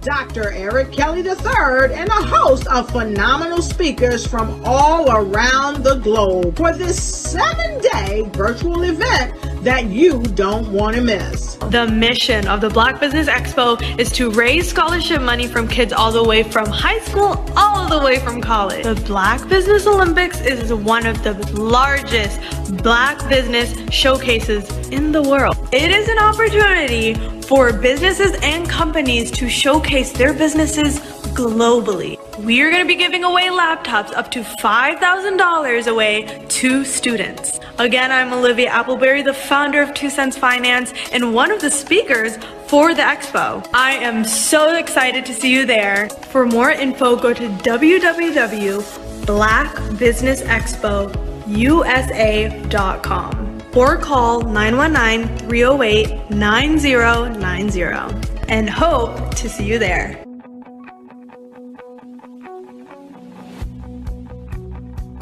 Dr. Eric Kelly III and a host of phenomenal speakers from all around the globe for this 7-day virtual event that you don't want to miss. The mission of the Black Business Expo is to raise scholarship money from kids all the way from high school all the way from college. The Black Business Olympics is one of the largest Black business showcases in the world. It is an opportunity for businesses and companies to showcase their businesses globally. We are going to be giving away laptops up to $5,000 away to students. Again, I'm Olivia Appleberry, the founder of 2 Cents Finance and one of the speakers for the expo. I am so excited to see you there. For more info, go to www.blackbusinessexpousa.com or call 919-308-9090 and hope to see you there.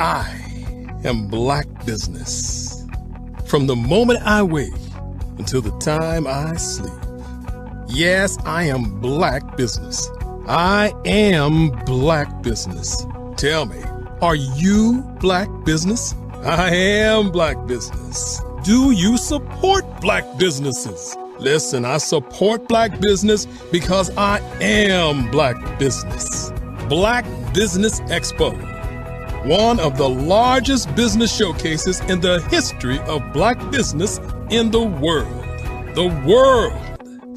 I am Black Business. From the moment I wake until the time I sleep. Yes, I am Black Business. I am Black Business. Tell me, are you Black Business? I am Black Business. Do you support Black businesses? Listen, I support Black business because I am Black Business. Black Business Expo, one of the largest business showcases in the history of Black business in the world. The world!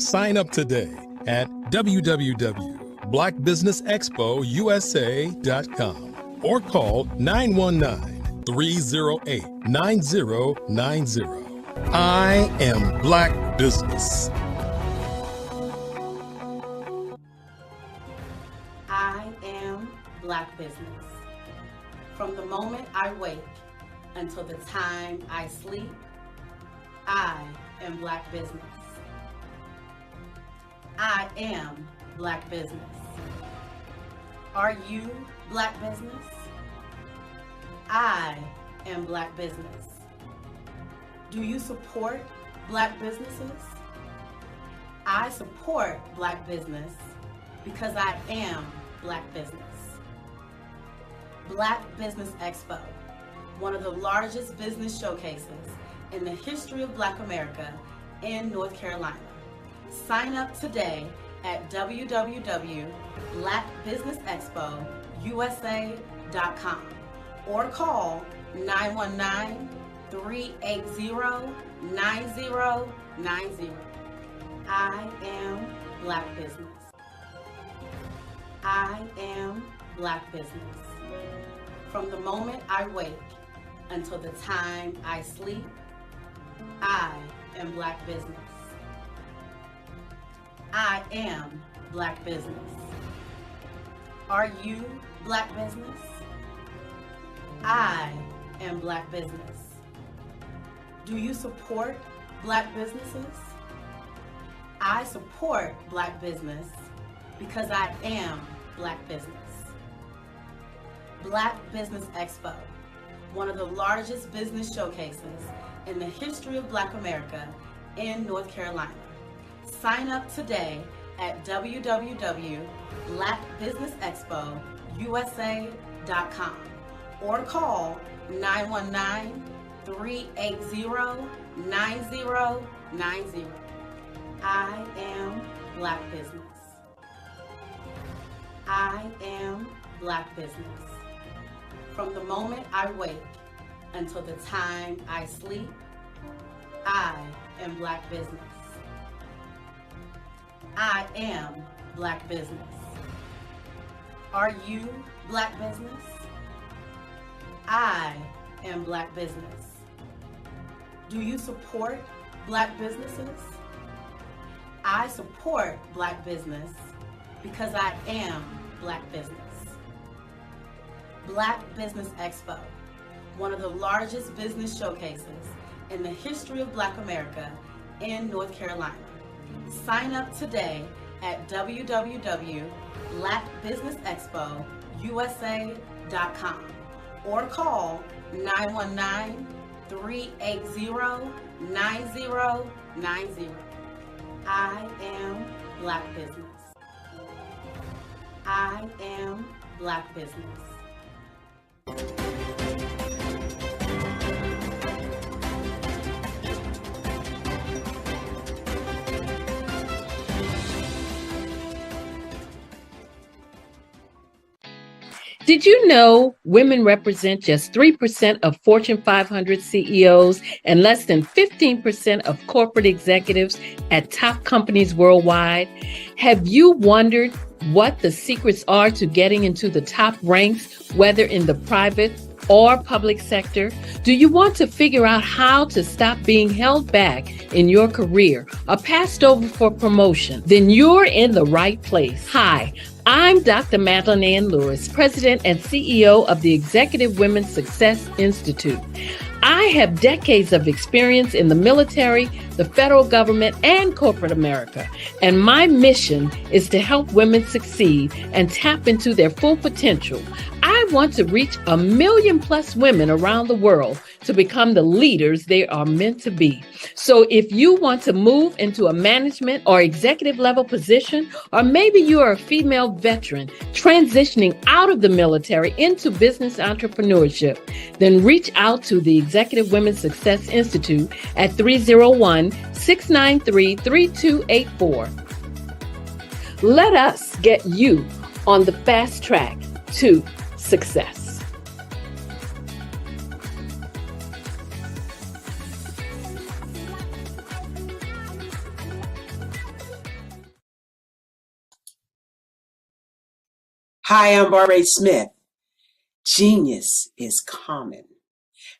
Sign up today at www.blackbusinessexpousa.com or call 919-308-9090. I am Black Business. I am Black Business. From the moment I wake until the time I sleep, I am Black Business. I am Black Business. Are you Black Business? I am Black Business. Do you support Black businesses? I support Black business because I am Black business. Black Business Expo, one of the largest business showcases in the history of Black America in North Carolina. Sign up today at www.blackbusinessexpousa.com or call 919-380-9090. I am Black Business. I am Black Business. From the moment I wake until the time I sleep, I am Black Business. I am Black Business. Are you Black Business? I am Black Business. Do you support Black businesses? I support Black business because I am Black business. Black Business Expo, one of the largest business showcases in the history of Black America in North Carolina. Sign up today at www.blackbusinessexpousa.com or call 919-380-9090. I am Black Business. I am Black Business. From the moment I wake until the time I sleep, I am Black business. I am Black business. Are you Black business? I am Black business. Do you support Black businesses? I support Black business because I am Black business. Black Business Expo, one of the largest business showcases in the history of Black America in North Carolina. Sign up today at www.blackbusinessexpousa.com or call 919-380-9090. I am Black business. I am Black business. Did you know women represent just 3% of Fortune 500 CEOs and less than 15% of corporate executives at top companies worldwide? Have you wondered what the secrets are to getting into the top ranks, whether in the private or public sector? Do you want to figure out how to stop being held back in your career or passed over for promotion? Then you're in the right place. Hi, I'm Dr. Madeline Ann Lewis, President and CEO of the Executive Women's Success Institute. I have decades of experience in the military, the federal government, and corporate America, and my mission is to help women succeed and tap into their full potential. I want to reach 1 million plus women around the world to become the leaders they are meant to be. So if you want to move into a management or executive level position, or maybe you are a female veteran transitioning out of the military into business entrepreneurship, then reach out to the Executive Women's Success Institute at 301-693-3284. Let us get you on the fast track to success. Hi, I'm Barbara Smith. Genius is common.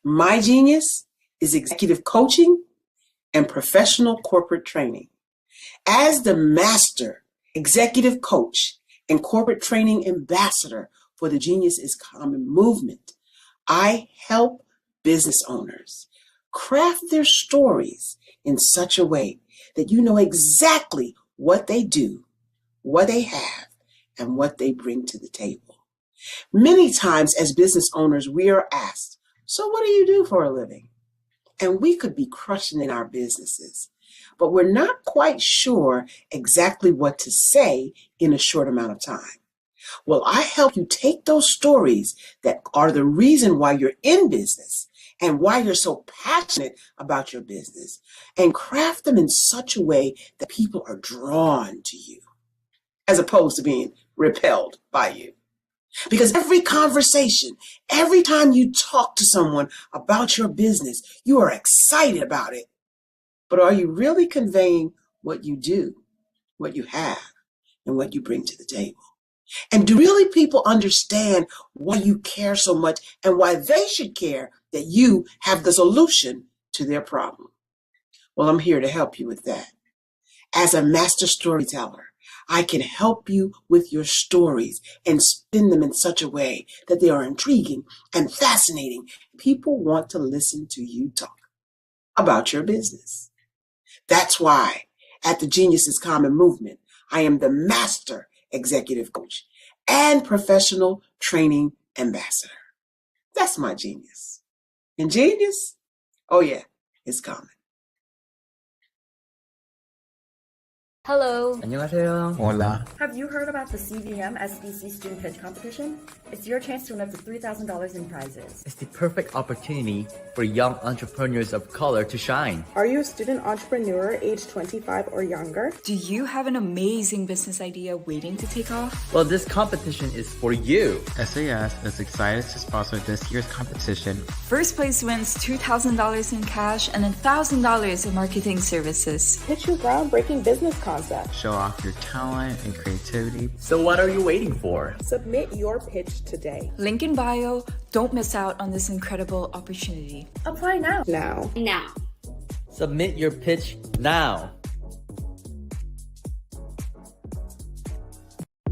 My genius is executive coaching and professional corporate training. As the master executive coach and corporate training ambassador for the Genius is Common movement, I help business owners craft their stories in such a way that you know exactly what they do, what they have, and what they bring to the table. Many times as business owners, we are asked, so what do you do for a living? And we could be crushing in our businesses, but we're not quite sure exactly what to say in a short amount of time. Well, I help you take those stories that are the reason why you're in business and why you're so passionate about your business and craft them in such a way that people are drawn to you as opposed to being repelled by you. Because every conversation, every time you talk to someone about your business, you are excited about it. But are you really conveying what you do, what you have, and what you bring to the table? And do really people understand why you care so much and why they should care that you have the solution to their problem? Well, I'm here to help you with that. As a master storyteller, I can help you with your stories and spin them in such a way that they are intriguing and fascinating. People want to listen to you talk about your business. That's why at the Genius is Common movement, I am the master executive coach and professional training ambassador. That's my genius. And genius, oh yeah, it's common. Hello. 안녕하세요. Hola. Have you heard about the CVM SDC Student Pitch Competition? It's your chance to win up to $3,000 in prizes. It's the perfect opportunity for young entrepreneurs of color to shine. Are you a student entrepreneur aged 25 or younger? Do you have an amazing business idea waiting to take off? Well, this competition is for you. SAS is excited to sponsor this year's competition. First place wins $2,000 in cash and $1,000 in marketing services. Pitch your groundbreaking business concept. Show off your talent and creativity. So what are you waiting for? Submit your pitch today. Link in bio. Don't miss out on this incredible opportunity. Apply now. Now. Submit your pitch now.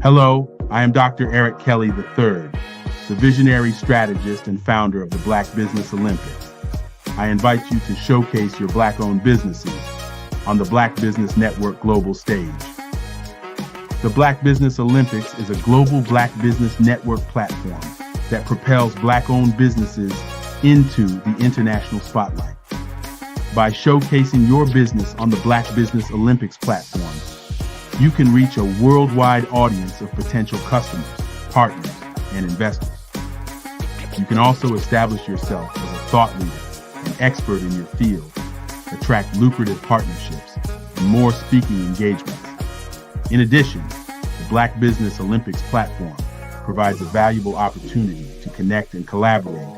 Hello, I am Dr. Eric Kelly III, the visionary strategist and founder of the Black Business Olympics. I invite you to showcase your Black-owned businesses on the Black Business Network global stage. The Black Business Olympics is a global Black Business Network platform that propels Black-owned businesses into the international spotlight. By showcasing your business on the Black Business Olympics platform, you can reach a worldwide audience of potential customers, partners, and investors. You can also establish yourself as a thought leader and expert in your field, attract lucrative partnerships, and more speaking engagements. In addition, the Black Business Olympics platform provides a valuable opportunity to connect and collaborate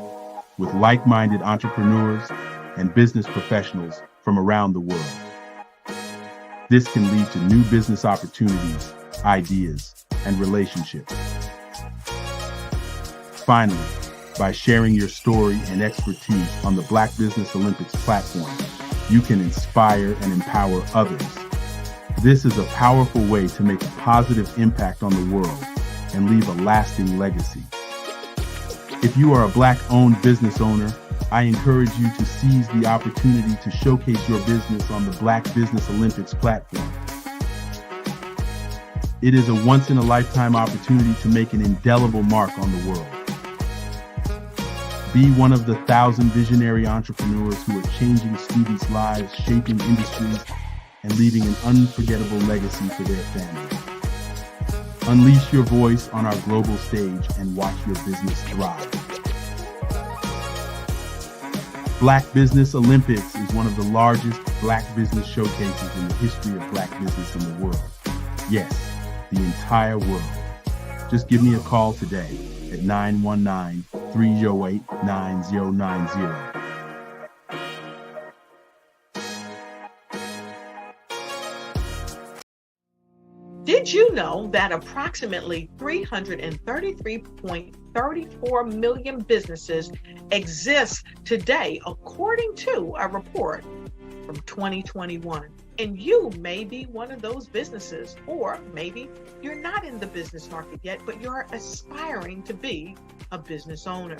with like-minded entrepreneurs and business professionals from around the world. This can lead to new business opportunities, ideas, and relationships. Finally, by sharing your story and expertise on the Black Business Olympics platform, you can inspire and empower others. This is a powerful way to make a positive impact on the world and leave a lasting legacy. If you are a Black-owned business owner, I encourage you to seize the opportunity to showcase your business on the Black Business Olympics platform. It is a once-in-a-lifetime opportunity to make an indelible mark on the world. Be one of the 1,000 visionary entrepreneurs who are changing students' lives, shaping industries, and leaving an unforgettable legacy for their families. Unleash your voice on our global stage and watch your business thrive. Black Business Olympics is one of the largest Black business showcases in the history of Black business in the world. Yes, the entire world. Just give me a call today at 919-308-9090. Did you know that approximately 333.34 million businesses exist today, according to a report from 2021? And you may be one of those businesses, or maybe you're not in the business market yet, but you're aspiring to be a business owner.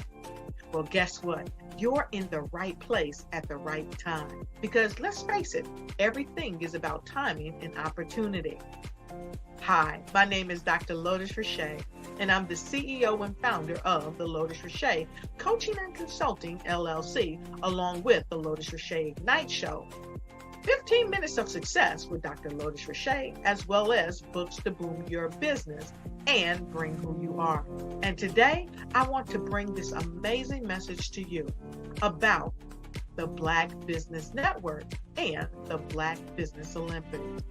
Well, guess what? You're in the right place at the right time. Because let's face it, everything is about timing and opportunity. Hi, my name is Dr. Lotus Richey, and I'm the CEO and founder of the Lotus Richey Coaching and Consulting LLC, along with the Lotus Richey Ignite Show. 15 minutes of success with Dr. Lotus Richey, as well as books to boom your business and bring who you are. And today, I want to bring this amazing message to you about the Black Business Network and the Black Business Olympics.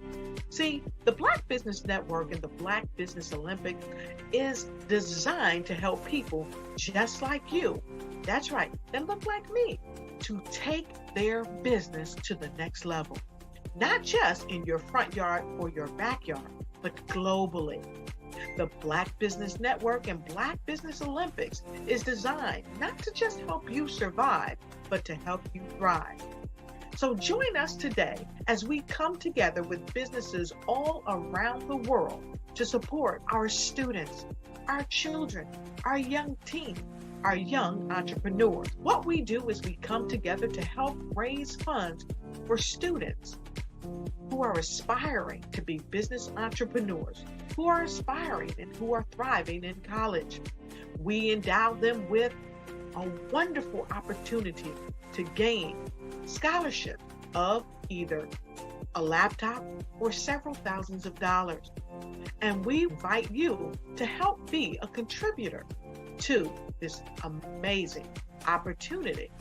See, the Black Business Network and the Black Business Olympics is designed to help people just like you, that's right, that look like me, to take their business to the next level. Not just in your front yard or your backyard, but globally. The Black Business Network and Black Business Olympics is designed not to just help you survive, but to help you thrive. So join us today as we come together with businesses all around the world to support our students, our children, our young teens, our young entrepreneurs. What we do is we come together to help raise funds for students who are aspiring to be business entrepreneurs, who are aspiring and who are thriving in college. We endow them with a wonderful opportunity to gain scholarship of either a laptop or several thousands of dollars. And we invite you to help be a contributor to this amazing opportunity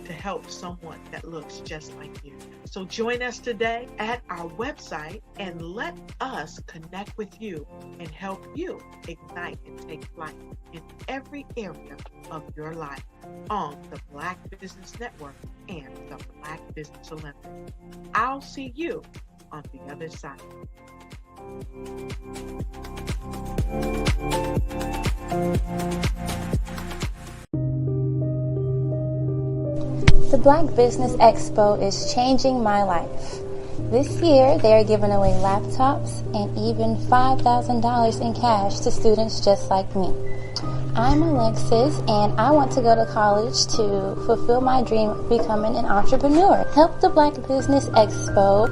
to help someone that looks just like you. So join us today at our website and let us connect with you and help you ignite and take flight in every area of your life on the Black Business Network and the Black Business Olympics. I'll see you on the other side. The Black Business Expo is changing my life. This year, they are giving away laptops and even $5,000 in cash to students just like me. I'm Alexis, and I want to go to college to fulfill my dream of becoming an entrepreneur. Help the Black Business Expo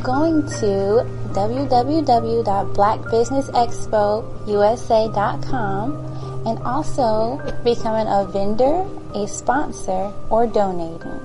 going to www.blackbusinessexpousa.com and also becoming a vendor, a sponsor, or donating.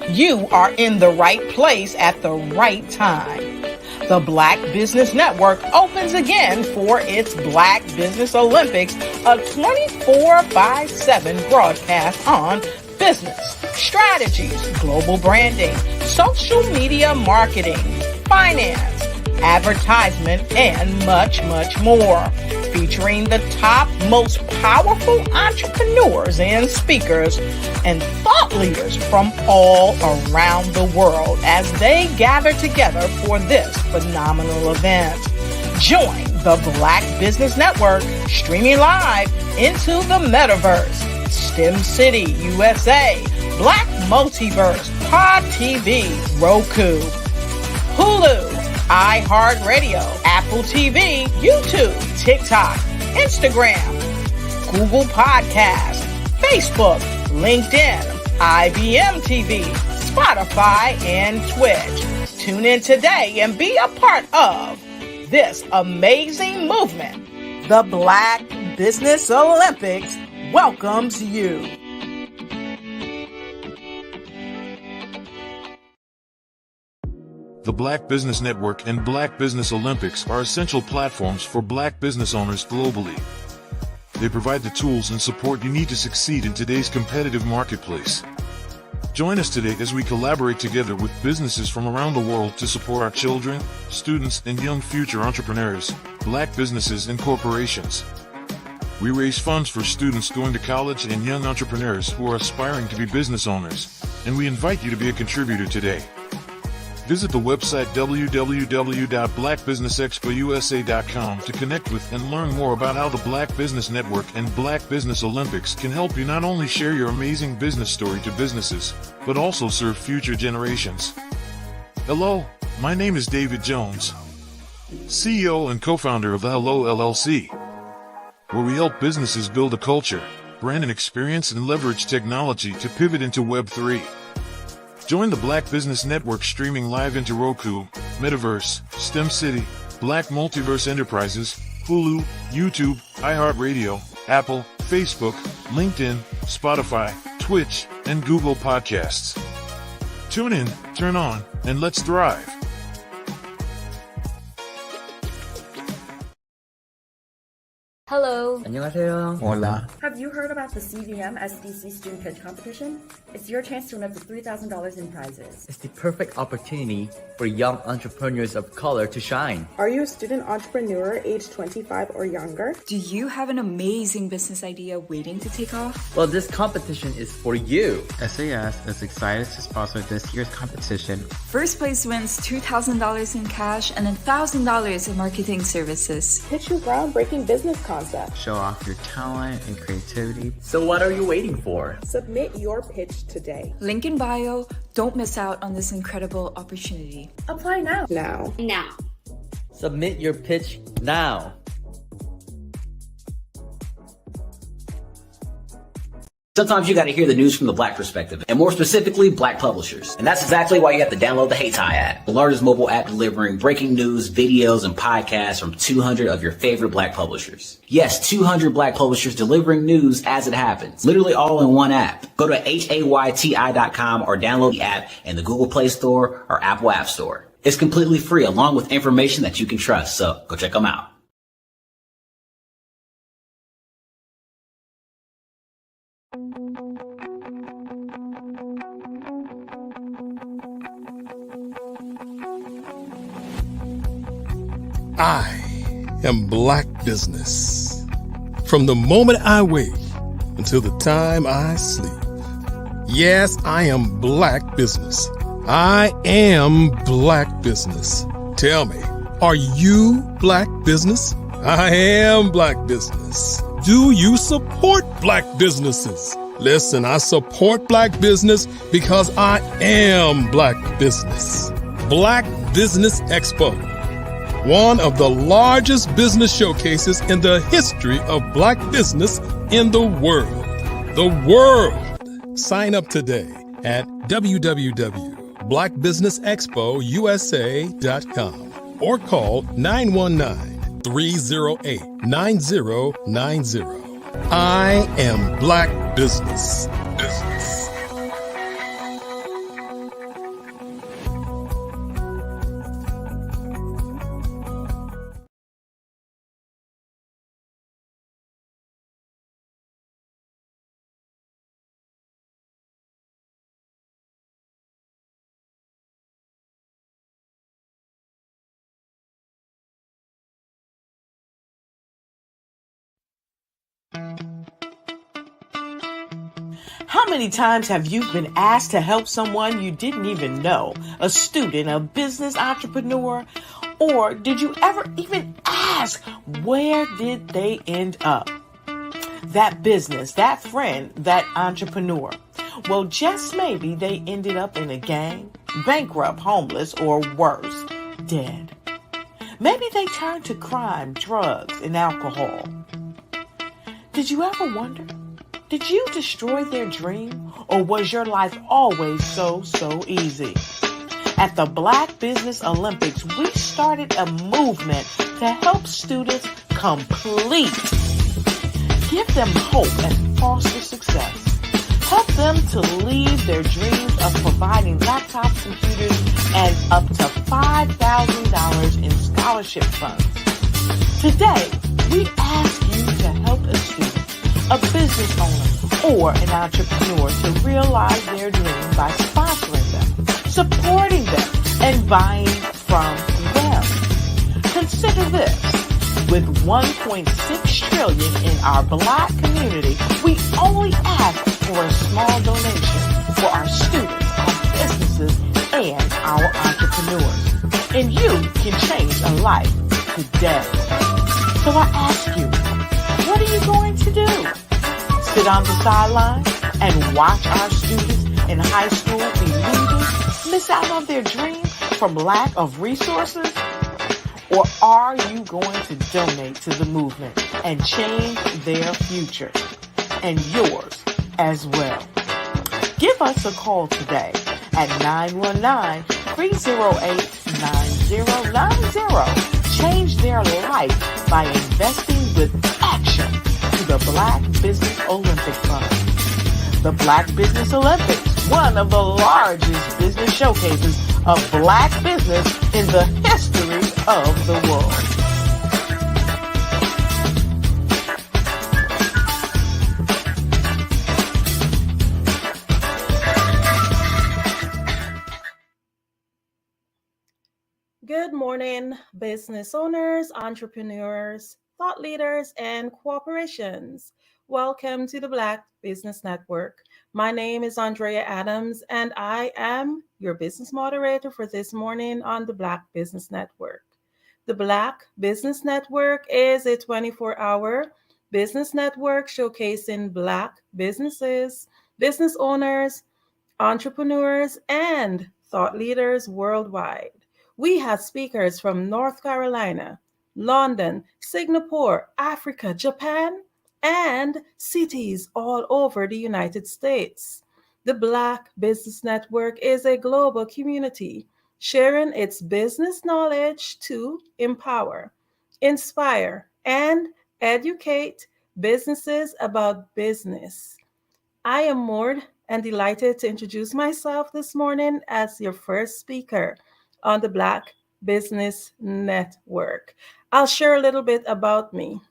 You are in the right place at the right time. The Black Business Network opens again for its Black Business Olympics, a 24/7 broadcast on business, strategies, global branding, social media marketing, finance, advertisement, and much, much more. Featuring the top, most powerful entrepreneurs and speakers and thought leaders from all around the world as they gather together for this phenomenal event. Join the Black Business Network streaming live into the metaverse, STEM City USA, Black Multiverse, Pod TV, Roku, Hulu, iHeartRadio, Apple TV, YouTube, TikTok, Instagram, Google Podcast, Facebook, LinkedIn, IBM TV, Spotify, and Twitch. Tune in today and be a part of this amazing movement. The Black Business Olympics welcomes you. The Black Business Network and Black Business Olympics are essential platforms for Black business owners globally. They provide the tools and support you need to succeed in today's competitive marketplace. Join us today as we collaborate together with businesses from around the world to support our children, students, and young future entrepreneurs, Black businesses, and corporations. We raise funds for students going to college and young entrepreneurs who are aspiring to be business owners, and we invite you to be a contributor today. Visit the website www.blackbusinessexpousa.com to connect with and learn more about how the Black Business Network and Black Business Olympics can help you not only share your amazing business story to businesses, but also serve future generations. Hello, my name is David Jones, CEO and co-founder of the Hello LLC, where we help businesses build a culture, brand an experience, and leverage technology to pivot into Web3. Join the Black Business Network streaming live into Roku, Metaverse, STEM City, Black Multiverse Enterprises, Hulu, YouTube, iHeartRadio, Apple, Facebook, LinkedIn, Spotify, Twitch, and Google Podcasts. Tune in, turn on, and let's thrive. Hello. 안녕하세요. Hola. Have you heard about the CVM SDC Student Pitch Competition? It's your chance to win up to $3,000 in prizes. It's the perfect opportunity for young entrepreneurs of color to shine. Are you a student entrepreneur age 25 or younger? Do you have an amazing business idea waiting to take off? Well, this competition is for you. SAS is excited to sponsor this year's competition. First place wins $2,000 in cash and $1,000 in marketing services. Pitch your groundbreaking business concept. Show off your talent and creativity. So what are you waiting for? Submit your pitch today. Link in bio. Don't miss out on this incredible opportunity. Apply now. Now. Submit your pitch now. Sometimes you got to hear the news from the Black perspective, and more specifically, Black publishers. And that's exactly why you have to download the HeyTie app, the largest mobile app delivering breaking news, videos, and podcasts from 200 of your favorite Black publishers. Yes, 200 Black publishers delivering news as it happens, literally all in one app. Go to HAYTI.com or download the app in the Google Play Store or Apple App Store. It's completely free, along with information that you can trust, so go check them out. I am Black Business. From the moment I wake until the time I sleep. Yes, I am Black Business. I am Black Business. Tell me, are you Black Business? I am Black Business. Do you support Black businesses? Listen, I support Black business because I am Black Business. Black Business Expo, one of the largest business showcases in the history of Black business in the world. The world! Sign up today at www.blackbusinessexpousa.com or call 919-308-9090. I am Black Business. How many times have you been asked to help someone you didn't even know, a student, a business entrepreneur, or did you ever even ask, where did they end up? That business, that friend, that entrepreneur. Well, just maybe they ended up in a gang, bankrupt, homeless, or worse, dead. Maybe they turned to crime, drugs, and alcohol. Did you ever wonder? Did you destroy their dream, or was your life always so easy? At the Black Business Olympics, we started a movement to help students complete. Give them hope and foster success. Help them to leave their dreams of providing laptops, computers, and up to $5,000 in scholarship funds. Today, we ask you to help a student, a business owner, or an entrepreneur to realize their dream by sponsoring them, supporting them, and buying from them. Consider this. With $1.6 trillion in our Black community, we only ask for a small donation for our students, our businesses, and our entrepreneurs. And you can change a life today. So I ask you, what are you going to do? Sit on the sideline and watch our students in high school be leaders, miss out on their dream from lack of resources? Or are you going to donate to the movement and change their future and yours as well? Give us a call today at 919-308-9090. Change their life by investing with action to the Black Business Olympic Fund. The Black Business Olympics, one of the largest business showcases of Black business in the history of the world. Good morning, business owners, entrepreneurs, thought leaders, and corporations. Welcome to the Black Business Network. My name is Andrea Adams, and I am your business moderator for this morning on the Black Business Network. The Black Business Network is a 24-hour business network showcasing Black businesses, business owners, entrepreneurs, and thought leaders worldwide. We have speakers from North Carolina, London, Singapore, Africa, Japan, and cities all over the United States. The Black Business Network is a global community sharing its business knowledge to empower, inspire, and educate businesses about business. I am more and delighted to introduce myself this morning as your first speaker on the Black Business Network. I'll share a little bit about me.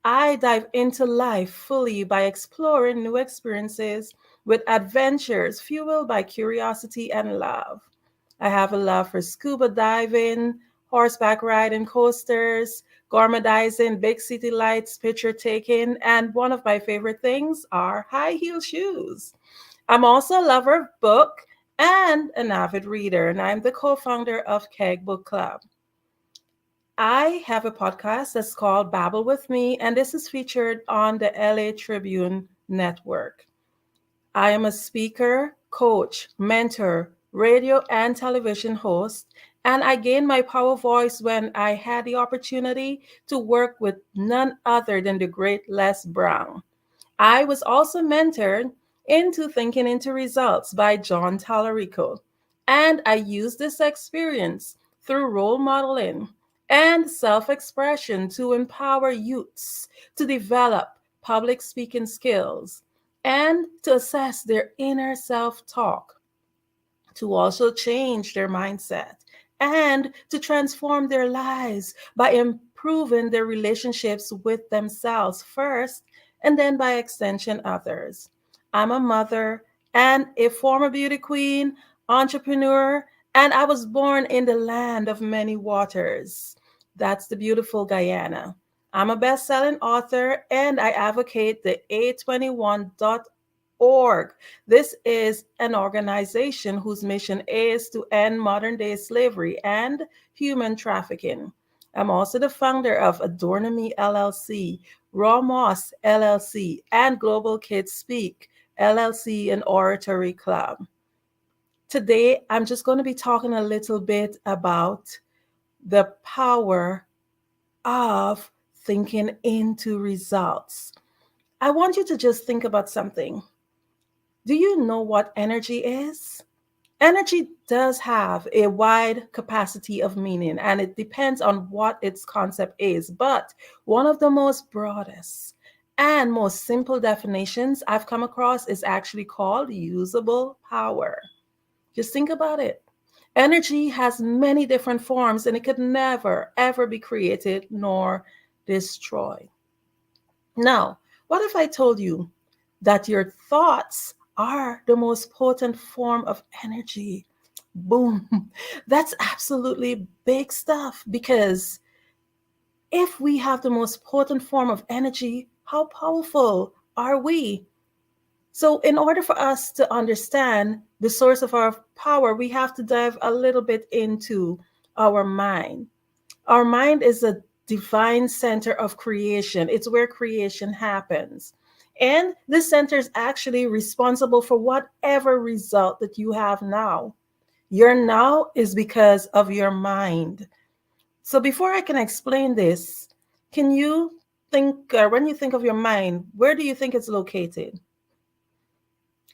I dive into life fully by exploring new experiences with adventures fueled by curiosity and love. I have a love for scuba diving, horseback riding, coasters, gourmetizing, big city lights, picture taking, and one of my favorite things are high heel shoes. I'm also a lover of book and an avid reader, and I'm the co-founder of Keg Book Club. I have a podcast that's called Babble with Me, and this is featured on the LA Tribune Network. I am a speaker, coach, mentor, radio and television host, and I gained my power voice when I had the opportunity to work with none other than the great Les Brown. I was also mentored into Thinking into Results by John Tallarico, and I used this experience through role modeling and self-expression to empower youths to develop public speaking skills and to assess their inner self-talk, to also change their mindset and to transform their lives by improving their relationships with themselves first and then by extension others. I'm a mother and a former beauty queen, entrepreneur, and I was born in the land of many waters. That's the beautiful Guyana. I'm a best-selling author and I advocate the A21.org. This is an organization whose mission is to end modern day slavery and human trafficking. I'm also the founder of Adornomy LLC, Raw Moss LLC, and Global Kids Speak LLC and Oratory Club. Today, I'm just going to be talking a little bit about the power of thinking into results. I want you to just think about something. Do you know what energy is? Energy does have a wide capacity of meaning and it depends on what its concept is. But one of the most broadest and most simple definitions I've come across is actually called usable power. Just think about it. Energy has many different forms and it could never, ever be created nor destroyed. Now, what if I told you that your thoughts are the most potent form of energy? Boom. That's absolutely big stuff because if we have the most potent form of energy, how powerful are we? So, in order for us to understand the source of our power, we have to dive a little bit into our mind. Our mind is a divine center of creation, it's where creation happens. And this center is actually responsible for whatever result that you have now. Your now is because of your mind. So, before I can explain this, can you think, when you think of your mind, where do you think it's located?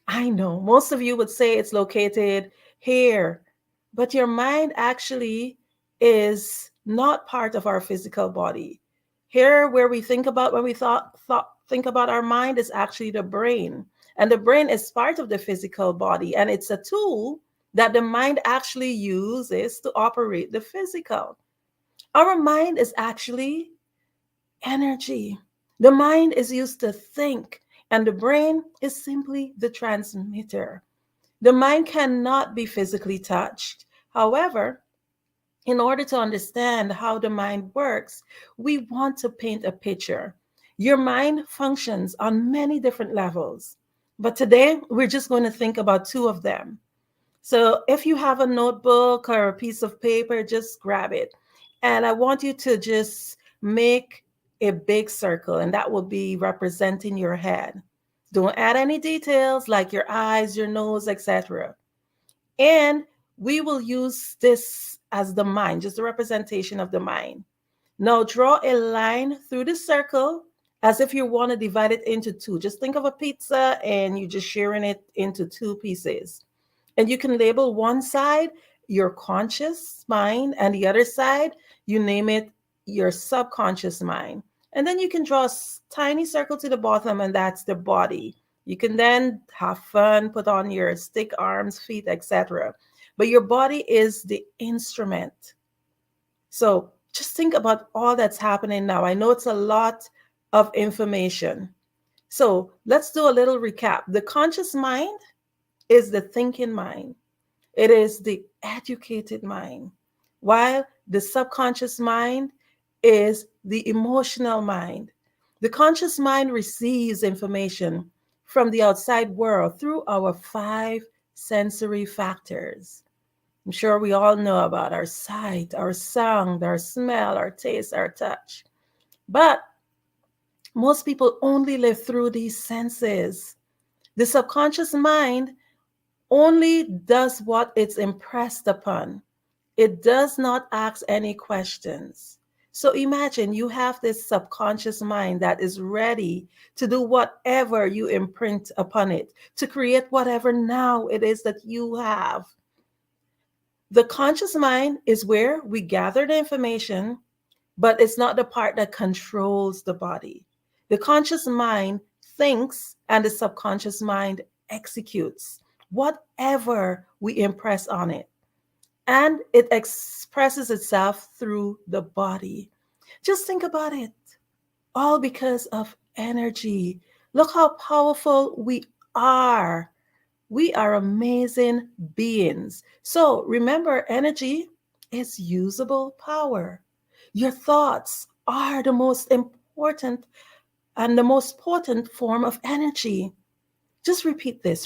I know most of you would say it's located here, but your mind actually is not part of our physical body. Here, where we think about when we think about our mind is actually the brain, and the brain is part of the physical body, and it's a tool that the mind actually uses to operate the physical. Our mind is actually energy. The mind is used to think, and the brain is simply the transmitter. The mind cannot be physically touched. However, in order to understand how the mind works, we want to paint a picture. Your mind functions on many different levels, but today we're just going to think about two of them. So if you have a notebook or a piece of paper, just grab it. And I want you to just make a big circle, and that will be representing your head. Don't add any details like your eyes, your nose, etc. And we will use this as the mind, just a representation of the mind. Now draw a line through the circle as if you want to divide it into two. Just think of a pizza and you're just sharing it into two pieces. And you can label one side your conscious mind and the other side, you name it your subconscious mind. And then you can draw a tiny circle to the bottom, and that's the body. You can then have fun, put on your stick arms, feet, etc. But your body is the instrument. So just think about all that's happening now. I know it's a lot of information. So let's do a little recap. The conscious mind is the thinking mind. It is the educated mind, while the subconscious mind is the emotional mind. The conscious mind receives information from the outside world through our five sensory factors. I'm sure we all know about our sight, our sound, our smell, our taste, our touch. But most people only live through these senses. The subconscious mind only does what it's impressed upon. It does not ask any questions. So imagine you have this subconscious mind that is ready to do whatever you imprint upon it, to create whatever now it is that you have. The conscious mind is where we gather the information, but it's not the part that controls the body. The conscious mind thinks and the subconscious mind executes whatever we impress on it. And it expresses itself through the body. Just think about it. All because of energy. Look how powerful we are. We are amazing beings. So remember, energy is usable power. Your thoughts are the most important and the most potent form of energy. Just repeat this,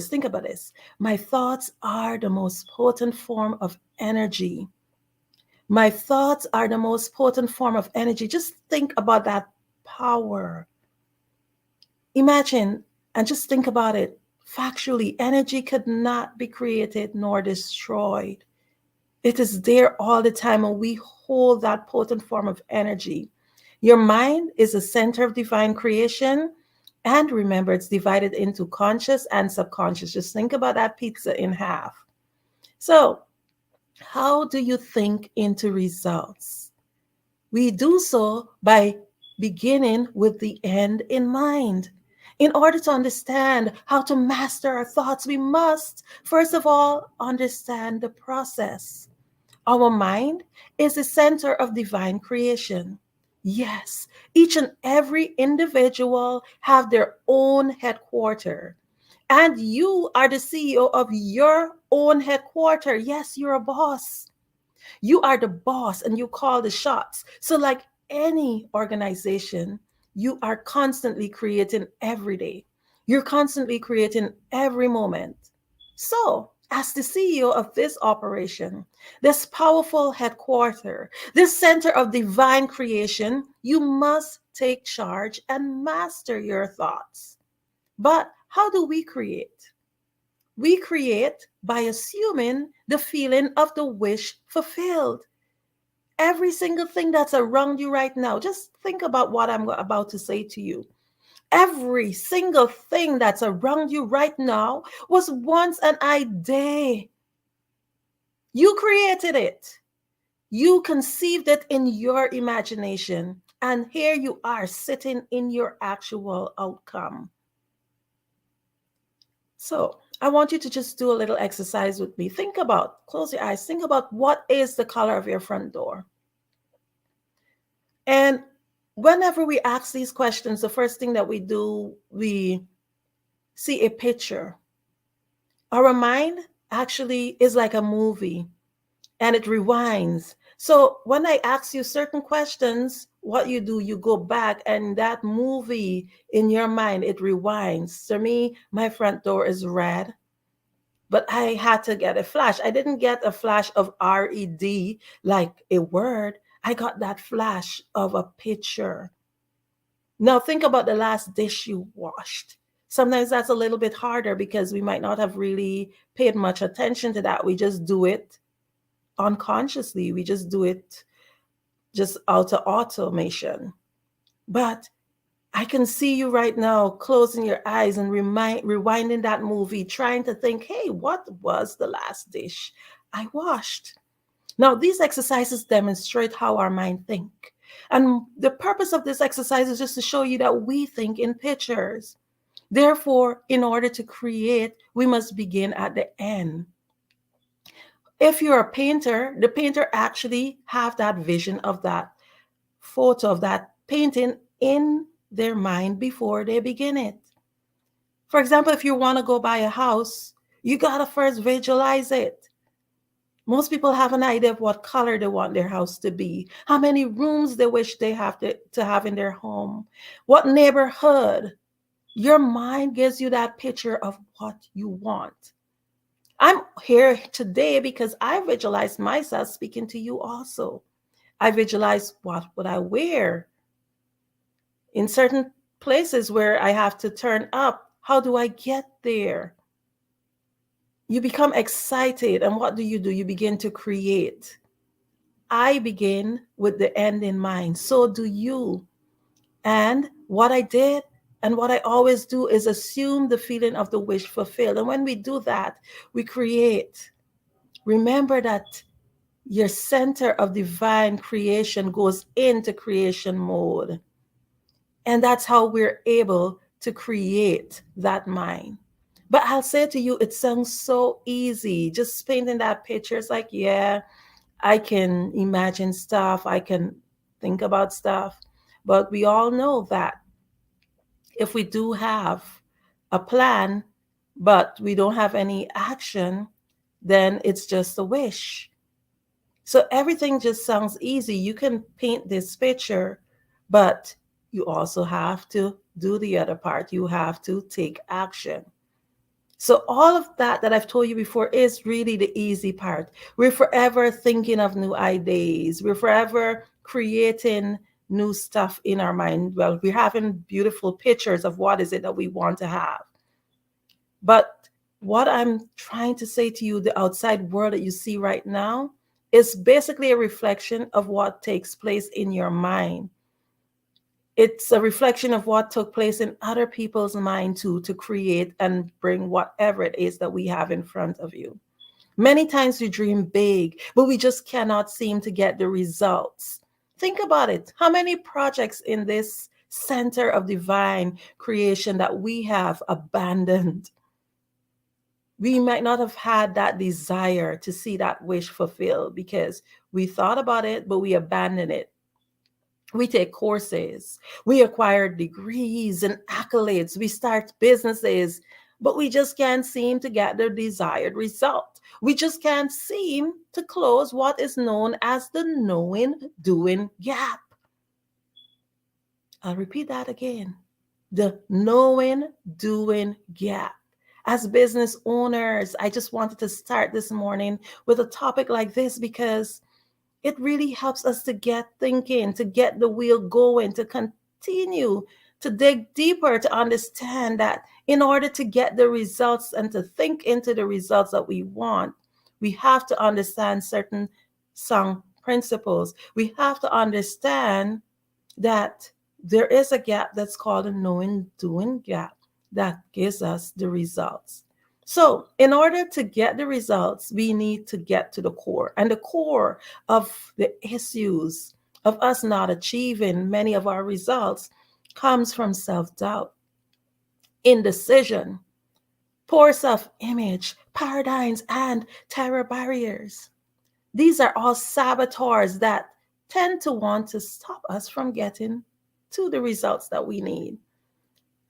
think about this. My thoughts are the most potent form of energy. My thoughts are the most potent form of energy. Just think about that power. Imagine and just think about it. Factually, energy could not be created nor destroyed. It is there all the time, and we hold that potent form of energy. Your mind is the center of divine creation. And remember, it's divided into conscious and subconscious. Just think about that pizza in half. So, how do you think into results? We do so by beginning with the end in mind. In order to understand how to master our thoughts, we must, first of all, understand the process. Our mind is the center of divine creation. Yes, each and every individual have their own headquarters. And you are the CEO of your own headquarters. Yes, you're a boss. You are the boss and you call the shots. So like any organization, you are constantly creating every day. You're constantly creating every moment. So as the CEO of this operation, this powerful headquarters, this center of divine creation, you must take charge and master your thoughts. But how do we create? We create by assuming the feeling of the wish fulfilled. Every single thing that's around you right now, just think about what I'm about to say to you. Every single thing that's around you right now was once an idea. You created it. You conceived it in your imagination. And here you are sitting in your actual outcome. So I want you to just do a little exercise with me. Close your eyes. Think about what is the color of your front door. And whenever we ask these questions, the first thing that we do, we see a picture. Our mind actually is like a movie and it rewinds. So when I ask you certain questions, what you do, you go back and that movie in your mind, it rewinds. To me, my front door is red, but I had to get a flash. I didn't get a flash of RED like a word. I got that flash of a picture. Now think about the last dish you washed. Sometimes that's a little bit harder because we might not have really paid much attention to that. We just do it unconsciously. We just do it just out of automation. But I can see you right now closing your eyes and rewinding that movie, trying to think, hey, what was the last dish I washed? Now, these exercises demonstrate how our mind think. And the purpose of this exercise is just to show you that we think in pictures. Therefore, in order to create, we must begin at the end. If you're a painter, the painter actually have that vision of that photo of that painting in their mind before they begin it. For example, if you want to go buy a house, you got to first visualize it. Most people have an idea of what color they want their house to be, how many rooms they wish they have to have in their home, what neighborhood. Your mind gives you that picture of what you want. I'm here today because I visualize myself speaking to you also. I visualize what would I wear in certain places where I have to turn up. How do I get there? You become excited, and what do? You begin to create. I begin with the end in mind. So do you. And what I did and what I always do is assume the feeling of the wish fulfilled. And when we do that, we create. Remember that your center of divine creation goes into creation mode. And that's how we're able to create that mind. But I'll say to you, it sounds so easy. Just painting that picture, it's like, yeah, I can imagine stuff. I can think about stuff. But we all know that if we do have a plan, but we don't have any action, then it's just a wish. So everything just sounds easy. You can paint this picture, but you also have to do the other part. You have to take action. So all of that I've told you before is really the easy part. We're forever thinking of new ideas. We're forever creating new stuff in our mind. Well, we're having beautiful pictures of what is it that we want to have. But what I'm trying to say to you, the outside world that you see right now, is basically a reflection of what takes place in your mind. It's a reflection of what took place in other people's mind too, to create and bring whatever it is that we have in front of you. Many times we dream big, but we just cannot seem to get the results. Think about it. How many projects in this center of divine creation that we have abandoned? We might not have had that desire to see that wish fulfilled because we thought about it, but we abandoned it. We take courses, we acquire degrees and accolades, we start businesses, but we just can't seem to get the desired result. We just can't seem to close what is known as the knowing-doing gap. I'll repeat that again. The knowing-doing gap. As business owners, I just wanted to start this morning with a topic like this because it really helps us to get thinking, to get the wheel going, to continue to dig deeper, to understand that in order to get the results and to think into the results that we want, we have to understand certain sound principles. We have to understand that there is a gap that's called a knowing-doing gap that gives us the results. So in order to get the results, we need to get to the core. And the core of the issues of us not achieving many of our results comes from self-doubt, indecision, poor self-image, paradigms, and terror barriers. These are all saboteurs that tend to want to stop us from getting to the results that we need.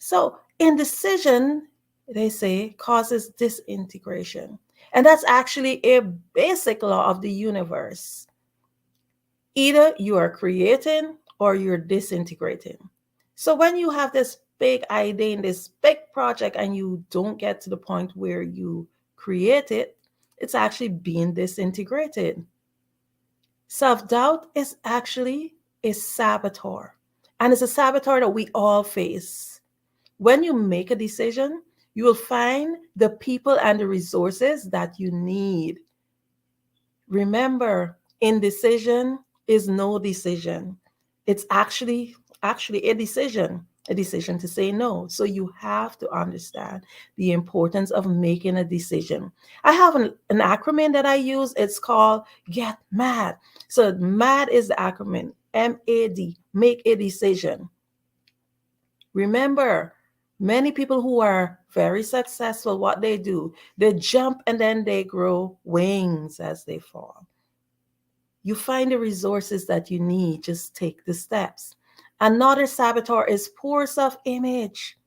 So indecision, they say, causes disintegration. And that's actually a basic law of the universe. Either you are creating or you're disintegrating. So when you have this big idea in this big project and you don't get to the point where you create it, it's actually being disintegrated. Self-doubt is actually a saboteur. And it's a saboteur that we all face. When you make a decision, you will find the people and the resources that you need. Remember, indecision is no decision. It's actually actually a decision to say no. So you have to understand the importance of making a decision. I have an acronym that I use. It's called Get Mad. So MAD is the acronym, MAD, make a decision. Remember, many people who are very successful, what they do, they jump and then they grow wings as they fall. You find the resources that you need, just take the steps. Another saboteur is poor self-image.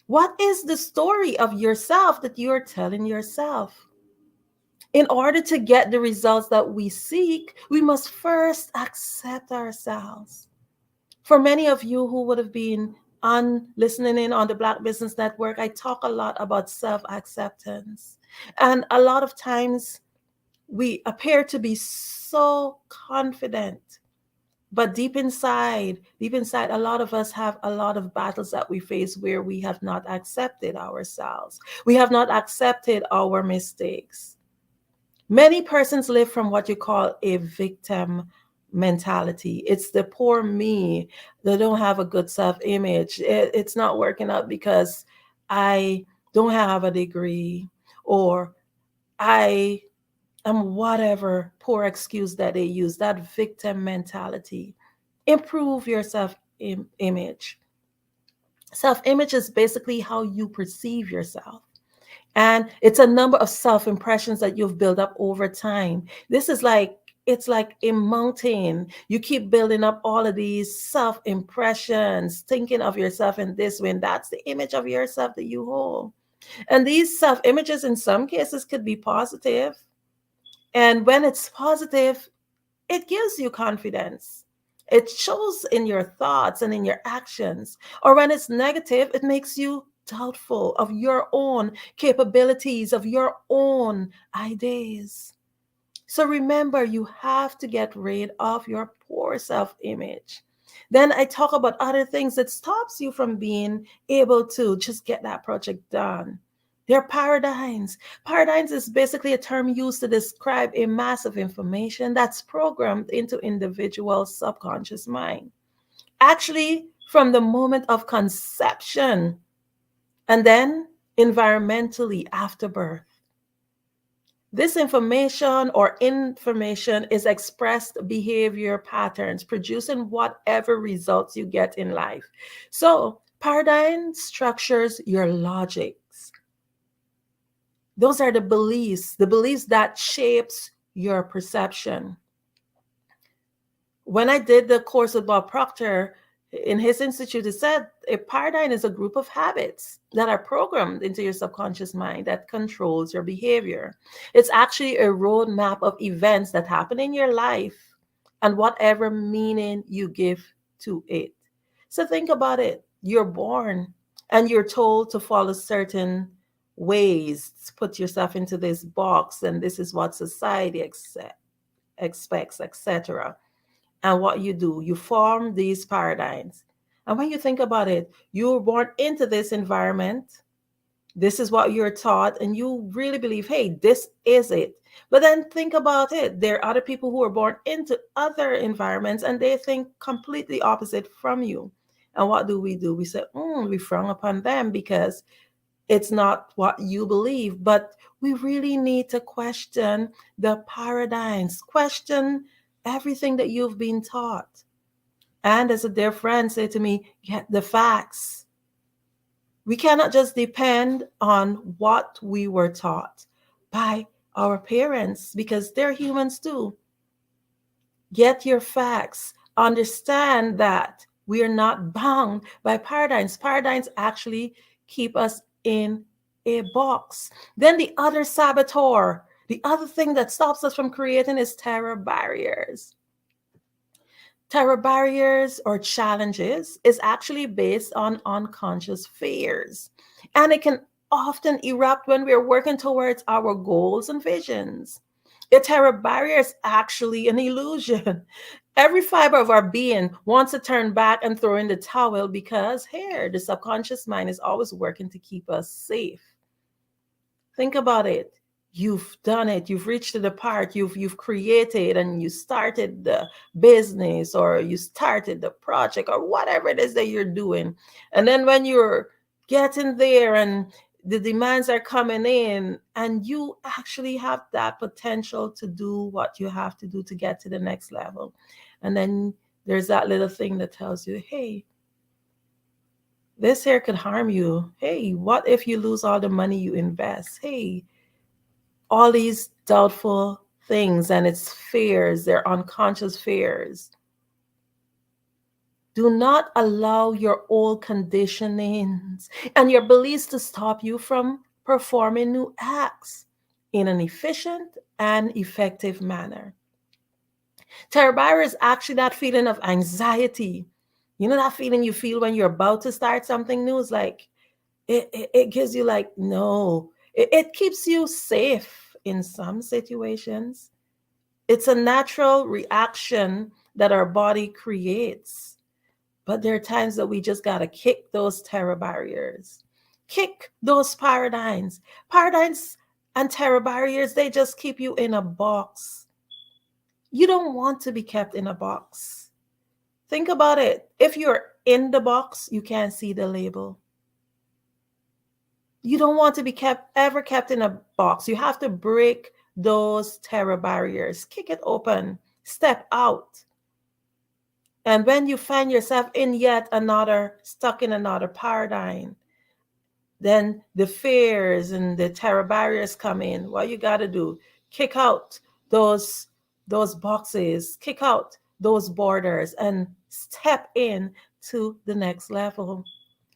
What is the story of yourself that you're telling yourself? In order to get the results that we seek, we must first accept ourselves. For many of you who would have been listening in on the Black Business Network, I talk a lot about self-acceptance. And a lot of times we appear to be so confident. But deep inside, a lot of us have a lot of battles that we face where we have not accepted ourselves. We have not accepted our mistakes. Many persons live from what you call a victim mentality. It's the poor me. They don't have a good self-image. It's not working out because I don't have a degree, or I am whatever poor excuse that they use, that victim mentality. Improve your self-image. Self-image is basically how you perceive yourself. And it's a number of self-impressions that you've built up over time. It's like a mountain. You keep building up all of these self-impressions, thinking of yourself in this way, and that's the image of yourself that you hold. And these self-images in some cases could be positive. And when it's positive, it gives you confidence. It shows in your thoughts and in your actions. Or when it's negative, it makes you doubtful of your own capabilities, of your own ideas. So remember, you have to get rid of your poor self-image. Then I talk about other things that stops you from being able to just get that project done. They're paradigms. Paradigms is basically a term used to describe a mass of information that's programmed into individual's subconscious mind. Actually, from the moment of conception, and then environmentally after birth. This information is expressed behavior patterns, producing whatever results you get in life. So paradigm structures your logics. Those are the beliefs that shapes your perception. When I did the course with Bob Proctor, in his institute, it said a paradigm is a group of habits that are programmed into your subconscious mind that controls your behavior. It's actually a roadmap of events that happen in your life and whatever meaning you give to it. So think about it. You're born and you're told to follow certain ways, to put yourself into this box, and this is what society expects, etc. And what you do, you form these paradigms. And when you think about it, you were born into this environment. This is what you're taught, and you really believe, hey, this is it. But then think about it. There are other people who are born into other environments, and they think completely opposite from you. And what do? We say, we frown upon them because it's not what you believe. But we really need to question the paradigms, question everything that you've been taught. And as a dear friend said to me, get the facts. We cannot just depend on what we were taught by our parents because they're humans too. Get your facts. Understand that we are not bound by paradigms. Paradigms actually keep us in a box. Then the other saboteur, the other thing that stops us from creating is terror barriers. Terror barriers or challenges is actually based on unconscious fears. And it can often erupt when we're working towards our goals and visions. A terror barrier is actually an illusion. Every fiber of our being wants to turn back and throw in the towel because here, the subconscious mind is always working to keep us safe. Think about it. you've done it, you've reached to the part, you've created and you started the business or you started the project or whatever it is that you're doing. And then when you're getting there and the demands are coming in and you actually have that potential to do what you have to do to get to the next level. And then there's that little thing that tells you, hey, this here could harm you. Hey, what if you lose all the money you invest? Hey, all these doubtful things, and it's fears, they're unconscious fears. Do not allow your old conditionings and your beliefs to stop you from performing new acts in an efficient and effective manner. Terror is actually that feeling of anxiety. You know that feeling you feel when you're about to start something new? It's like, it gives you like, no. It keeps you safe in some situations. It's a natural reaction that our body creates. But there are times that we just got to kick those terror barriers, kick those paradigms. Paradigms and terror barriers, they just keep you in a box. You don't want to be kept in a box. Think about it. If you're in the box, you can't see the label. You don't want to be ever kept in a box. You have to break those terror barriers, kick it open, step out. And when you find yourself in stuck in another paradigm, then the fears and the terror barriers come in. What you got to do, kick out those boxes, kick out those borders and step in to the next level.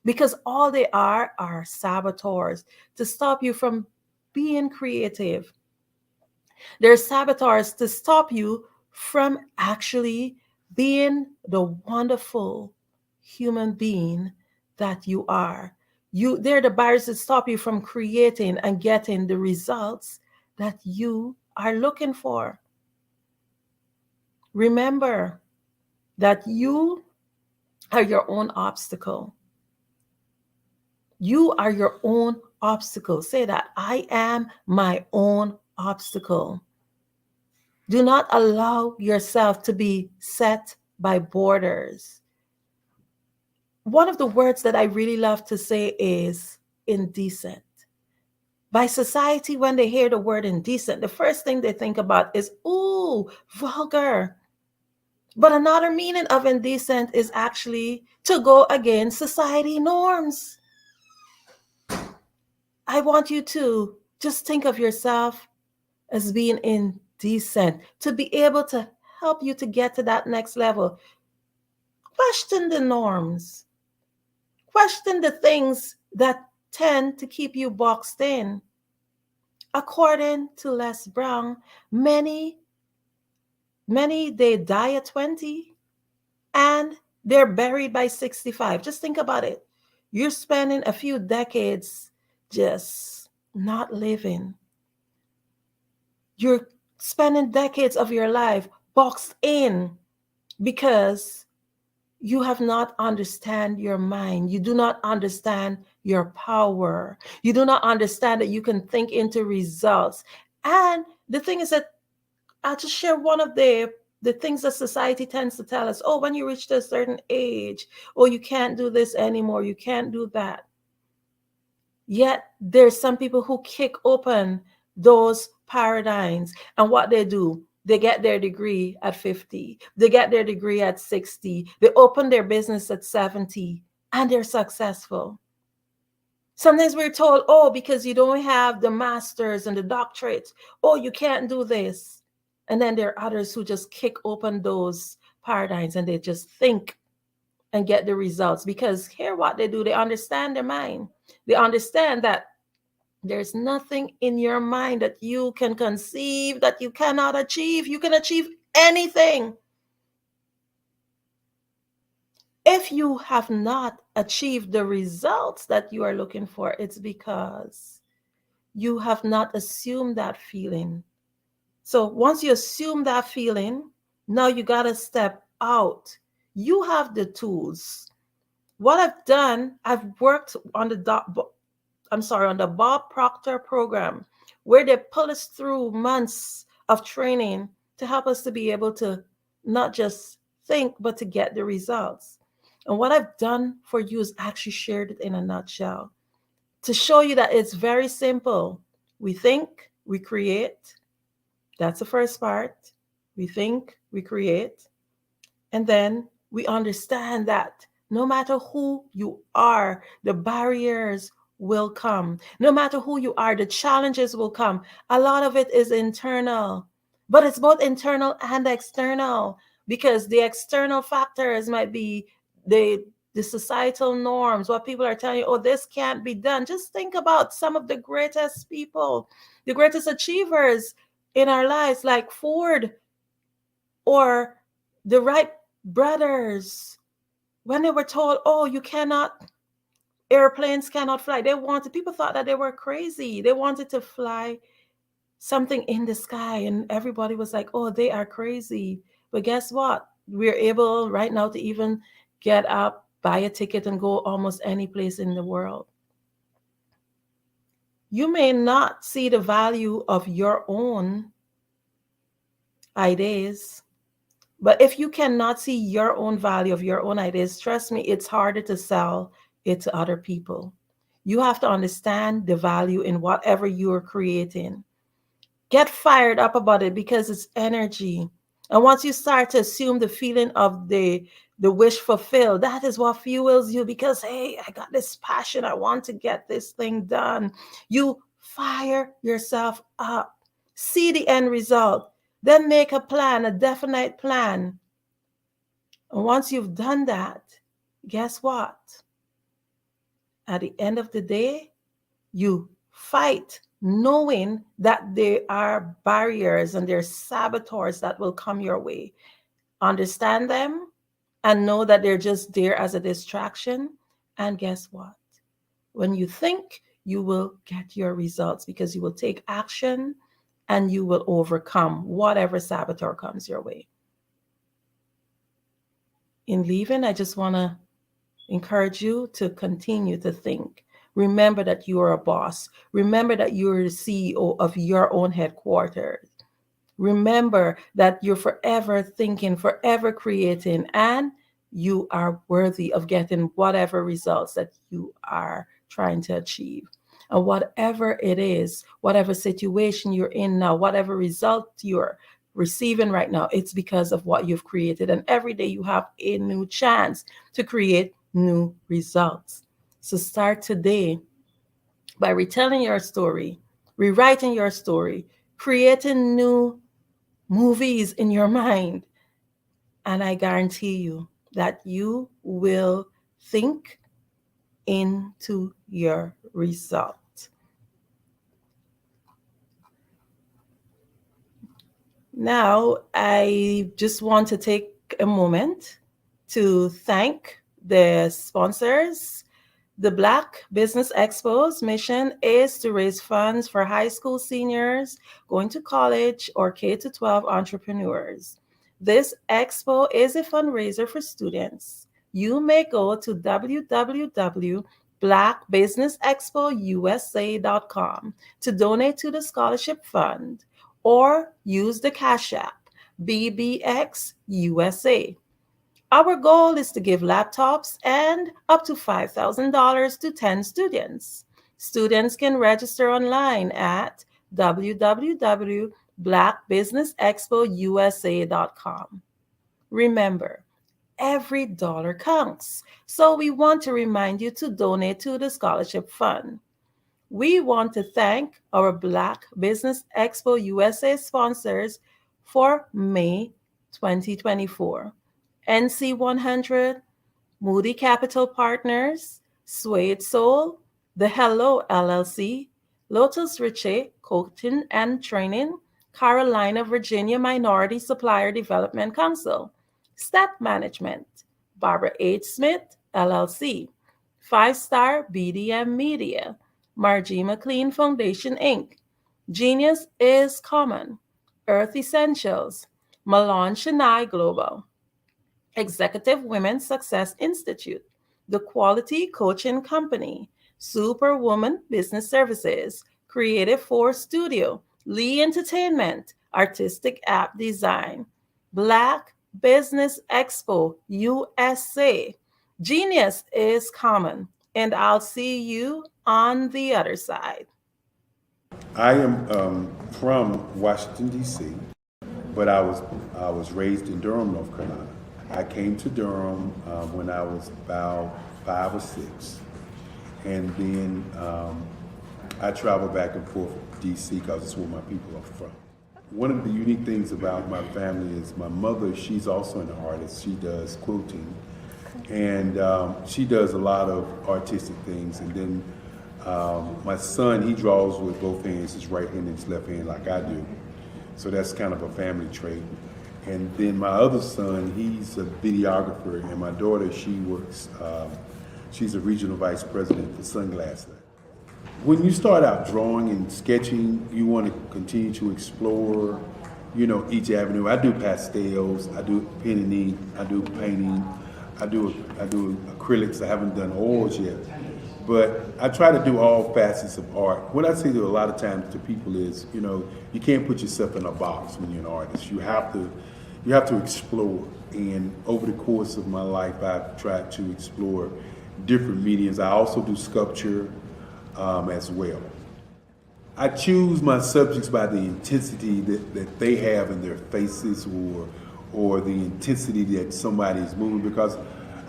Because all they are saboteurs to stop you from being creative. They're saboteurs to stop you from actually being the wonderful human being that you are. They're the barriers that stop you from creating and getting the results that you are looking for. Remember that you are your own obstacle. You are your own obstacle. Say that. I am my own obstacle. Do not allow yourself to be set by borders. One of the words that I really love to say is indecent. By society, when they hear the word indecent, the first thing they think about is, ooh, vulgar. But another meaning of indecent is actually to go against society norms. I want you to just think of yourself as being indecent, to be able to help you to get to that next level. Question the norms. Question the things that tend to keep you boxed in. According to Les Brown, many they die at 20 and they're buried by 65. Just think about it. You're spending a few decades just not living. You're spending decades of your life boxed in because you have not understand your mind. You do not understand your power. You do not understand that you can think into results. And the thing is that I'll just share one of the things that society tends to tell us. Oh, when you reach a certain age, oh, you can't do this anymore. You can't do that. Yet there's some people who kick open those paradigms, and what they do, they get their degree at 50. They get their degree at 60. They open their business at 70 and they're successful. Sometimes we're told, oh, because you don't have the masters and the doctorates, oh, you can't do this. And then there are others who just kick open those paradigms and they just think and get the results, because here what they do, they understand their mind. They understand that there's nothing in your mind that you can conceive that you cannot achieve. You can achieve anything. If you have not achieved the results that you are looking for, it's because you have not assumed that feeling. So once you assume that feeling, now you got to step out. You have the tools. What I've done, I've worked on the Bob Proctor program. where they pull us through months of training to help us to be able to not just think, but to get the results. And what I've done for you is actually shared it in a nutshell to show you that it's very simple. We think, we create. That's the first part. We think, we create. And then we understand that no matter who you are, the barriers will come. No matter who you are, the challenges will come. A lot of it is internal, but it's both internal and external, because the external factors might be the societal norms, what people are telling you, oh, this can't be done. Just think about some of the greatest people, the greatest achievers in our lives, like Ford or the Wright brothers. When they were told, oh, you cannot, airplanes cannot fly, people thought that they were crazy. They wanted to fly something in the sky, and everybody was like, oh, they are crazy. But guess what? We're able right now to even get up, buy a ticket, and go almost any place in the world. You may not see the value of your own ideas, but if you cannot see your own value of your own ideas, trust me, it's harder to sell it to other people. You have to understand the value in whatever you are creating. Get fired up about it, because it's energy. And once you start to assume the feeling of the wish fulfilled, that is what fuels you, because, hey, I got this passion. I want to get this thing done. You fire yourself up. See the end result. Then make a plan, a definite plan. And once you've done that, guess what? At the end of the day, you fight knowing that there are barriers and there are saboteurs that will come your way. Understand them and know that they're just there as a distraction. And guess what? When you think, you will get your results, because you will take action and you will overcome whatever saboteur comes your way. In leaving, I just want to encourage you to continue to think. Remember that you are a boss. Remember that you are the CEO of your own headquarters. Remember that you're forever thinking, forever creating, and you are worthy of getting whatever results that you are trying to achieve. And whatever it is, whatever situation you're in now, whatever result you're receiving right now, it's because of what you've created. And every day you have a new chance to create new results. So start today by retelling your story, rewriting your story, creating new movies in your mind. And I guarantee you that you will think into your result. Now, I just want to take a moment to thank the sponsors. The Black Business Expo's mission is to raise funds for high school seniors going to college or K-12 entrepreneurs. This expo is a fundraiser for students. You may go to www.blackbusinessexpousa.com to donate to the scholarship fund, or use the Cash App, BBXUSA. Our goal is to give laptops and up to $5,000 to 10 students. Students can register online at www.blackbusinessexpousa.com. Remember, every dollar counts, so we want to remind you to donate to the scholarship fund. We want to thank our Black Business Expo USA sponsors for May 2024. NC100, Moody Capital Partners, Suede Soul, The Hello LLC, Lotus Riche Coaching and Training, Carolina, Virginia Minority Supplier Development Council, Step Management, Barbara H. Smith LLC, 5-Star BDM Media, Margie McLean Foundation Inc., Genius is Common, Earth Essentials, Malone Chennai Global, Executive Women Success Institute, The Quality Coaching Company, Superwoman Business Services, Creative Force Studio, Lee Entertainment, Artistic App Design, Black Business Expo USA. Genius is common, and I'll see you on the other side. I am from Washington, D.C., but I was raised in Durham, North Carolina. I came to Durham when I was about 5 or 6, and then I traveled back and forth to D.C. because it's where my people are from. One of the unique things about my family is my mother, she's also an artist. She does quilting, and she does a lot of artistic things. And then my son, he draws with both hands, his right hand and his left hand like I do. So that's kind of a family trait. And then my other son, he's a videographer, and my daughter, she works, she's a regional vice president for Sunglasses. When you start out drawing and sketching, you want to continue to explore, each avenue. I do pastels, I do pen and ink, I do painting, I do acrylics. I haven't done oils yet, but I try to do all facets of art. What I say to a lot of times to people is, you can't put yourself in a box when you're an artist. You have to explore. And over the course of my life, I've tried to explore different mediums. I also do sculpture as well. I choose my subjects by the intensity that they have in their faces, or the intensity that somebody is moving, because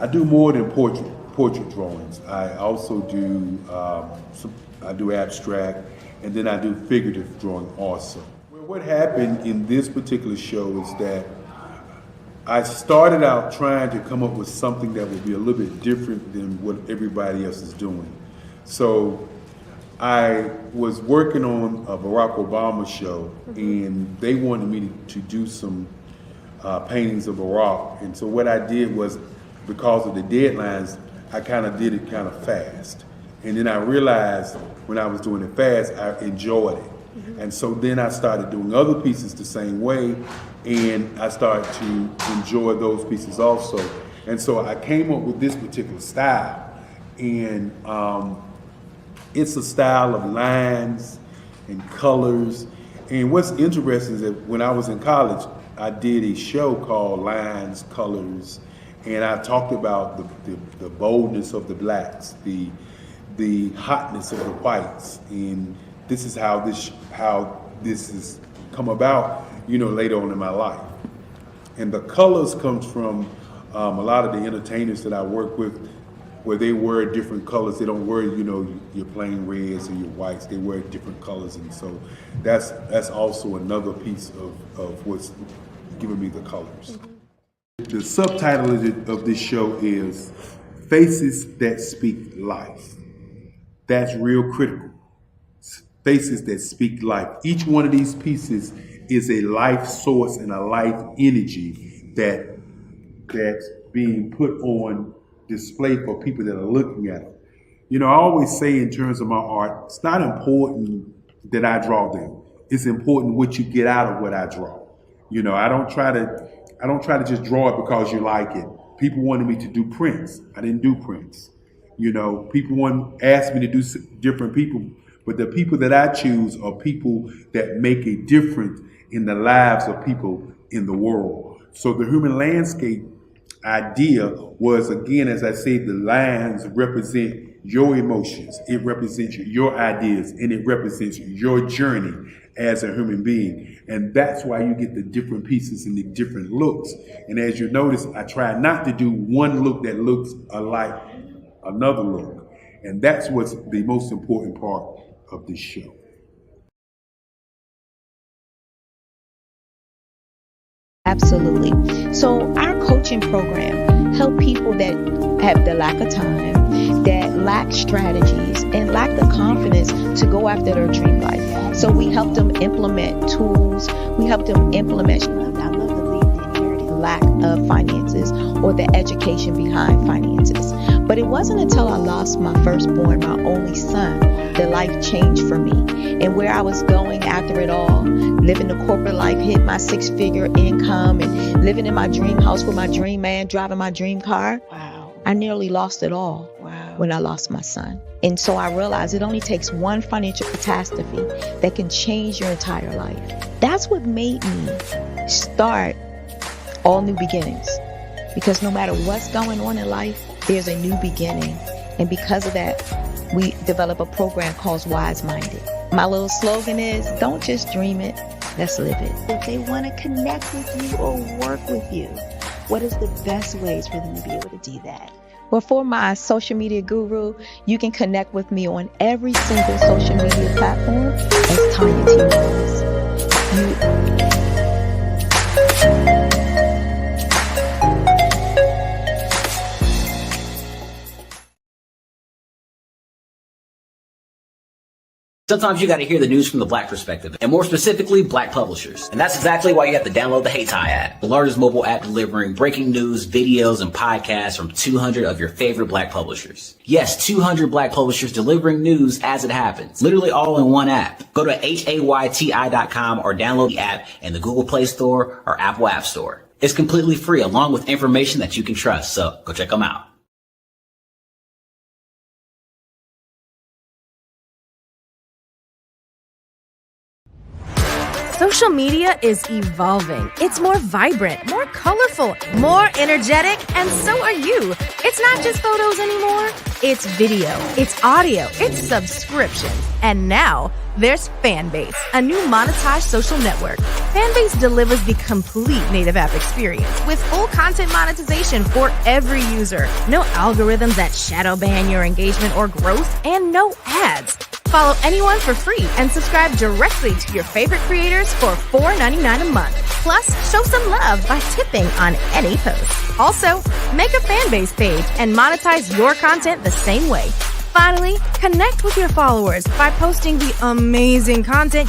I do more than portrait drawings. I also do I do abstract, and then I do figurative drawing also. Well, what happened in this particular show is that I started out trying to come up with something that would be a little bit different than what everybody else is doing. So I was working on a Barack Obama show, and they wanted me to do some paintings of Barack. And so what I did was, because of the deadlines, I kind of did it kind of fast. And then I realized when I was doing it fast, I enjoyed it. And so then I started doing other pieces the same way, and I started to enjoy those pieces also. And so I came up with this particular style, and it's a style of lines and colors. And what's interesting is that when I was in college, I did a show called Lines, Colors, and I talked about the boldness of the blacks, the hotness of the whites, and this is how this has come about, later on in my life. And the colors comes from a lot of the entertainers that I work with, where they wear different colors. They don't wear, your plain reds or your whites. They wear different colors, and so that's also another piece of what's giving me the colors. The subtitle of this show is Faces That Speak Life. That's real critical. Faces that speak life. Each one of these pieces is a life source and a life energy that's being put on display for people that are looking at them. I always say in terms of my art, it's not important that I draw them. It's important what you get out of what I draw. I don't try to just draw it because you like it. People wanted me to do prints. I didn't do prints. People asked me to do different people, but the people that I choose are people that make a difference in the lives of people in the world. So the human landscape idea was, again, as I say, the lines represent your emotions, it represents your ideas, and it represents your journey as a human being. And that's why you get the different pieces and the different looks. And as you notice, I try not to do one look that looks alike another look. And that's what's the most important part of this show. Absolutely. So our coaching program help people that have the lack of time, that lack strategies, and lack the confidence to go after their dream life. So we help them implement tools. We help them implement, I love to leave the inherited lack of finances or the education behind finances. But it wasn't until I lost my firstborn, my only son, that life changed for me. And where I was going after it all, living the corporate life, hit my 6-figure income, and living in my dream house with my dream man, driving my dream car. Wow. I nearly lost it all. Wow. when I lost my son. And so I realized it only takes one financial catastrophe that can change your entire life. That's what made me start All New Beginnings. Because no matter what's going on in life, there's a new beginning. And because of that, we develop a program called Wise Minded. My little slogan is, don't just dream it, let's live it. If they want to connect with you or work with you, what is the best ways for them to be able to do that? Well, for my social media guru, you can connect with me on every single social media platform as Tanya T. Rose. Sometimes you got to hear the news from the Black perspective, and more specifically, Black publishers. And that's exactly why you have to download the Hey Tie app, the largest mobile app delivering breaking news, videos, and podcasts from 200 of your favorite Black publishers. Yes, 200 Black publishers delivering news as it happens, literally all in one app. Go to HAYTI.com or download the app in the Google Play Store or Apple App Store. It's completely free, along with information that you can trust, so go check them out. Social media is evolving. It's more vibrant, more colorful, more energetic, and so are you. It's not just photos anymore. It's video, it's audio, it's subscriptions. And now there's Fanbase, a new monetized social network. Fanbase delivers the complete native app experience with full content monetization for every user. No algorithms that shadow ban your engagement or growth, and no ads. Follow anyone for free and subscribe directly to your favorite creators for $4.99 a month. Plus, show some love by tipping on any post. Also, make a Fanbase page and monetize your content the same way. Finally, connect with your followers by posting the amazing content.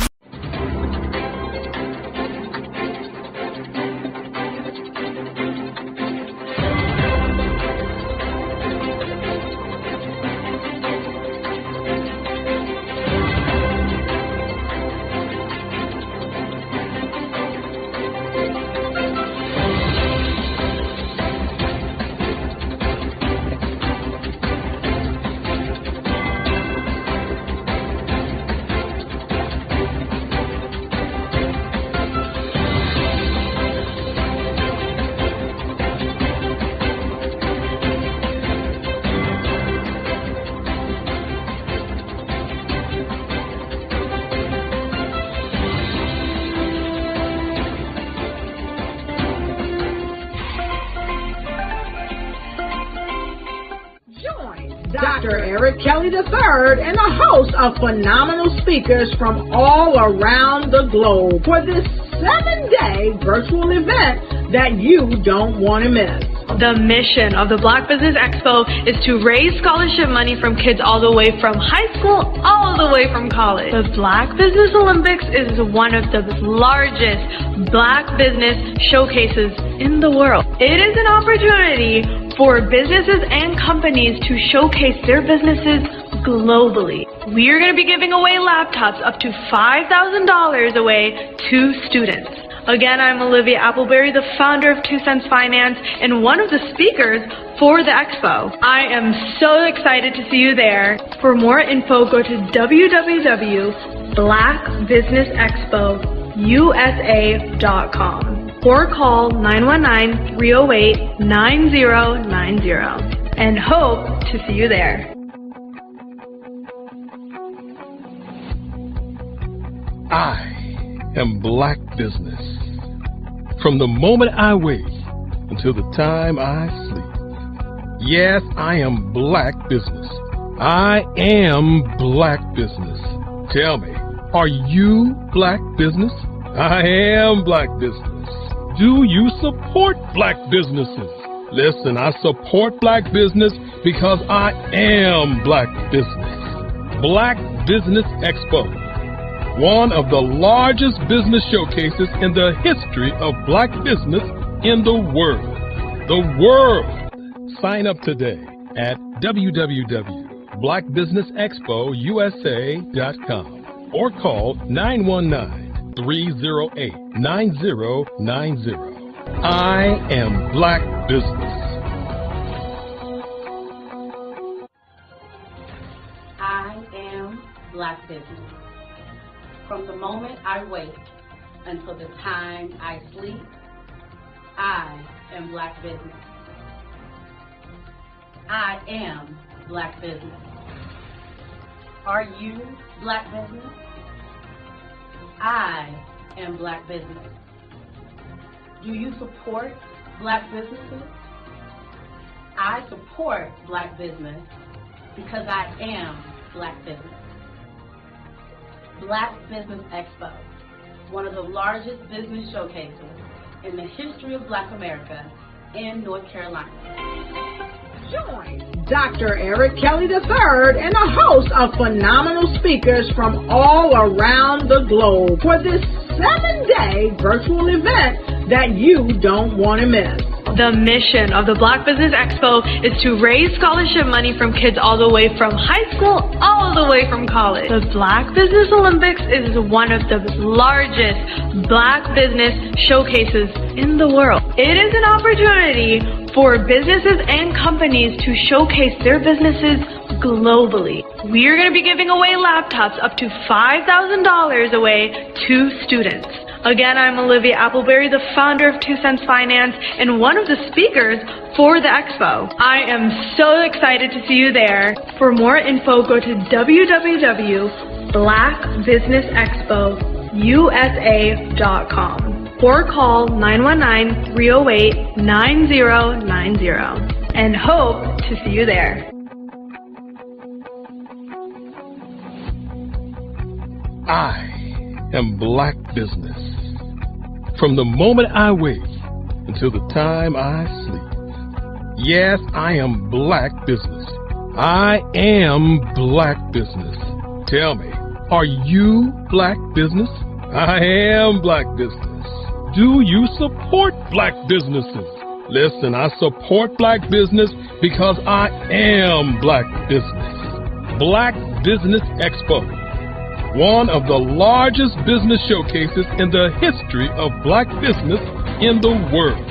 Dr. Eric Kelly III and a host of phenomenal speakers from all around the globe for this 7-day virtual event that you don't want to miss. The mission of the Black Business Expo is to raise scholarship money from kids all the way from high school, all the way from college. The Black Business Olympics is one of the largest Black business showcases in the world. It is an opportunity for businesses and companies to showcase their businesses globally. We are going to be giving away laptops up to $5,000 away to students. Again, I'm Olivia Appleberry, the founder of 2 Cents Finance and one of the speakers for the expo. I am so excited to see you there. For more info, go to www.blackbusinessexpousa.com or call 919-308-9090 and hope to see you there. I am Black Business. From the moment I wake until the time I sleep. Yes, I am Black Business. I am Black Business. Tell me, are you Black Business? I am Black Business. Do you support Black businesses? Listen, I support Black business because I am Black Business. Black Business Expo, one of the largest business showcases in the history of Black business in the world. The world! Sign up today at www.blackbusinessexpousa.com or call 919-308-9090. I am Black Business. Black business. From the moment I wake until the time I sleep, I am Black business. I am Black business. Are you Black business? I am Black business. Do you support Black businesses? I support Black business because I am Black business. Black Business Expo, one of the largest business showcases in the history of Black America in North Carolina. Join Dr. Eric Kelly III and a host of phenomenal speakers from all around the globe for this 7-day virtual event that you don't want to miss. The mission of the Black Business Expo is to raise scholarship money from kids all the way from high school all the way from college. The Black Business Olympics is one of the largest Black business showcases in the world. It is an opportunity for businesses and companies to showcase their businesses globally. We are going to be giving away laptops up to $5,000 away to students. Again, I'm Olivia Appleberry, the founder of 2 Cents Finance and one of the speakers for the expo. I am so excited to see you there. For more info, go to www.blackbusinessexpousa.com or call 919-308-9090 and hope to see you there. I am Black business. From the moment I wake until the time I sleep. Yes, I am Black business. I am Black business. Tell me, are you Black business? I am Black business. Do you support Black businesses? Listen, I support Black business because I am Black business. Black Business Expo, one of the largest business showcases in the history of Black business in the world.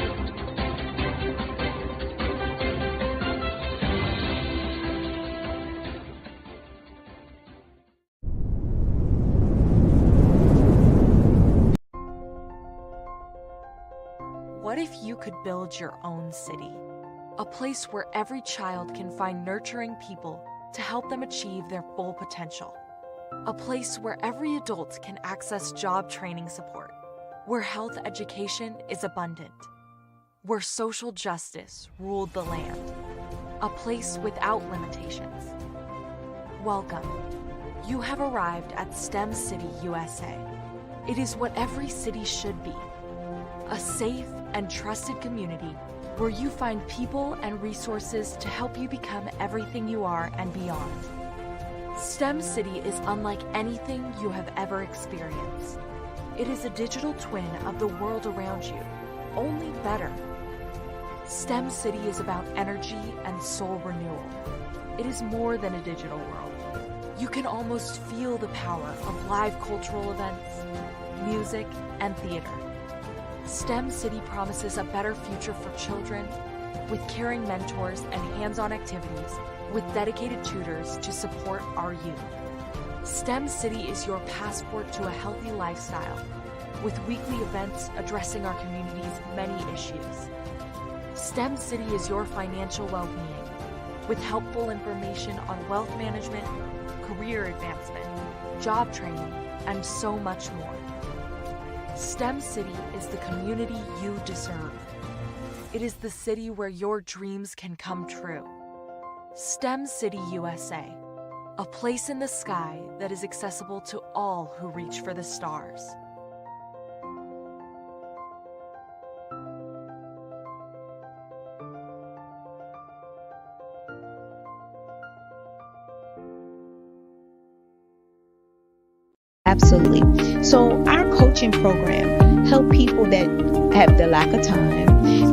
What if you could build your own city? A place where every child can find nurturing people to help them achieve their full potential. A place where every adult can access job training support, where health education is abundant, where social justice ruled the land. A place without limitations. Welcome. You have arrived at STEM City USA. It is what every city should be. A safe and trusted community where you find people and resources to help you become everything you are and beyond. STEM City is unlike anything you have ever experienced. It is a digital twin of the world around you, only better. STEM City is about energy and soul renewal. It is more than a digital world. You can almost feel the power of live cultural events, music, and theater. STEM City promises a better future for children with caring mentors and hands-on activities with dedicated tutors to support our youth. STEM City is your passport to a healthy lifestyle with weekly events addressing our community's many issues. STEM City is your financial well-being with helpful information on wealth management, career advancement, job training, and so much more. STEM City is the community you deserve. It is the city where your dreams can come true. STEM City USA, a place in the sky that is accessible to all who reach for the stars. Absolutely. So our coaching program help people that have the lack of time,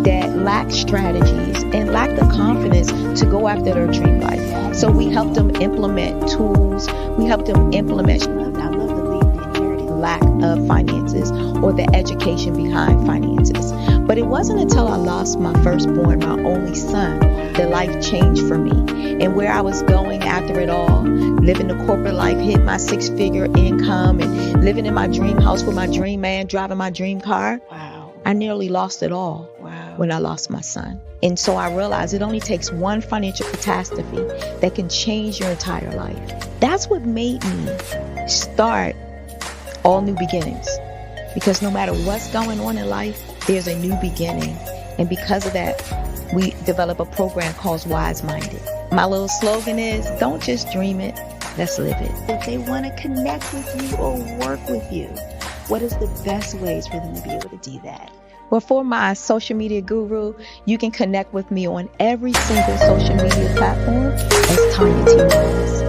that lack strategies, and lack the confidence to go after their dream life. So we help them implement tools. We help them implement. I love the lead inherited lack of finances or the education behind finances. But it wasn't until I lost my firstborn, my only son, that life changed for me. And where I was going after it all, living the corporate life, hit my 6-figure income and living in my dream house with my dream man, driving my dream car. Wow. I nearly lost it all when I lost my son. And so I realized it only takes one financial catastrophe that can change your entire life. That's what made me start All New Beginnings. Because no matter what's going on in life, there's a new beginning. And because of that, we develop a program called Wise Minded. My little slogan is, don't just dream it, let's live it. If they want to connect with you or work with you, what is the best ways for them to be able to do that? Well, for my social media guru, you can connect with me on every single social media platform as Tanya T. Wallace.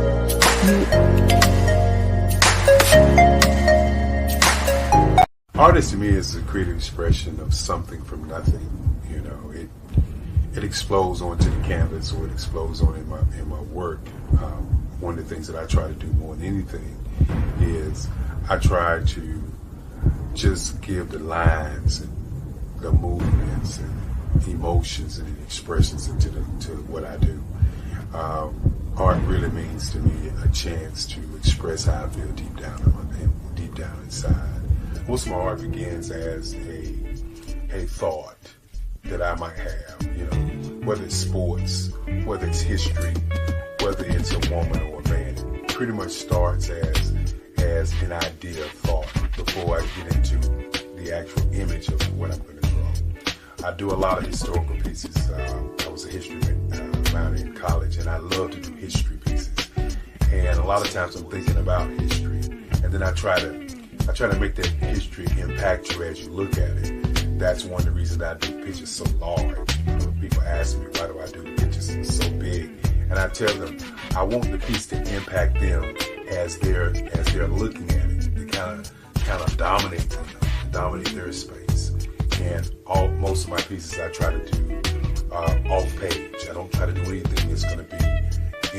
Art to me is a creative expression of something from nothing. You know, it explodes onto the canvas, or it explodes on in my work. One of the things that I try to do more than anything is I try to just give the lines and the movements and emotions and expressions into what I do. Art really means to me a chance to express how I feel deep down inside. Most of my art begins as a thought that I might have, you know, whether it's sports, whether it's history, whether it's a woman or a man. It pretty much starts as an idea of thought before I get into the actual image of what I'm going to draw. I do a lot of historical pieces. I was a history minor in college, and I love to do history pieces. And a lot of times I'm thinking about history, and then I try to make that history impact you as you look at it. That's one of the reasons I do pictures so large. You know, people ask me, why do I do the pictures so big? And I tell them, I want the piece to impact them as they're looking at it. To kind of dominate them, dominate their space. And most of my pieces I try to do off page. I don't try to do anything that's going to be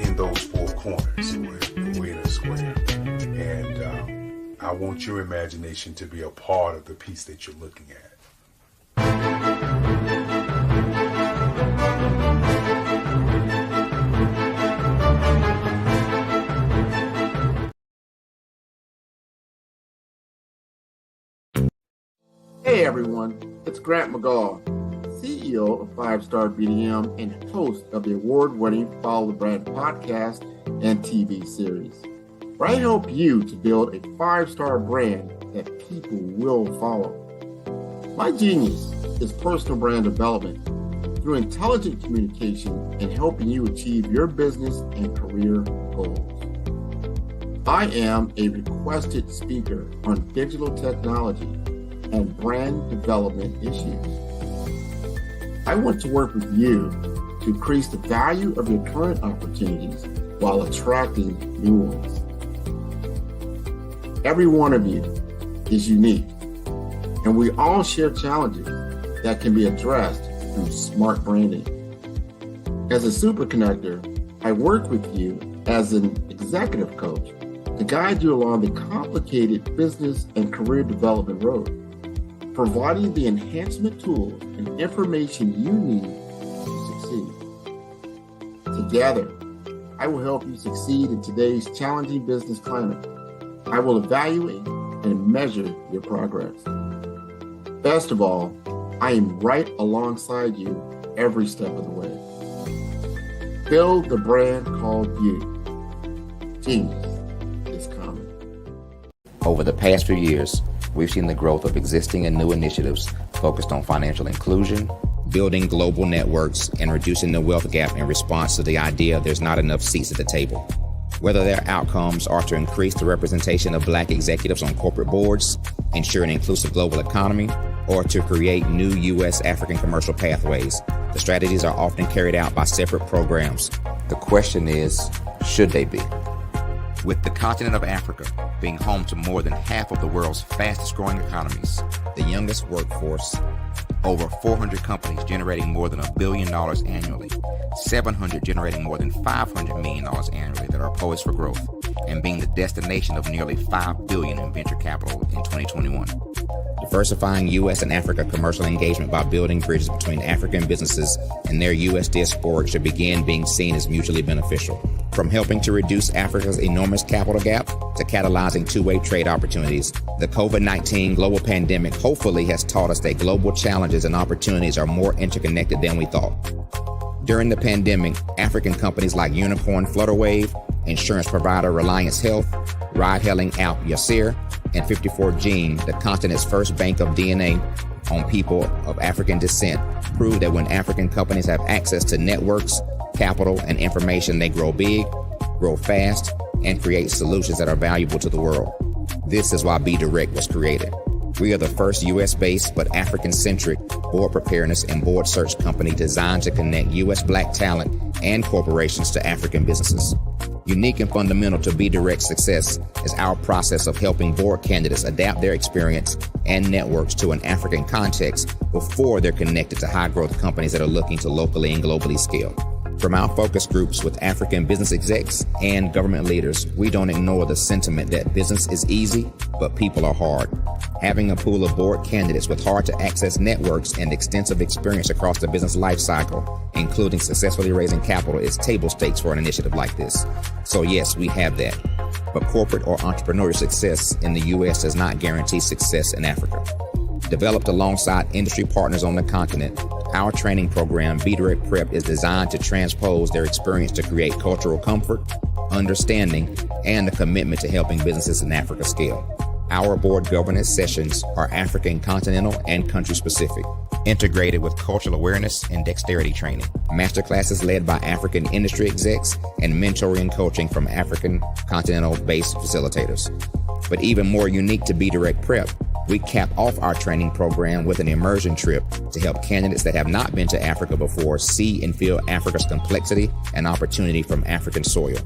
in those four corners or in a square. And I want your imagination to be a part of the piece that you're looking at. Hey everyone, it's Grant McGaw, CEO of 5-Star BDM and host of the award-winning Follow the Brand podcast and TV series, where I help you to build a 5-star brand that people will follow. My genius is personal brand development through intelligent communication and helping you achieve your business and career goals. I am a requested speaker on digital technology and brand development issues. I want to work with you to increase the value of your current opportunities while attracting new ones. Every one of you is unique, and we all share challenges that can be addressed through smart branding. As a super connector, I work with you as an executive coach to guide you along the complicated business and career development road, providing the enhancement tools and information you need to succeed. Together, I will help you succeed in today's challenging business climate. I will evaluate and measure your progress. Best of all, I am right alongside you every step of the way. Build the brand called you. Genius is coming. Over the past few years, we've seen the growth of existing and new initiatives focused on financial inclusion, building global networks, and reducing the wealth gap in response to the idea there's not enough seats at the table. Whether their outcomes are to increase the representation of Black executives on corporate boards, ensure an inclusive global economy, or to create new U.S. African commercial pathways, the strategies are often carried out by separate programs. The question is, should they be? With the continent of Africa being home to more than half of the world's fastest growing economies, the youngest workforce, over 400 companies generating more than $1 billion annually, 700 generating more than $500 million annually that are poised for growth, and being the destination of nearly $5 billion in venture capital in 2021. Diversifying U.S. and Africa commercial engagement by building bridges between African businesses and their U.S. diaspora should begin being seen as mutually beneficial. From helping to reduce Africa's enormous capital gap to catalyzing two-way trade opportunities, the COVID-19 global pandemic hopefully has taught us that global challenges and opportunities are more interconnected than we thought. During the pandemic, African companies like Unicorn Flutterwave, insurance provider Reliance Health, ride-hailing app Yasir, and 54Gene, the continent's first bank of DNA on people of African descent, proved that when African companies have access to networks, capital, and information, they grow big, grow fast, and create solutions that are valuable to the world. This is why BDirect was created. We are the first U.S.-based but African-centric board preparedness and board search company designed to connect U.S. Black talent and corporations to African businesses. Unique and fundamental to BDirect's success is our process of helping board candidates adapt their experience and networks to an African context before they're connected to high-growth companies that are looking to locally and globally scale. From our focus groups with African business execs and government leaders, we don't ignore the sentiment that business is easy, but people are hard. Having a pool of board candidates with hard-to-access networks and extensive experience across the business lifecycle, including successfully raising capital, is table stakes for an initiative like this. So yes, we have that. But corporate or entrepreneurial success in the U.S. does not guarantee success in Africa. Developed alongside industry partners on the continent, our training program, BDirect Prep, is designed to transpose their experience to create cultural comfort, understanding, and a commitment to helping businesses in Africa scale. Our board governance sessions are African continental and country specific, integrated with cultural awareness and dexterity training, masterclasses led by African industry execs, and mentoring and coaching from African continental-based facilitators. But even more unique to BDirect Prep, we cap off our training program with an immersion trip to help candidates that have not been to Africa before see and feel Africa's complexity and opportunity from African soil.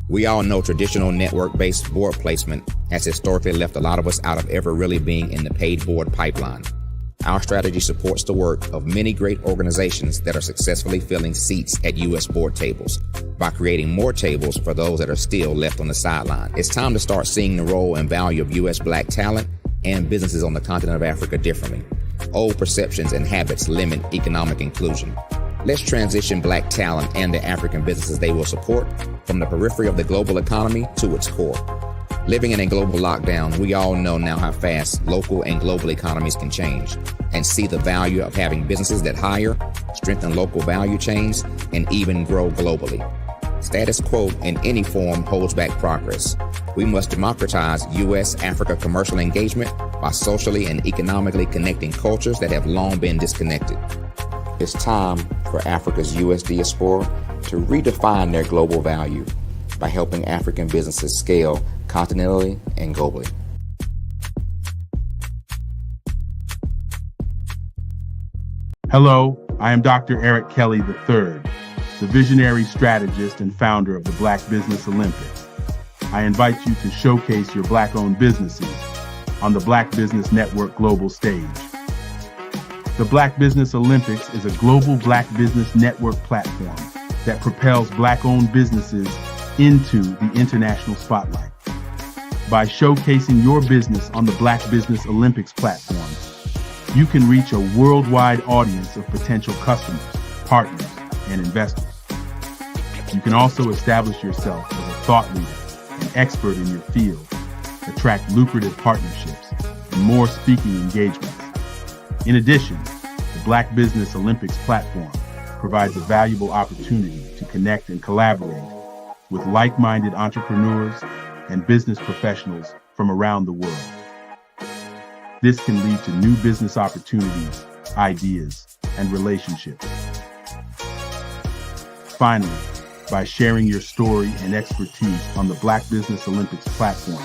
We all know traditional network-based board placement has historically left a lot of us out of ever really being in the paid board pipeline. Our strategy supports the work of many great organizations that are successfully filling seats at U.S. board tables by creating more tables for those that are still left on the sideline. It's time to start seeing the role and value of U.S. Black talent and businesses on the continent of Africa differently. Old perceptions and habits limit economic inclusion. Let's transition Black talent and the African businesses they will support from the periphery of the global economy to its core. Living in a global lockdown, we all know now how fast local and global economies can change, and see the value of having businesses that hire, strengthen local value chains, and even grow globally. Status quo in any form holds back progress. We must democratize U.S.-Africa commercial engagement by socially and economically connecting cultures that have long been disconnected. It's time for Africa's U.S. diaspora to redefine their global value by helping African businesses scale continentally and globally. Hello, I am Dr. Eric Kelly III, the visionary strategist and founder of the Black Business Olympics. I invite you to showcase your Black-owned businesses on the Black Business Network global stage. The Black Business Olympics is a global Black Business Network platform that propels Black-owned businesses into the international spotlight. By showcasing your business on the Black Business Olympics platform, you can reach a worldwide audience of potential customers, partners, and investors. You can also establish yourself as a thought leader and expert in your field, attract lucrative partnerships, and more speaking engagements. In addition, the Black Business Olympics platform provides a valuable opportunity to connect and collaborate with like-minded entrepreneurs and business professionals from around the world. This can lead to new business opportunities, ideas, and relationships. Finally, by sharing your story and expertise on the Black Business Olympics platform,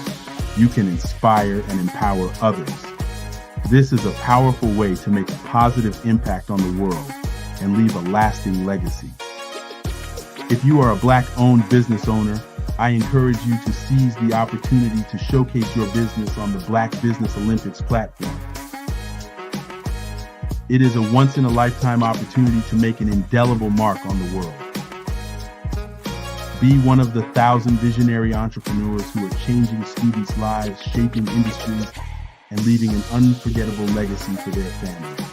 you can inspire and empower others. This is a powerful way to make a positive impact on the world and leave a lasting legacy. If you are a Black-owned business owner, I encourage you to seize the opportunity to showcase your business on the Black Business Olympics platform. It is a once-in-a-lifetime opportunity to make an indelible mark on the world. Be one of the 1,000 visionary entrepreneurs who are changing students' lives, shaping industries, and leaving an unforgettable legacy for their families.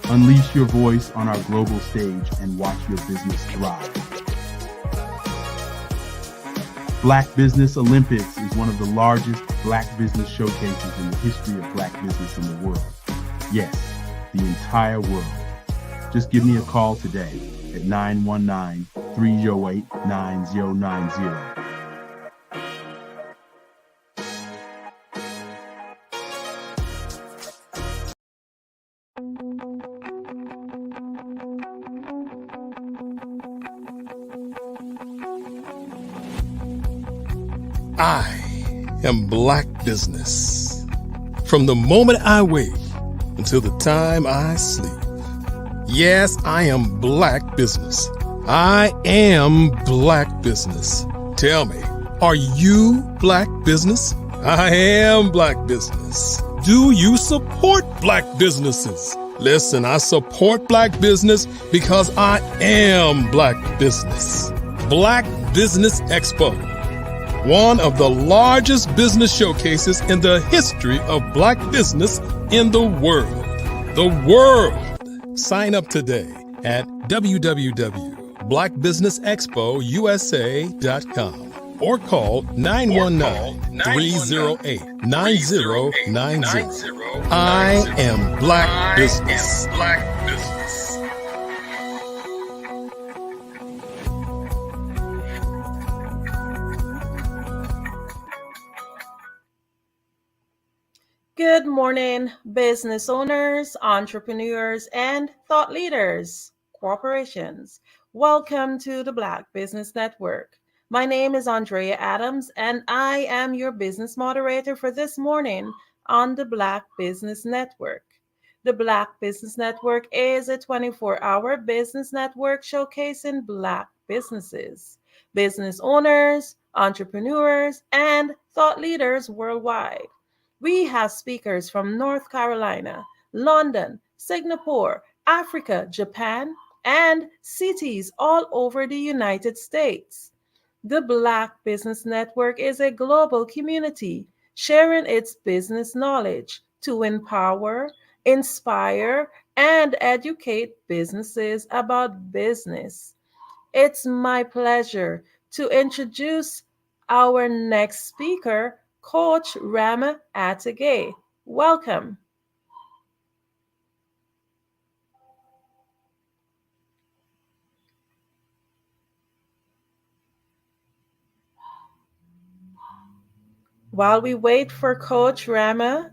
Unleash your voice on our global stage and watch your business thrive. Black Business Olympics is one of the largest Black business showcases in the history of Black business in the world. Yes, the entire world. Just give me a call today at 919-308-9090. I am Black Business. From the moment I wake until the time I sleep. Yes, I am Black Business. I am Black Business. Tell me, are you Black Business? I am Black Business. Do you support Black businesses? Listen, I support Black business because I am Black Business. Black Business Expo, one of the largest business showcases in the history of Black business in the world. The world! Sign up today at www.blackbusinessexpousa.com or call 919-308-9090. I am Black Business. Good morning, business owners, entrepreneurs, and thought leaders, corporations. Welcome to the Black Business Network. My name is Andrea Adams, and I am your business moderator for this morning on the Black Business Network. The Black Business Network is a 24-hour business network showcasing Black businesses, business owners, entrepreneurs, and thought leaders worldwide. We have speakers from North Carolina, London, Singapore, Africa, Japan, and cities all over the United States. The Black Business Network is a global community sharing its business knowledge to empower, inspire, and educate businesses about business. It's my pleasure to introduce our next speaker, Coach Rama Atage. Welcome. While we wait for Coach Rama,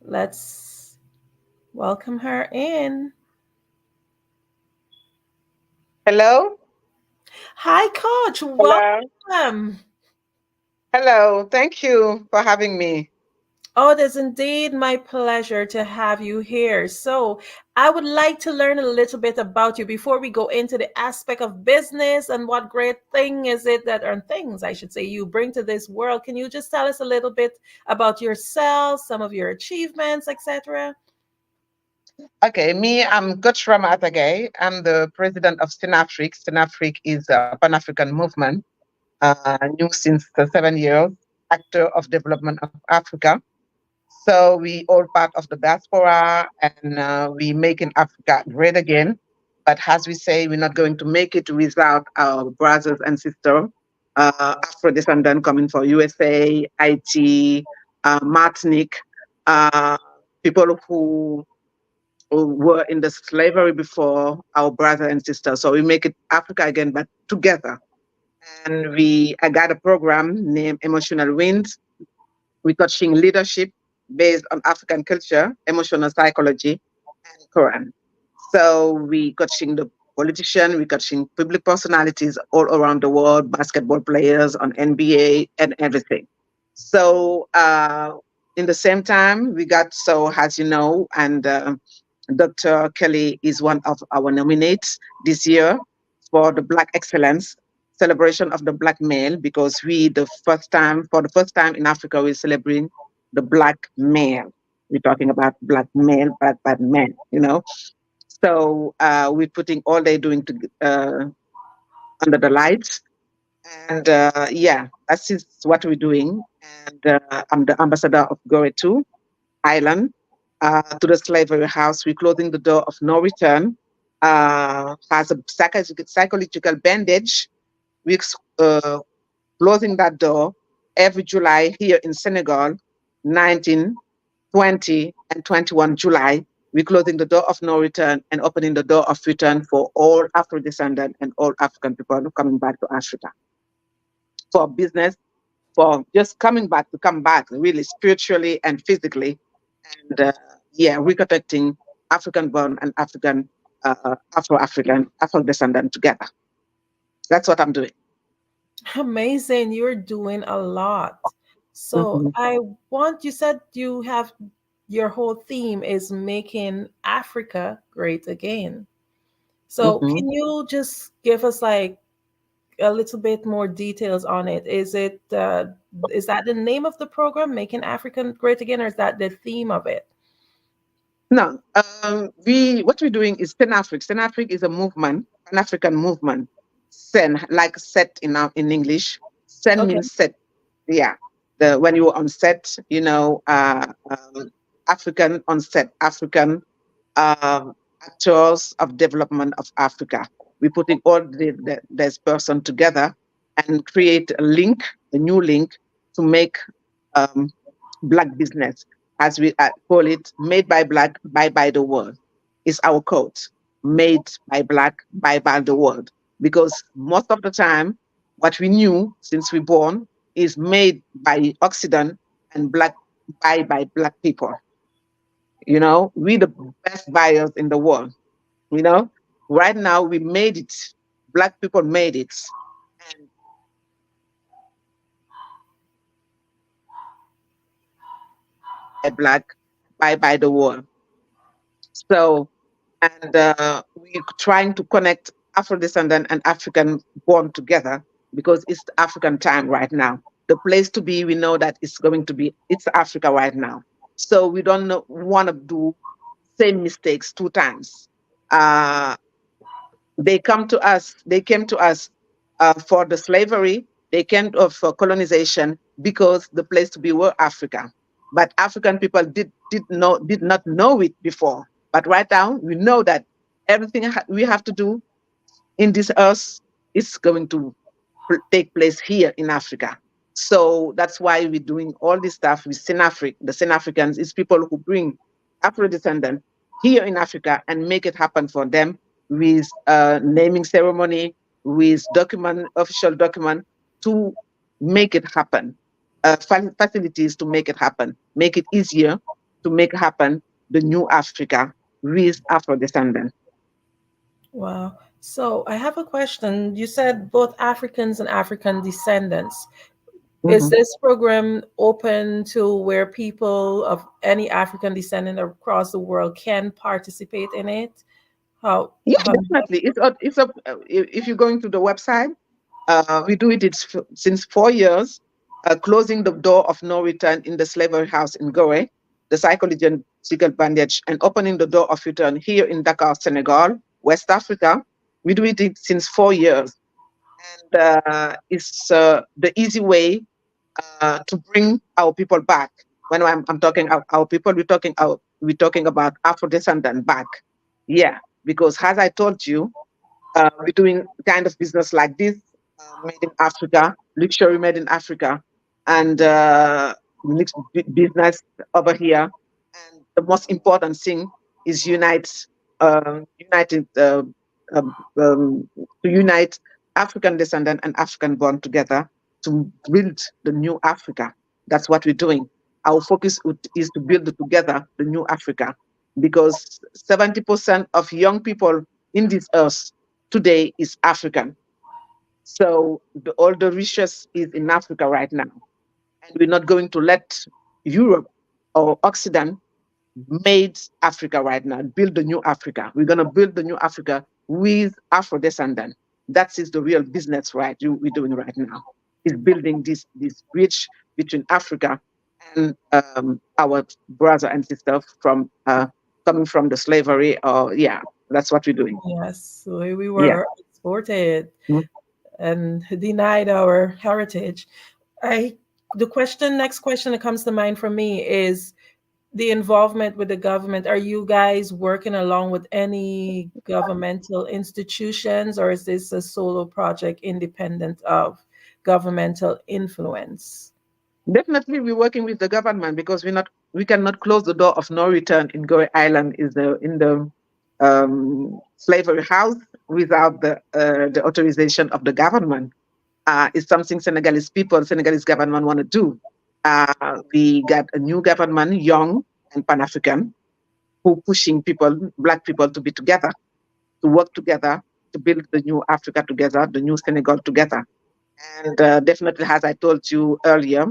let's welcome her in. Hello. Hi, Coach. Hello. Welcome. Hello. Thank you for having me. Oh, it is indeed my pleasure to have you here. So, I would like to learn a little bit about you before we go into the aspect of business and what great thing is it that, or things I should say, you bring to this world. Can you just tell us a little bit about yourself, some of your achievements, etc.? Okay, I'm Coach Rama Atage. I'm the president of SYNAFRIC. SYNAFRIC is a Pan-African movement, new since 7 years, actor of development of Africa. So we all part of the diaspora, and we making Africa great again. But as we say, we're not going to make it without our brothers and sisters, Afro-descendant coming from USA, Haiti, Martinique, people who were in the slavery before, our brother and sister. So we make it Africa again, but together. And I got a program named Emotional Wins. We're touching leadership based on African culture, emotional psychology, and Quran. So we coaching the politician, we coaching public personalities all around the world, basketball players on NBA and everything. So in the same time, we got, so as you know, and Dr. Kelly is one of our nominates this year for the Black Excellence celebration of the Black male, because for the first time in Africa, we're celebrating the Black male. We're talking about Black male, Black men, So we're putting all they're doing under the lights. And yeah, that's just what we're doing. And I'm the ambassador of Goretu Island to the slavery house. We're closing the door of no return. Has a psychological bandage. We're closing that door every July here in Senegal, 19, 20, and 21 July. We're closing the door of no return and opening the door of return for all Afro-descendant and all African people coming back to Africa for business, for just coming back to come back really spiritually and physically. And yeah, reconnecting African-born and Afro-African, Afro-descendant together. That's what I'm doing. Amazing. You're doing a lot. So you said you have your whole theme is making Africa great again. So can you just give us like a little bit more details on it? Is that the name of the program, Making Africa Great Again, or is that the theme of it? No, what we're doing is Senafric. Senafric is a movement, an African movement. Sen, like set in English. Sen means set. Yeah, when you're on set, African on set, African actors of development of Africa. We're putting all this person together and create a link, a new link to make Black business, as we call it, made by Black, buy by the world. Is our code. Made by Black, buy by the world. Because most of the time, what we knew since we're born is made by Occident and Black, buy by Black people. We're the best buyers in the world. Right now we made it. Black people made it. And Black, buy by the world. So, and we're trying to connect Afro-descendant and African born together because it's the African time right now. The place to be, we know that it's Africa right now. So we don't want to do same mistakes 2 times. They came to us for the slavery. They came for colonization because the place to be were Africa. But African people did not know it before. But right now, we know that everything we have to do in this earth is going to take place here in Africa. So that's why we're doing all this stuff with Senafric. The Senafricans is people who bring Afro-descendants here in Africa and make it happen for them with naming ceremony, with official document to make it happen. Facilities to make it happen, make it easier to make happen the new Africa with Afro-descendants. Wow. So I have a question. You said both Africans and African descendants. Is this program open to where people of any African descendant across the world can participate in it? Yeah, definitely. It's up. If you're going to the website, we do it since 4 years, closing the door of no return in the slavery house in Gore, the psychological bandage, and opening the door of return here in Dakar, Senegal, West Africa. We do it since 4 years. And it's the easy way to bring our people back. When I'm talking our people, we're talking about Afro-descendant back. Yeah, because as I told you, we're doing kind of business like this, made in Africa, luxury made in Africa, and business over here. And the most important thing is to unite African descendant and African born together to build the new Africa. That's what we're doing. Our focus is to build together the new Africa, because 70% of young people in this earth today is African. So all the riches is in Africa right now. And we're not going to let Europe or Occident made Africa right now, build the new Africa. We're going to build the new Africa with Afro-descendant. That is the real business we're doing right now, is building this bridge between Africa and our brother and sister from coming from the slavery or That's what we're doing. Yes, we Yeah. were exported Mm. and denied our heritage. I the next question that comes to mind for me is the involvement with the government. Are you guys working along with any governmental institutions, or is this a solo project independent of governmental influence? Definitely, we're working with the government because we cannot close the door of no return in Goree Island is in the slavery house without the authorization of the government. It's something Senegalese government want to do. We got a new government, young and Pan-African, who pushing black people to be together, to work together, to build the new Africa together, the new Senegal together. And definitely, as I told you earlier,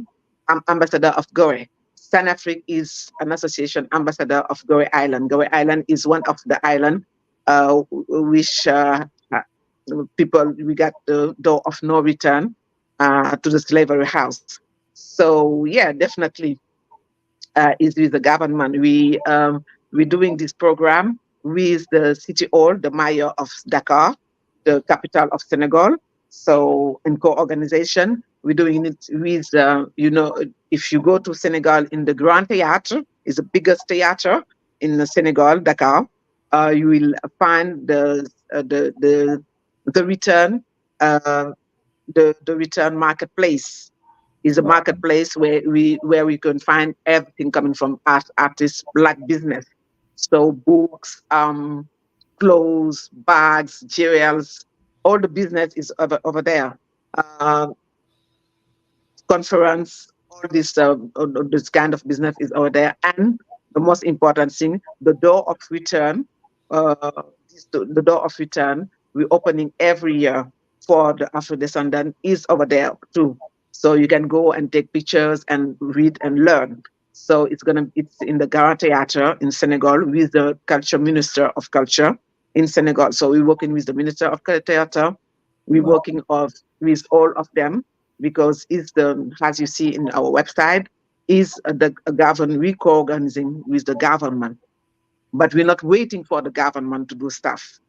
I'm ambassador of Goree. Sanafric is an association ambassador of Goree Island. Goree Island is one of the island which people, we got the door of no return to the slavery house. So yeah, definitely is with the government. We're doing this program with the city hall, the mayor of Dakar, the capital of Senegal. So in co-organization, we're doing it with, if you go to Senegal in the Grand Theatre, is the biggest theater in Senegal, Dakar. You will find the return, the return marketplace is a marketplace where we can find everything coming from artists, black business. So books, clothes, bags, jewels, all the business is over there. Uh, Conference, all this kind of business is over there. And the most important thing, the door of return, the door of return, we're opening every year for the Afro-descendant is over there too. So you can go and take pictures and read and learn. So it's in the Gara Theatre in Senegal with the culture minister of culture in Senegal. So we're working with the minister of theatre. We're working with all of them because it's as you see in our website, is the government, we co-organizing with the government. But we're not waiting for the government to do stuff.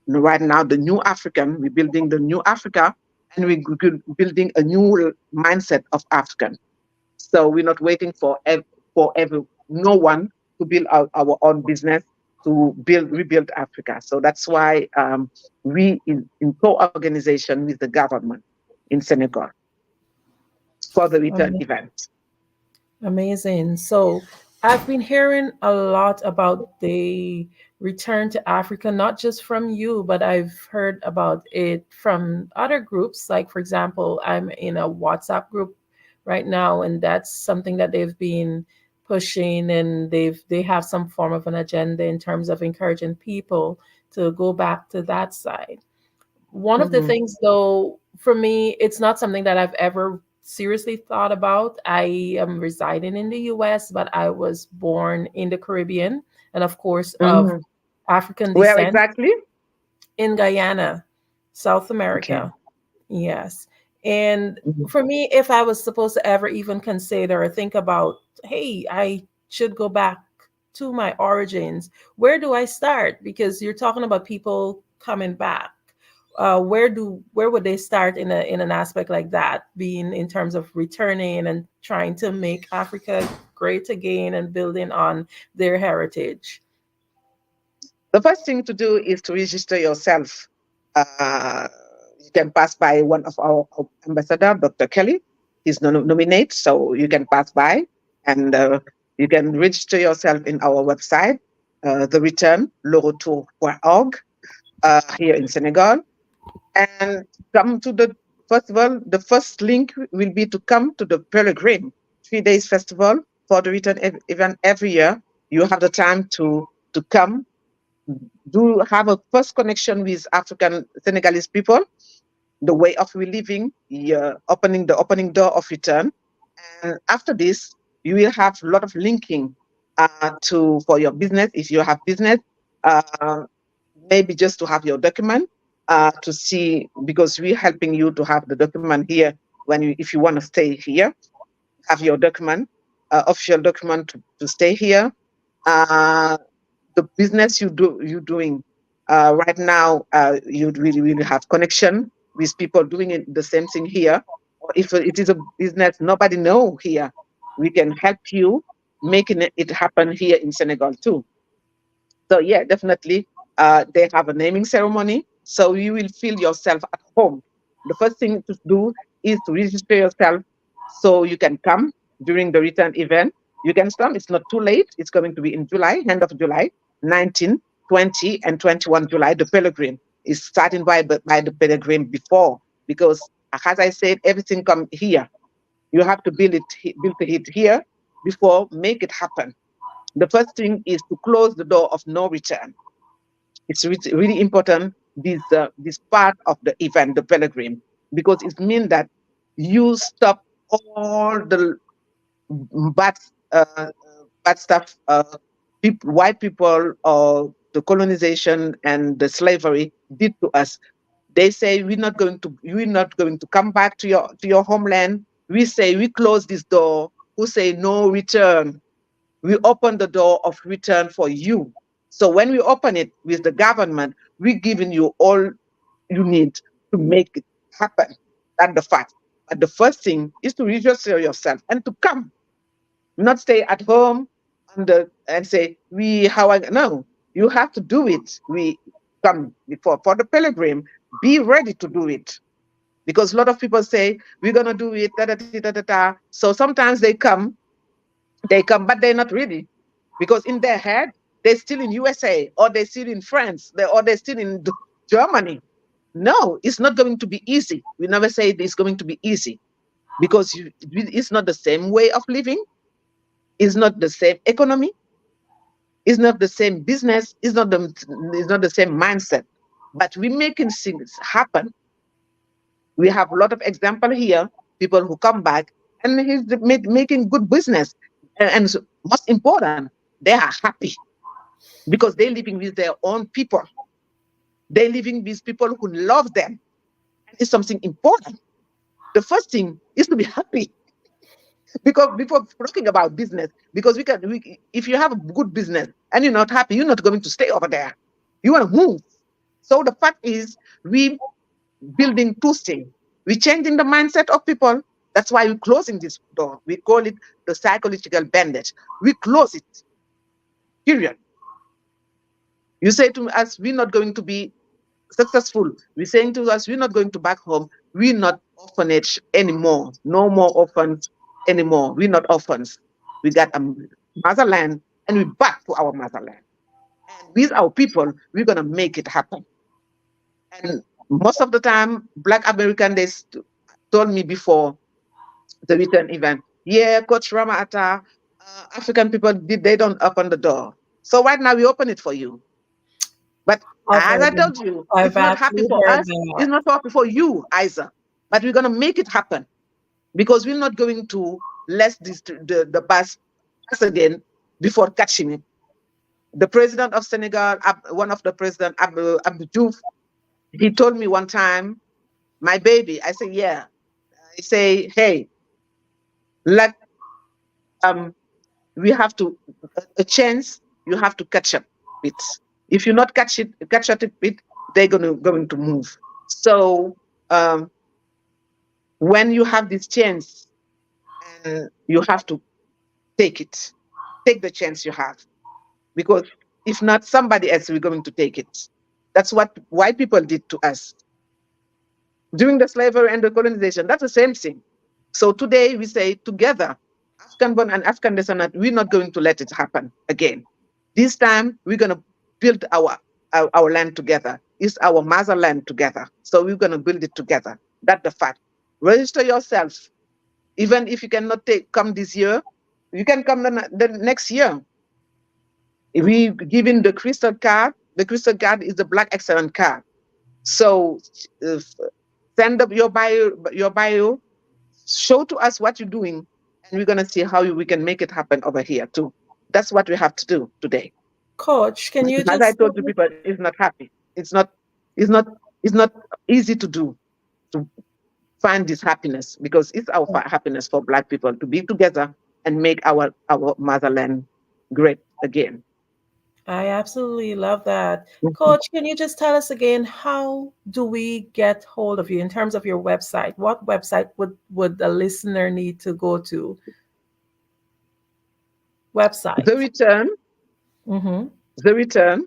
Right now, the new African, we're building the new Africa, and we're building a new mindset of African. So we're not waiting for no one to build our own business to rebuild Africa. So that's why we in co-organization with the government in Senegal for the return event. Amazing. So I've been hearing a lot about the return to Africa, not just from you, but I've heard about it from other groups. Like, for example, I'm in a WhatsApp group right now, and that's something that they've been pushing, and they have some form of an agenda in terms of encouraging people to go back to that side. One of the things, though, for me, it's not something that I've ever seriously thought about. I am residing in the US, but I was born in the Caribbean and, of course, of African Where descent. exactly? In Guyana, South America. Yes. And for me, if I was supposed to ever even consider or think about, hey, I should go back to my origins, where do I start? Because you're talking about people coming back. Where would they start in an aspect like that, being in terms of returning and trying to make Africa great again and building on their heritage? The first thing to do is to register yourself. You can pass by one of our ambassador, Dr. Kelly. He's nominate, so you can pass by and you can register yourself in our website, the return, leretour.org, here in Senegal. And come to the festival. The first link will be to come to the Peregrine 3 days festival for the return event every year. You have the time to come, do have a first connection with African Senegalese people, the way of we living, opening the opening door of return. And after this, you will have a lot of linking for your business. If you have business, maybe just to have your document to see, because we're helping you to have the document here if you want to stay here, have your document, official document to stay here. The business you're doing, Right now, you really have connection with people doing the same thing here. Or if it is a business nobody know here, we can help you making it happen here in Senegal too. So yeah, definitely, they have a naming ceremony, so you will feel yourself at home. The first thing to do is to register yourself so you can come during the return event. You can come. It's not too late. It's going to be in July, end of July, 19, 20, and 21 July. The pilgrim is starting by the pilgrim before, because as I said, everything come here. You have to build it here before make it happen. The first thing is to close the door of no return. It's really important, this part of the event, the pilgrim, because it means that you stop all the bad uh, bad stuff, white people, or the colonization and the slavery did to us. They say you're not going to come back to your homeland. We say we close this door. Who say no return? We open the door of return for you. So when we open it with the government, we're giving you all you need to make it happen. That's the fact. But the first thing is to register yourself and to come, not stay at home and say, no, you have to do it. We come before for the pilgrim, be ready to do it. Because a lot of people say, we're going to do it, da, da, da, da, da, da. So sometimes they come, but they're not ready, because in their head they're still in USA, or they're still in France, or they're still in Germany. No, it's not going to be easy. We never say it's going to be easy, because it's not the same way of living, it's not the same economy, it's not the same business, it's not the same mindset. But we're making things happen. We have a lot of example here, people who come back and he's making good business, and most important, they are happy, because they're living with their own people. They're living with people who love them. And it's something important. The first thing is to be happy. Because before talking about business, because if you have a good business and you're not happy, you're not going to stay over there. You want to move. So the fact is, we building two things. We're changing the mindset of people. That's why we're closing this door. We call it the psychological bandage. We close it. Period. You say to us, we're not going to be successful. We're saying to us, we're not going to back home. We're not orphanage anymore. No more orphans anymore. We're not orphans. We got a motherland, and we're back to our motherland. And with our people, we're going to make it happen. And most of the time, Black American, they told me before the return event, yeah, Coach Ramata, African people, they don't open the door. So right now we open it for you. But as I told you, it's not happy for us. It's not happy for you either. But we're going to make it happen, because we're not going to let the bus pass again before catching it. The president of Senegal, one of the president, Abdou Diouf, he told me one time, my baby, I say, yeah. I say, hey, we have to, a chance, you have to catch up with. If you not catch up with, they're going to move. So when you have this chance, you have to take it. Take the chance you have, because if not, somebody else will going to take it. That's what white people did to us during the slavery and the colonization. That's the same thing. So today we say together, Afghan-born and Afghan descendant, we're not going to let it happen again. This time we're going to build our land together. It's our motherland together. So we're going to build it together. That's the fact. Register yourself. Even if you cannot come this year, you can come the next year. If we give in the crystal card is the Black Excellent card. So send up your bio, show to us what you're doing, and we're going to see how we can make it happen over here too. That's what we have to do today. Coach, can you as I told the people, it's not happy. It's not easy to do, to find this happiness, because it's our happiness for Black people to be together and make our motherland great again. I absolutely love that. Coach, can you just tell us again, how do we get hold of you in terms of your website? What website would the listener need to go to? Website. The return, Mm-hmm. the return,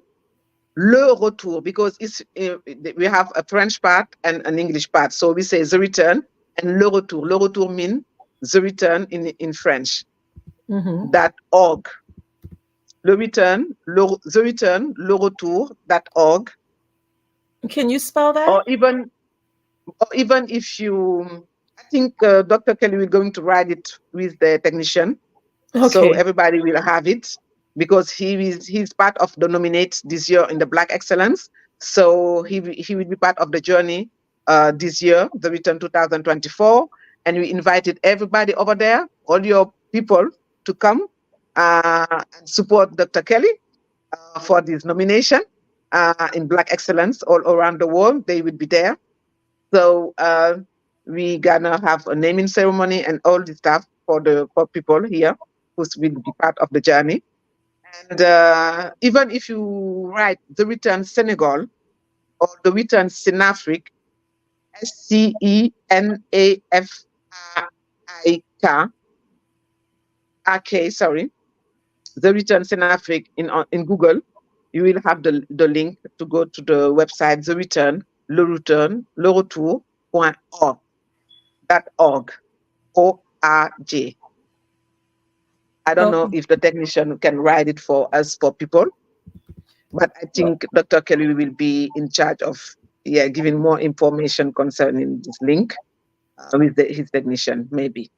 le retour, because we have a French part and an English part. So we say the return and le retour. Le retour means the return in French. Mm-hmm. .org. Le return, the return, le retour.org. Can you spell that? Or even if you, I think Dr. Kelly will going to write it with the technician, so Okay. everybody will have it, because he's part of the nominate this year in the Black Excellence. So he will be part of the journey this year, the return 2024, and we invited everybody over there, all your people, to come and support Dr. Kelly for this nomination in Black Excellence all around the world. They will be there. So we gonna have a naming ceremony and all the stuff for people here who will be part of the journey. And even if you write the return Senegal or the return Senafric, SCENAFRIK, sorry, the return Senafric in Google, you will have the link to go to the website, the return, le retour.org. .org. O-R-J. I don't know Okay. if the technician can write it for us, for people, but I think Dr. Kelly will be in charge of giving more information concerning this link with his technician, maybe. Okay.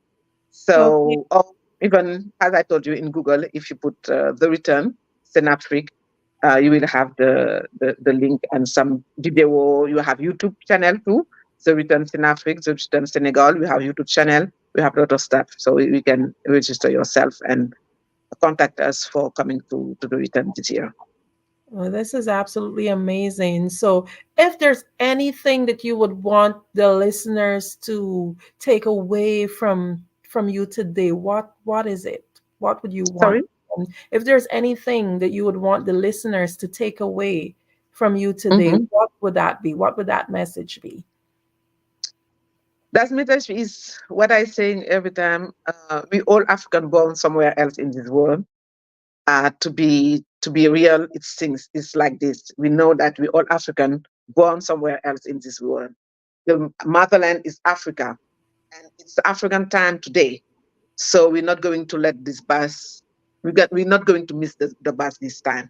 So, or even as I told you in Google, if you put the return Synaptic, you will have the link and some video. You have YouTube channel too. The return Synaptic, the return Senegal. We have YouTube channel. We have a lot of stuff, so you can register yourself and contact us for coming to the return this year. Well, this is absolutely amazing. So, if there's anything that you would want the listeners to take away from you today, what is it? What would you want? Sorry. If there's anything that you would want the listeners to take away from you today, Mhm. what would that be? What would that message be? That message is what I say every time. We all African born somewhere else in this world. To be real, it's like this. We know that we all African born somewhere else in this world. The motherland is Africa, and it's African time today. So we're not going to let this bus. We're not going to miss the bus this time.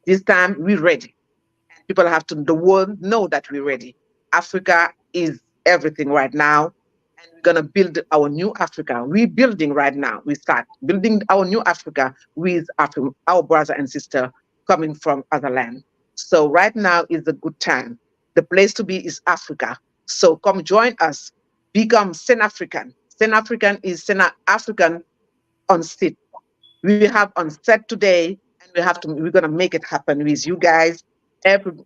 This time we're ready. People have to, the world know that we're ready. Africa is everything right now, and we're gonna build our new Africa. We're building right now. We start building our new Africa with our brother and sister coming from other land. So right now is a good time. The place to be is Africa. So come join us. Become Sen African. Sen African is Sen African on seat. We have on set today, and we're gonna make it happen with you guys,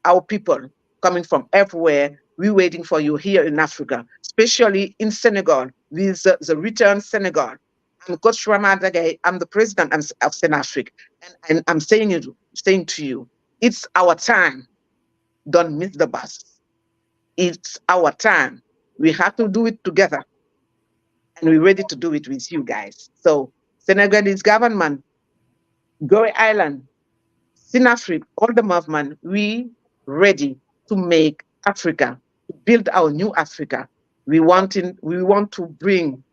our people coming from everywhere. We're waiting for you here in Africa, especially in Senegal, with the return Senegal. I'm Coach Ramadagay. I'm the president of Senafric, and I'm saying to you, it's our time. Don't miss the bus. It's our time. We have to do it together, and we're ready to do it with you guys. So Senegalese government, Goree Island, Sinafric, all the movement, we ready to make Africa, to build our new Africa. We want to bring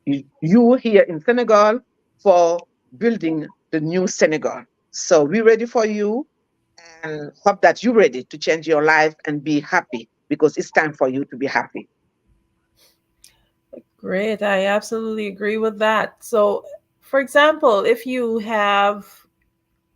you here in Senegal for building the new Senegal. So we're ready for you, and hope that you're ready to change your life and be happy, because it's time for you to be happy. Great. I absolutely agree with that. So, for example, if you have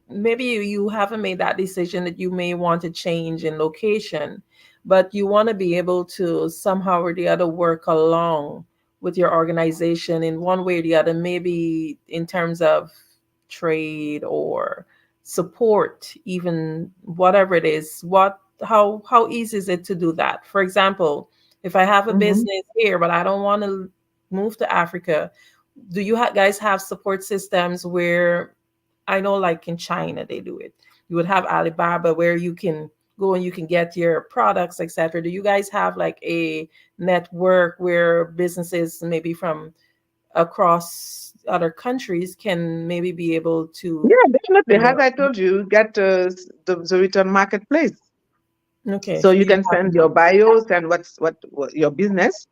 maybe you haven't made that decision that you may want to change in location, but you want to be able to somehow or the other work along with your organization in one way or the other, maybe in terms of trade or support, even whatever it is, how easy is it to do that? For example, if I have a business here but I don't want to move to Africa, do you guys have support systems where I know like in China they do it. You would have Alibaba where you can go and you can get your products, etc. Do you guys have like a network where businesses maybe from across other countries can maybe be able to, Yeah, definitely. you As know, I told you, get the return marketplace. okay, So so you you can have send your bios and what your business,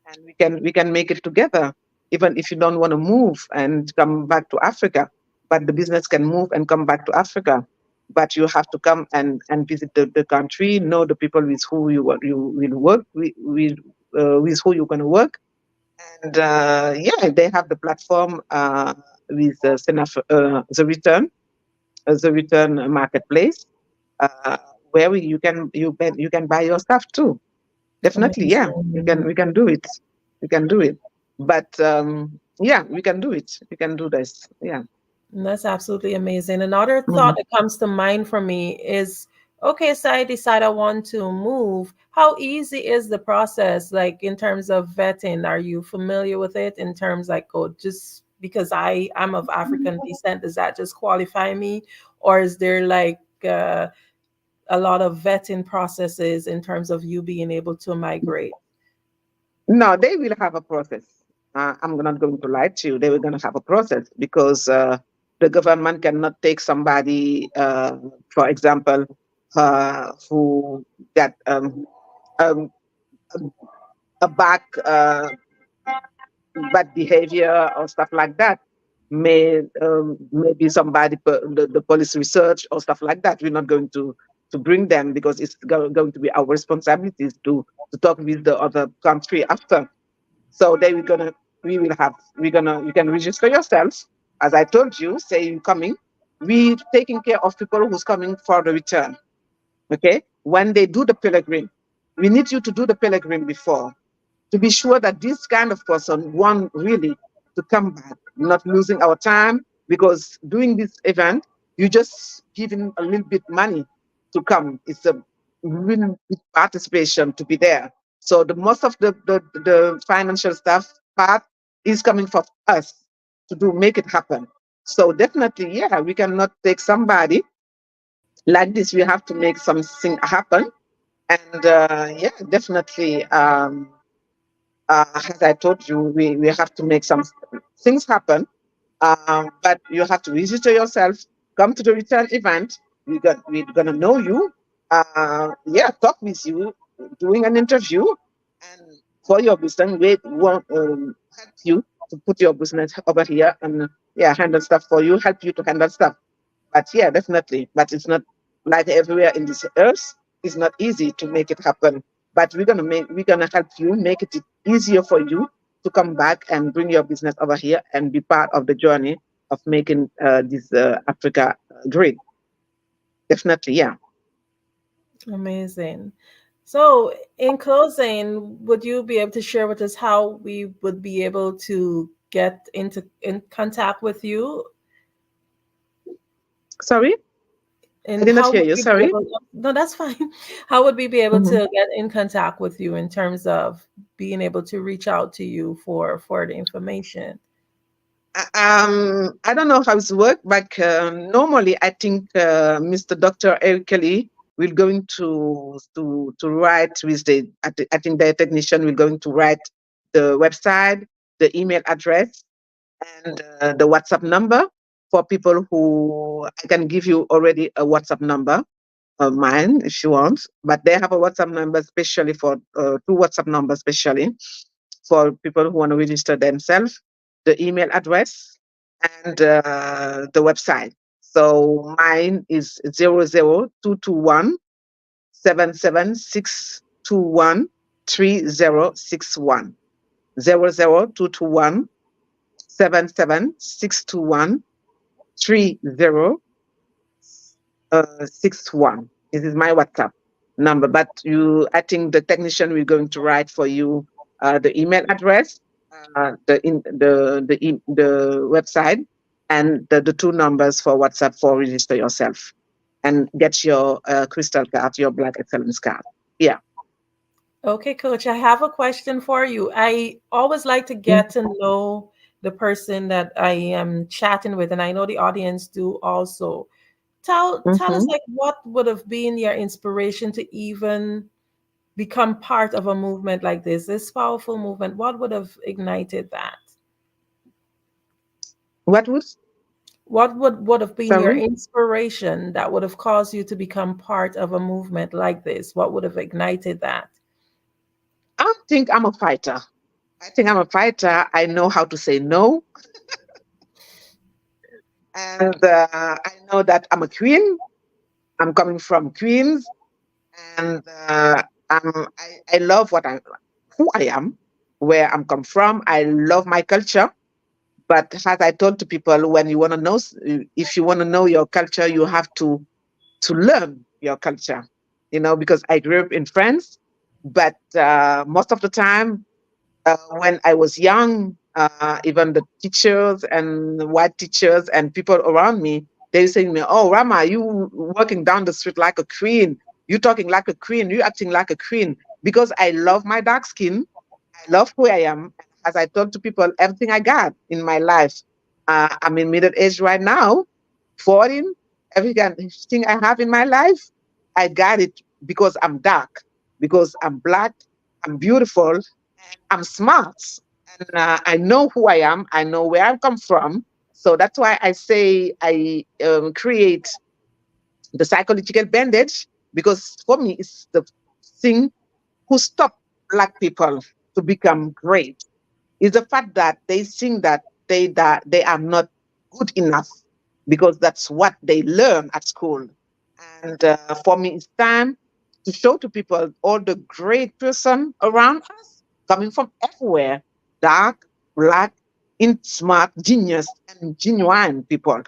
and we can make it together. Even if you don't want to move and come back to Africa, but the business can move and come back to Africa. But you have to come and visit the country, know the people with who you will work with who you're going to work, and yeah, they have the platform with the return marketplace, uh, where you can buy your stuff too. Definitely, yeah, we can do it. We can do it. But yeah, we can do it. We can do this. Yeah. That's absolutely amazing. Another thought Mhm. that comes to mind for me is, okay, so I decide I want to move. How easy is the process, like in terms of vetting? Are you familiar with it in terms like, oh, just because I'm of African descent, does that just qualify me? Or is there like a lot of vetting processes in terms of you being able to migrate? No, they will have a process. I'm not going to lie to you. They were going to have a process because the government cannot take somebody, for example, who got um, a back bad behavior or stuff like that. Maybe somebody, the police research or stuff like that. We're not going to bring them because it's going to be our responsibilities to talk with the other country after. So they we're gonna you can register yourself. As I told you, say you're coming. We taking care of people who's coming for the return. Okay, when they do the pilgrim, we need you to do the pilgrim before to be sure that this kind of person want really to come back, not losing our time, because doing this event, you just giving a little bit money to come. It's a real big participation to be there. So the most of the financial stuff part is coming from us to do make it happen. So definitely, yeah, we cannot take somebody like this. We have to make something happen. And yeah, definitely. As I told you, we have to make some things happen. But you have to register yourself, come to the return event. We're gonna know you. Yeah, talk with you, doing an interview, and for your business, we want help you to put your business over here and yeah, handle stuff for you, help you to handle stuff. But yeah, definitely. But it's not like everywhere in this earth. It's not easy to make it happen. But we're gonna help you make it easier for you to come back and bring your business over here and be part of the journey of making this Africa great. Definitely, yeah. Amazing. So, in closing, would you be able to share with us how we would be able to get in contact with you, Sorry, I and did not how hear would you. we be Sorry. able? No, that's fine. How would we be able Mhm. to get in contact with you in terms of being able to reach out to you for the information? I don't know how it's work, but normally I think Mr. Dr. Eric Kelly will going to write with I think the technician will going to write the website, the email address, and the WhatsApp number for people who I can give you already a WhatsApp number of mine if you want, but they have a WhatsApp number especially for two WhatsApp numbers especially for people who want to register themselves, the email address, and the website. So mine is 00221 00221 This is my WhatsApp number. But I think the technician will going to write for you the email address, the website, and the two numbers for WhatsApp for register yourself and get your crystal card, your Black Excellence card. Yeah. Okay, Coach, I have a question for you. I always like to get to know the person that I am chatting with, and I know the audience do also. Tell us, like, what would have been your inspiration to even become part of a movement like this powerful movement? What would have ignited that? What was? What would have been your Sorry? inspiration that would have caused you to become part of a movement like this? What would have ignited that? I think I'm a fighter. I think I'm a fighter. I know how to say no. And I know that I'm a queen. I'm coming from Queens. And I love who I am, where I'm come from. I love my culture. But as I told to people, when you want to know, if you want to know your culture, you have to learn your culture, because I grew up in France, but most of the time, when I was young, even the teachers and the white teachers and people around me, they say to me, "Oh, Rama, you walking down the street like a queen. You talking like a queen. You acting like a queen." Because I love my dark skin. I love who I am. As I told to people, everything I got in my life. I'm in middle age right now, 14. Everything I have in my life, I got it because I'm dark, because I'm black, I'm beautiful, I'm smart, and I know who I am. I know where I come from. So that's why I say I create the psychological bandage, because for me, it's the thing who stop Black people to become great. Is the fact that they think that they are not good enough, because that's what they learn at school. And for me, it's time to show to people all the great person around us, coming from everywhere, dark, black, in smart, genius, and genuine people.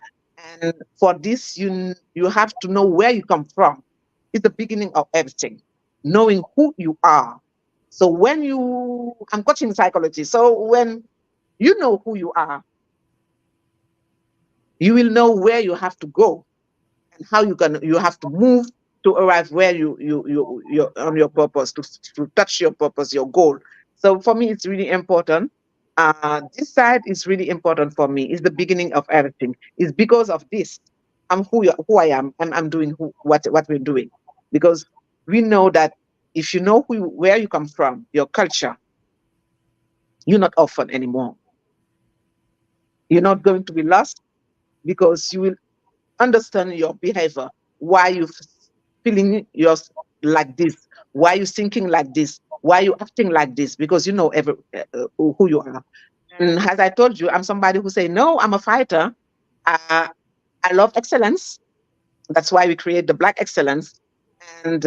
And for this, you have to know where you come from. It's the beginning of everything, knowing who you are. So I'm coaching psychology. So when you know who you are, you will know where you have to go and how you have to move to arrive where you're on your purpose, to touch your purpose, your goal. So for me, it's really important. This side is really important for me. It's the beginning of everything. It's because of this. I'm who I am, and I'm doing what we're doing. Because we know that if you know where you come from, your culture, you're not orphan anymore. You're not going to be lost, because you will understand your behavior, why you feeling yours like this, why you thinking like this, why you acting like this, because you know who you are. And as I told you, I'm somebody who say, no, I'm a fighter. I love excellence. That's why we create the Black Excellence. And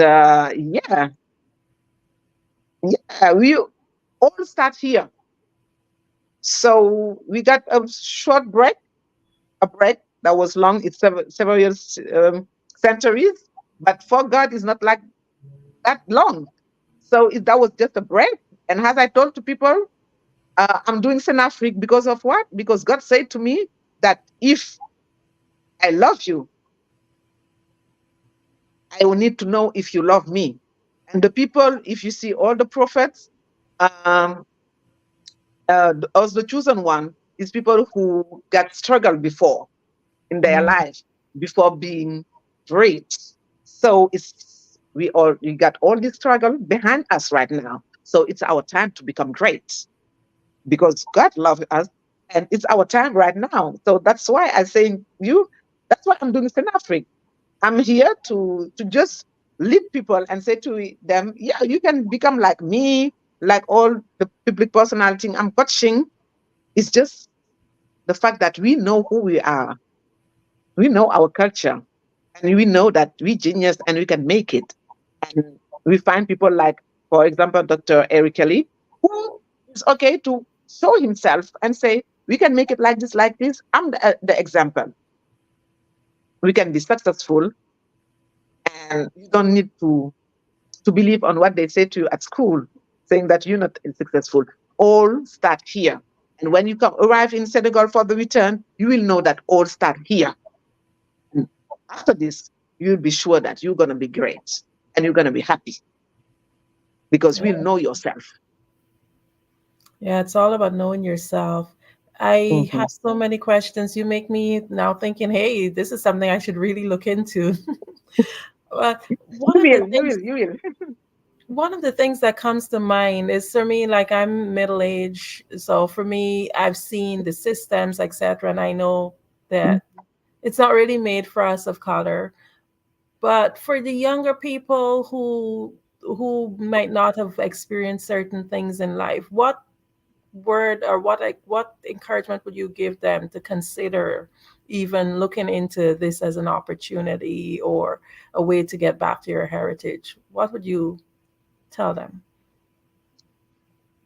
we all start here. So we got a short break, a break that was long. It's several years, centuries. But for God, it's not like that long. So that was just a break. And as I told to people, I'm doing Senafric because of what? Because God said to me that if I love you, I will need to know if you love me. And the people, if you see all the prophets, as the chosen one, is people who got struggled before in their life, before being great. So we got all this struggle behind us right now. So it's our time to become great, because God loves us, and it's our time right now. So that's why I say that's why I'm doing Senafric. I'm here to just lead people and say to them, yeah, you can become like me, like all the public personality I'm coaching. It's just the fact that we know who we are. We know our culture, and we know that we genius and we can make it. And we find people like, for example, Dr. Eric Kelly, who is okay to show himself and say, we can make it like this, like this. I'm the example. We can be successful, and you don't need to believe on what they say to you at school, saying that you're not successful. All start here. And when you arrive in Senegal for the return, you will know that all start here. And after this, you'll be sure that you're going to be great and you're going to be happy, because we'll know yourself. Yeah, it's all about knowing yourself. I Mhm. have so many questions. You make me now thinking, hey, this is something I should really look into. One of the things You will. one of the things that comes to mind is for me, like I'm middle aged, so for me, I've seen the systems, etc., and I know that it's not really made for us of color. But for the younger people who might not have experienced certain things in life, what word or what encouragement would you give them to consider even looking into this as an opportunity or a way to get back to your heritage? What would you tell them?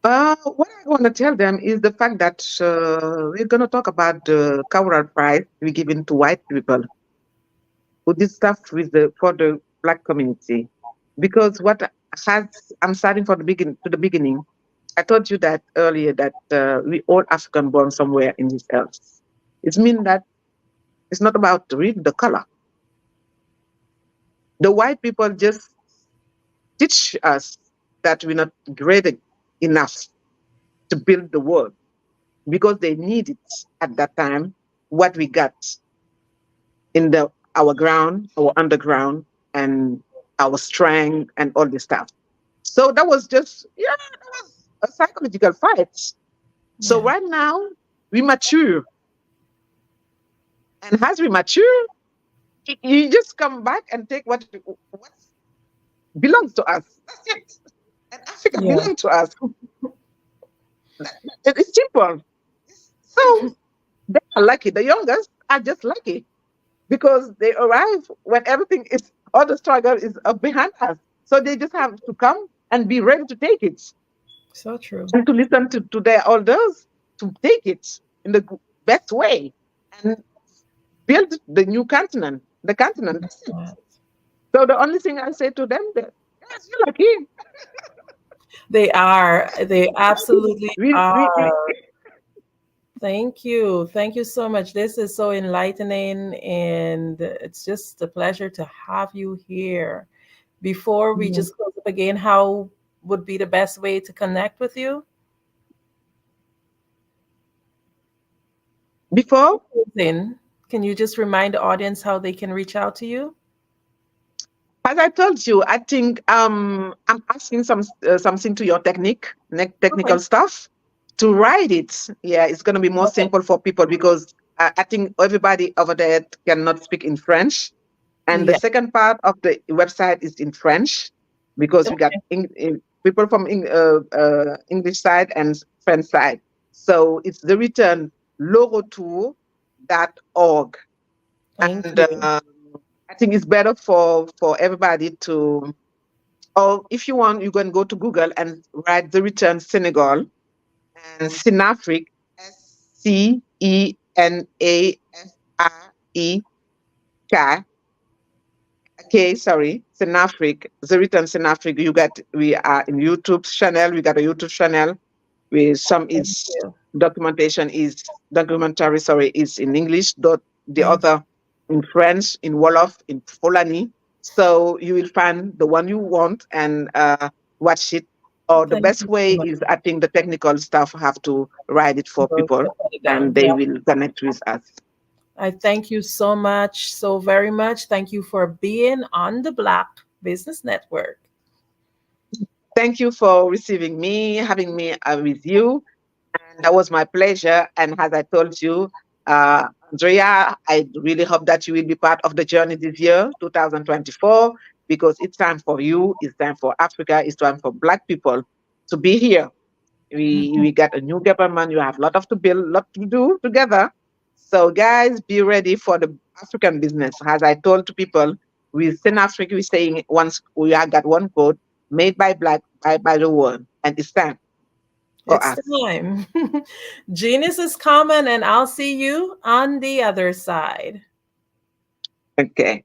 What I want to tell them is the fact that we're going to talk about the cultural pride we given to white people who did stuff with for the black community. Because what has I'm starting from the beginning. I told you that earlier that we all African born somewhere in this earth. It means that it's not about really the color. The white people just teach us that we're not great enough to build the world because they need it at that time, what we got in our ground, our underground, and our strength and all this stuff. So that was just, that was a psychological fight. So right now we mature. And as we mature, you just come back and take what belongs to us. That's it. And Africa Yeah. belongs to us. It's simple. So they are lucky. The youngest are just lucky because they arrive when everything is, all the struggle is behind us. So they just have to come and be ready to take it So true. and to listen to their elders to take it in the best way and build the new continent, the continent. That's it. So the only thing I say to them, that yes, you're lucky. They are. They absolutely We are. Thank you. Thank you so much. This is so enlightening, and it's just a pleasure to have you here. Before we just close up again, how would be the best way to connect with you? Before? Then, can you just remind the audience how they can reach out to you? As I told you, I think I'm asking something to your technical stuff to write it. Yeah, it's going to be more simple for people because I think everybody over there cannot speak in French. And the Yeah. second part of the website is in French because we got people from English side and French side. So it's the return lorotour.org. Thank And you. I think it's better for everybody to, or if you want, you can go to Google and write the return Senegal and Sinafrique, Senafrique. Okay, sorry, Sinafrique, the return Sinafrique. We are in YouTube channel. We got a YouTube channel with some is documentary. Sorry, is in English. The other in French, in Wolof, in Fulani. So you will find the one you want and watch it. Or the Thank best you so way much. is, I think the technical staff have to write it for people, Put it and down. they Yeah. will connect with us. I thank you so much, so very much. Thank you for being on the Black Business Network. Thank you for receiving me, having me with you. And that was my pleasure. And as I told you, Andrea, I really hope that you will be part of the journey this year, 2024, because it's time for you, it's time for Africa, it's time for Black people to be here. We got a new government, you have a lot of to build, lot to do together. So guys, be ready for the African business. As I told to people, with Africa, we're saying once we have got one code made by Black, by the world, and it's time for It's us. time. Genius is coming, and I'll see you on the other side. Okay.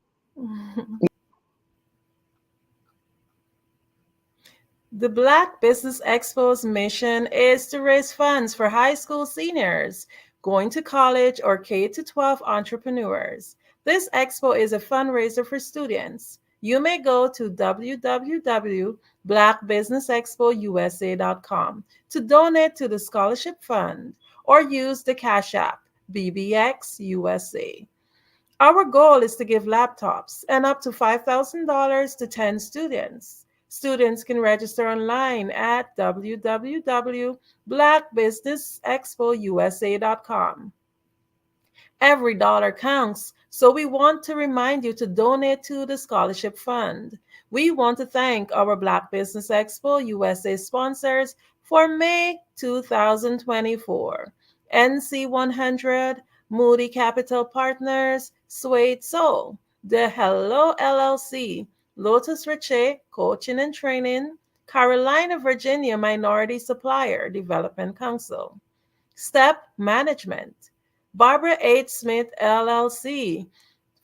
The Black Business Expo's mission is to raise funds for high school seniors, going to college, or K to 12 entrepreneurs. This expo is a fundraiser for students. You may go to www.blackbusinessexpousa.com to donate to the scholarship fund, or use the Cash App, BBX USA. Our goal is to give laptops and up to $5,000 to 10 students. Students can register online at www.blackbusinessexpousa.com. Every dollar counts, so we want to remind you to donate to the scholarship fund. We want to thank our Black Business Expo USA sponsors for May 2024. NC100, Moody Capital Partners, Suede Soul, The Hello LLC, Lotus Riche Coaching and Training, Carolina, Virginia Minority Supplier Development Council, Step Management, Barbara H. Smith LLC,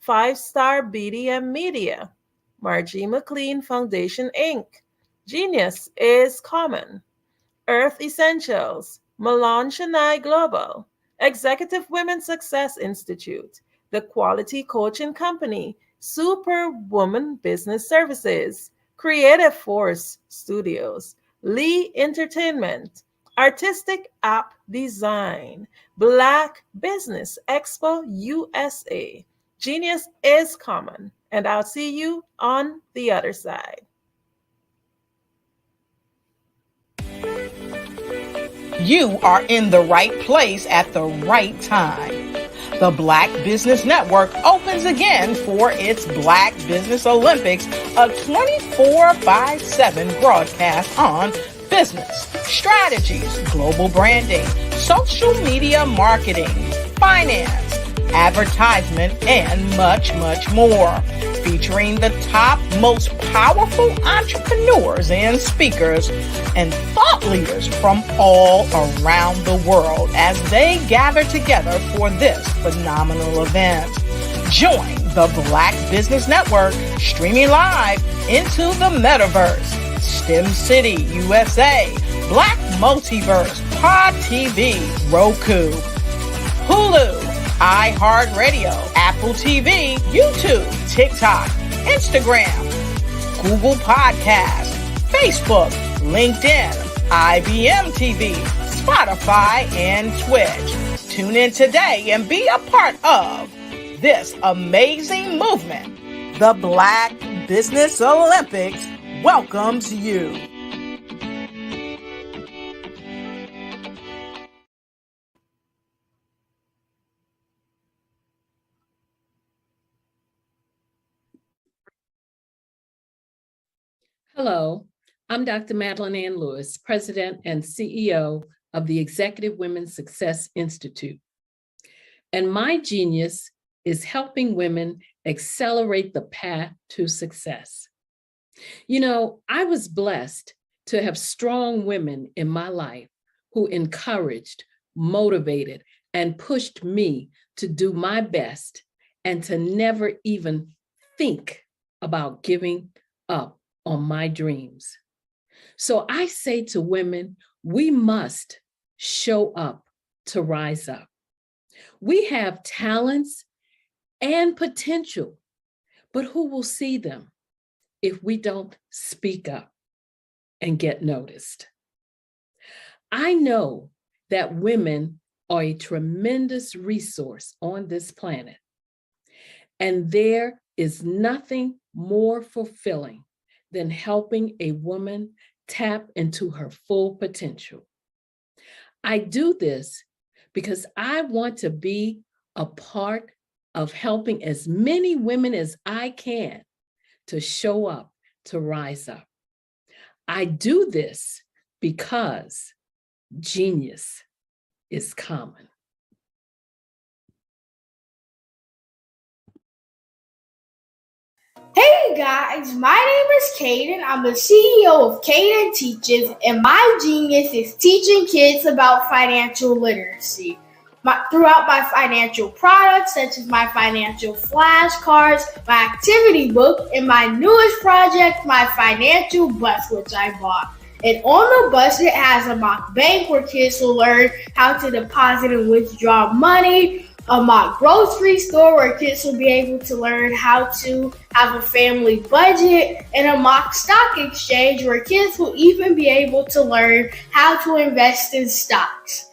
5-Star BDM Media, Margie McLean Foundation Inc., Genius is Common, Earth Essentials, Milan Chennai Global, Executive Women Success Institute, The Quality Coaching Company, Superwoman Business Services, Creative Force Studios, Lee Entertainment, Artistic App Design, Black Business Expo USA. Genius is common, and I'll see you on the other side. You are in the right place at the right time. The Black Business Network opens again for its Black Business Olympics, a 24/7 broadcast on business, strategies, global branding, social media marketing, finance, advertisement, and much, much more. Featuring the top, most powerful entrepreneurs and speakers and thought leaders from all around the world as they gather together for this phenomenal event. Join the Black Business Network streaming live into the metaverse, STEM City USA, Black Multiverse, Pod TV, Roku, Hulu, iHeartRadio, Apple TV, YouTube, TikTok, Instagram, Google Podcasts, Facebook, LinkedIn, IBM TV, Spotify, and Twitch. Tune in today and be a part of this amazing movement. The Black Business Olympics welcomes you. Hello, I'm Dr. Madeline Ann Lewis, President and CEO of the Executive Women's Success Institute. And my genius is helping women accelerate the path to success. You know, I was blessed to have strong women in my life who encouraged, motivated, and pushed me to do my best and to never even think about giving up on my dreams. So I say to women, we must show up to rise up. We have talents and potential, but who will see them if we don't speak up and get noticed? I know that women are a tremendous resource on this planet, and there is nothing more fulfilling than helping a woman tap into her full potential. I do this because I want to be a part of helping as many women as I can to show up, to rise up. I do this because genius is common. Hey guys, my name is Caden. I'm the CEO of Caden Teaches, and my genius is teaching kids about financial literacy. Throughout my financial products, such as my financial flashcards, my activity book, and my newest project, my financial bus, which I bought. And on the bus, it has a mock bank where kids will learn how to deposit and withdraw money, a mock grocery store where kids will be able to learn how to have a family budget, and a mock stock exchange where kids will even be able to learn how to invest in stocks.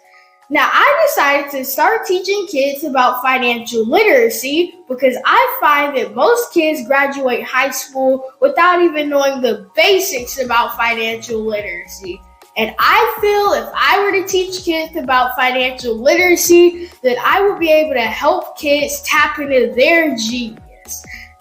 Now, I decided to start teaching kids about financial literacy because I find that most kids graduate high school without even knowing the basics about financial literacy. And I feel if I were to teach kids about financial literacy, that I would be able to help kids tap into their genius.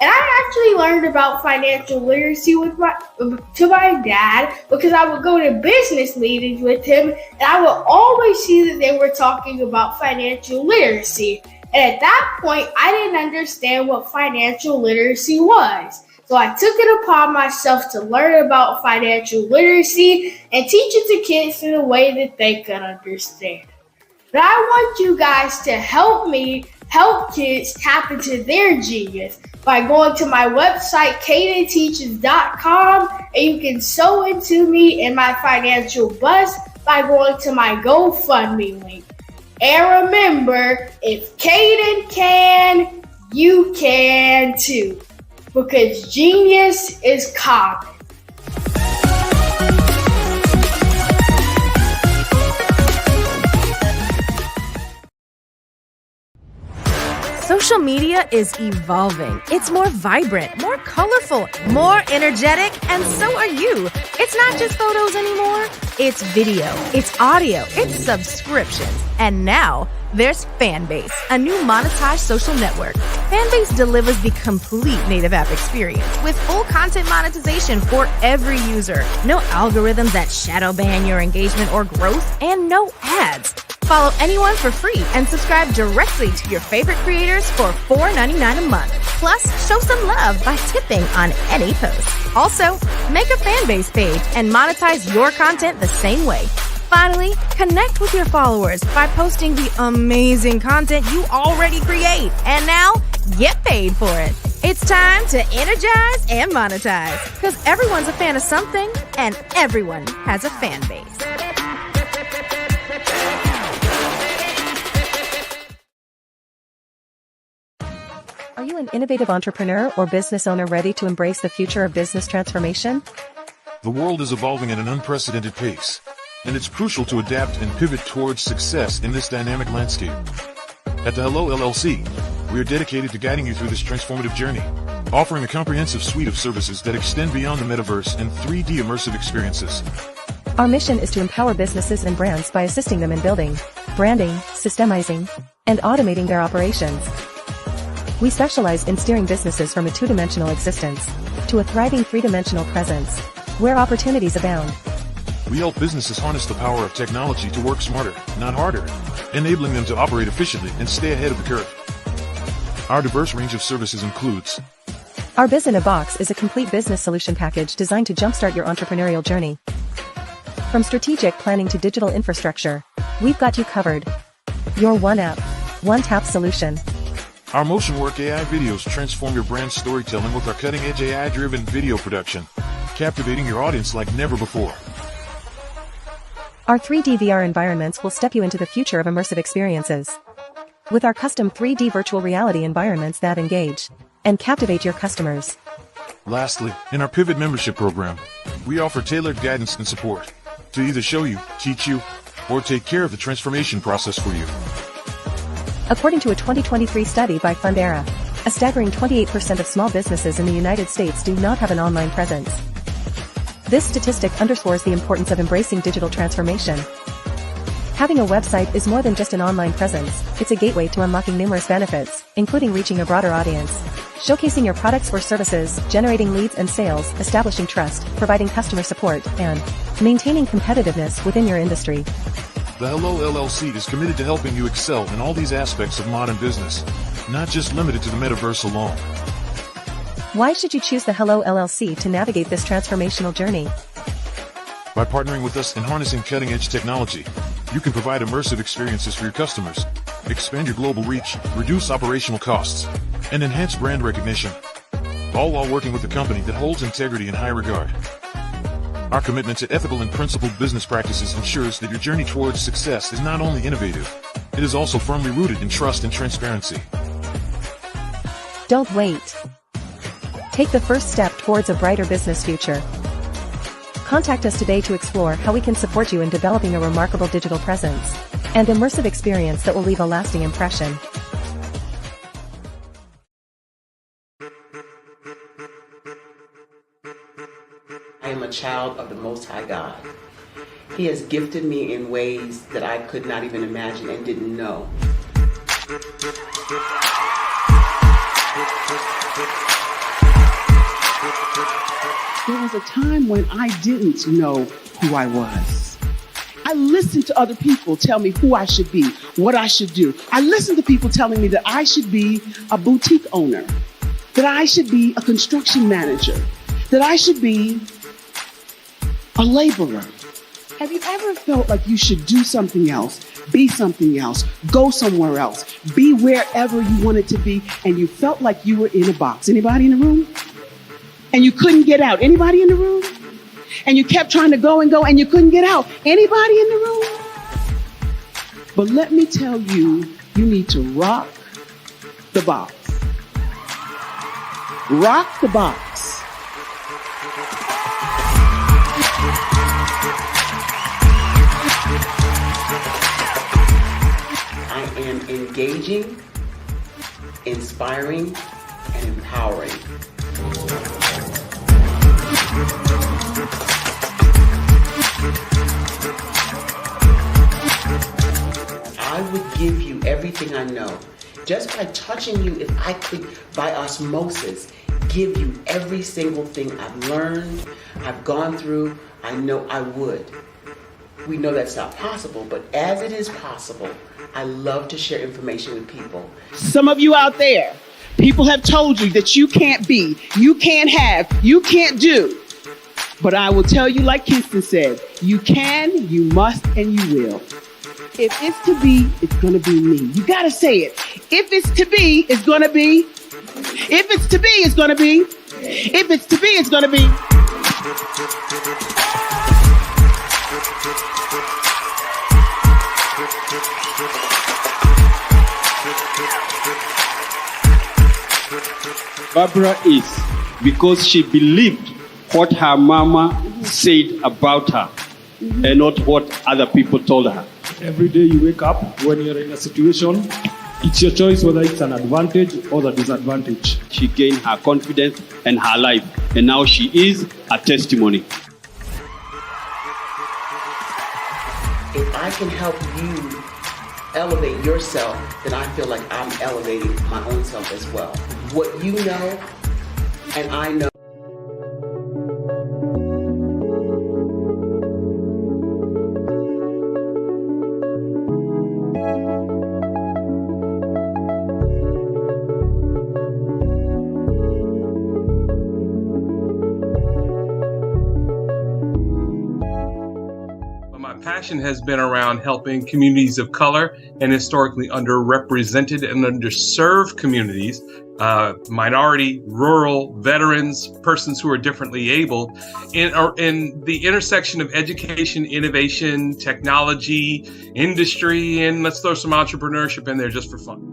And I actually learned about financial literacy to my dad because I would go to business meetings with him and I would always see that they were talking about financial literacy. And at that point, I didn't understand what financial literacy was. So I took it upon myself to learn about financial literacy and teach it to kids in a way that they could understand. But I want you guys to help me help kids tap into their genius by going to my website, cadenteaches.com, and you can sew into me in my financial bust by going to my GoFundMe link. And remember, if Caden can, you can too, because genius is common. Social media is evolving. It's more vibrant, more colorful, more energetic, and so are you. It's not just photos anymore. It's video, it's audio, it's subscriptions. And now there's Fanbase, a new monetized social network. Fanbase delivers the complete native app experience with full content monetization for every user. No algorithms that shadow ban your engagement or growth, and no ads. Follow anyone for free and subscribe directly to your favorite creators for $4.99 a month. Plus, show some love by tipping on any post. Also, make a Fanbase page and monetize your content the same way. Finally, connect with your followers by posting the amazing content you already create. And now, get paid for it. It's time to energize and monetize, because everyone's a fan of something and everyone has a fan base. Are you an innovative entrepreneur or business owner ready to embrace the future of business transformation? The world is evolving at an unprecedented pace, and it's crucial to adapt and pivot towards success in this dynamic landscape. At the Hello LLC, we are dedicated to guiding you through this transformative journey, offering a comprehensive suite of services that extend beyond the metaverse and 3D immersive experiences. Our mission is to empower businesses and brands by assisting them in building, branding, systemizing, and automating their operations. We specialize in steering businesses from a two-dimensional existence to a thriving three-dimensional presence, where opportunities abound. We help businesses harness the power of technology to work smarter, not harder, enabling them to operate efficiently and stay ahead of the curve. Our diverse range of services includes: Our Biz in a Box is a complete business solution package designed to jumpstart your entrepreneurial journey. From strategic planning to digital infrastructure, we've got you covered. Your one app, one tap solution. Our Motion Work AI videos transform your brand storytelling with our cutting-edge AI-driven video production, captivating your audience like never before. Our 3D VR environments will step you into the future of immersive experiences. With our custom 3D virtual reality environments that engage and captivate your customers. Lastly, in our Pivot membership program, we offer tailored guidance and support to either show you, teach you, or take care of the transformation process for you. According to a 2023 study by Fundera, a staggering 28% of small businesses in the United States do not have an online presence. This statistic underscores the importance of embracing digital transformation. Having a website is more than just an online presence, it's a gateway to unlocking numerous benefits, including reaching a broader audience, showcasing your products or services, generating leads and sales, establishing trust, providing customer support, and maintaining competitiveness within your industry. The Hello LLC is committed to helping you excel in all these aspects of modern business, not just limited to the metaverse alone. Why should you choose the Hello LLC to navigate this transformational journey? By partnering with us and harnessing cutting-edge technology, you can provide immersive experiences for your customers, expand your global reach, reduce operational costs, and enhance brand recognition, all while working with a company that holds integrity in high regard. Our commitment to ethical and principled business practices ensures that your journey towards success is not only innovative, it is also firmly rooted in trust and transparency. Don't wait. Take the first step towards a brighter business future. Contact us today to explore how we can support you in developing a remarkable digital presence and immersive experience that will leave a lasting impression. I am a child of the Most High God. He has gifted me in ways that I could not even imagine and didn't know. There was a time when I didn't know who I was. I listened to other people tell me who I should be, what I should do. I listened to people telling me that I should be a boutique owner, that I should be a construction manager, that I should be a laborer. Have you ever felt like you should do something else, be something else, go somewhere else, be wherever you wanted to be, and you felt like you were in a box? Anybody in the room? And you couldn't get out? Anybody in the room? And you kept trying to go and you couldn't get out? Anybody in the room? But let me tell you, you need to rock the box. Rock the box. I am engaging, inspiring, and empowering. I would give you everything I know. Just by touching you, if I could, by osmosis, give you every single thing I've learned, I've gone through, I know I would. We know that's not possible, but as it is possible, I love to share information with people. Some of you out there, people have told you that you can't be, you can't have, you can't do. But I will tell you, like Kingston said, you can, you must, and you will. If it's to be, it's going to be me. You got to say it. If it's to be, it's going to be. If it's to be, it's going to be. If it's to be, it's going to be. Barbara is because she believed what her mama said about her and not what other people told her. Every day you wake up, when you're in a situation, it's your choice whether it's an advantage or the disadvantage. She gained her confidence and her life, and now she is a testimony. If I can help you elevate yourself, then I feel like I'm elevating my own self as well. What you know and I know. Passion has been around helping communities of color and historically underrepresented and underserved communities, minority, rural, veterans, persons who are differently able, in the intersection of education, innovation, technology, industry, and let's throw some entrepreneurship in there just for fun.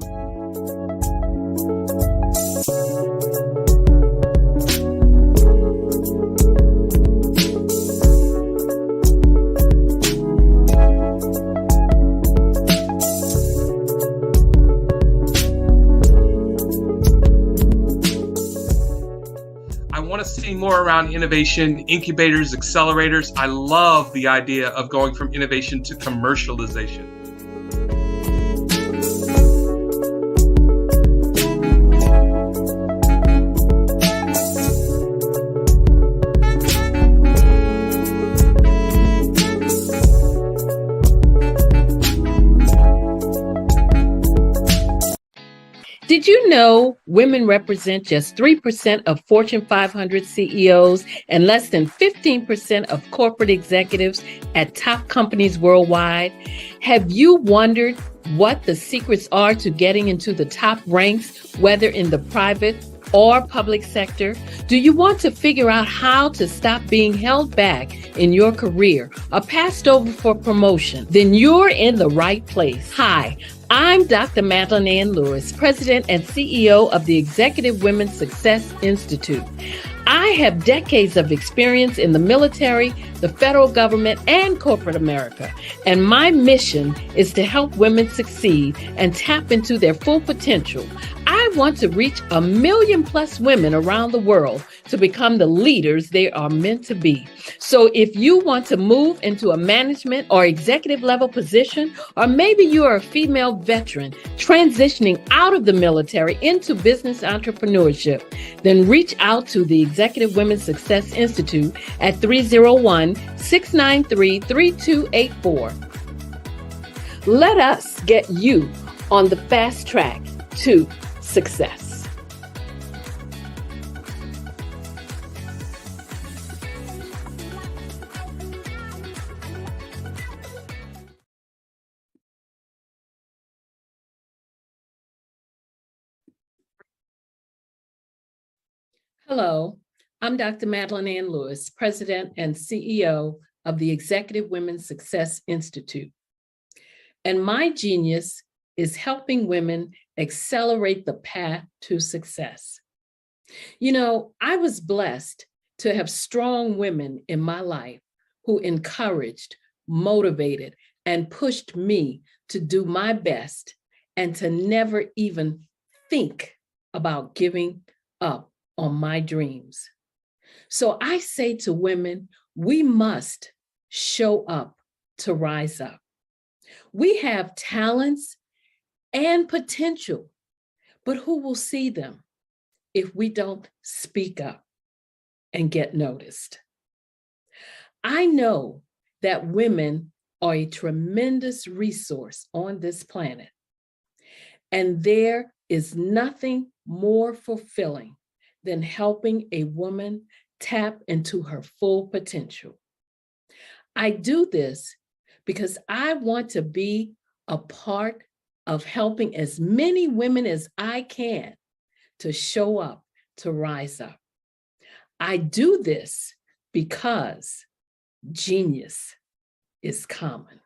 See more around innovation, incubators, accelerators. I love the idea of going from innovation to commercialization. Did you know women represent just 3% of Fortune 500 CEOs and less than 15% of corporate executives at top companies worldwide? Have you wondered what the secrets are to getting into the top ranks, whether in the private or public sector? Do you want to figure out how to stop being held back in your career or passed over for promotion? Then you're in the right place. Hi, I'm Dr. Madeline Ann Lewis, President and CEO of the Executive Women's Success Institute. I have decades of experience in the military, the federal government, and corporate America, and my mission is to help women succeed and tap into their full potential. I want to reach 1 million+ women around the world to become the leaders they are meant to be. So if you want to move into a management or executive level position, or maybe you are a female veteran transitioning out of the military into business entrepreneurship, then reach out to the Executive Women's Success Institute at 301-693-3284. Let us get you on the fast track to success. Hello, I'm Dr. Madeline Ann Lewis, President and CEO of the Executive Women's Success Institute. And my genius is helping women accelerate the path to success. You know, I was blessed to have strong women in my life who encouraged, motivated, and pushed me to do my best and to never even think about giving up on my dreams. So I say to women, we must show up to rise up. We have talents and potential, but who will see them if we don't speak up and get noticed? I know that women are a tremendous resource on this planet, and there is nothing more fulfilling than helping a woman tap into her full potential. I do this because I want to be a part of helping as many women as I can to show up, to rise up. I do this because genius is common.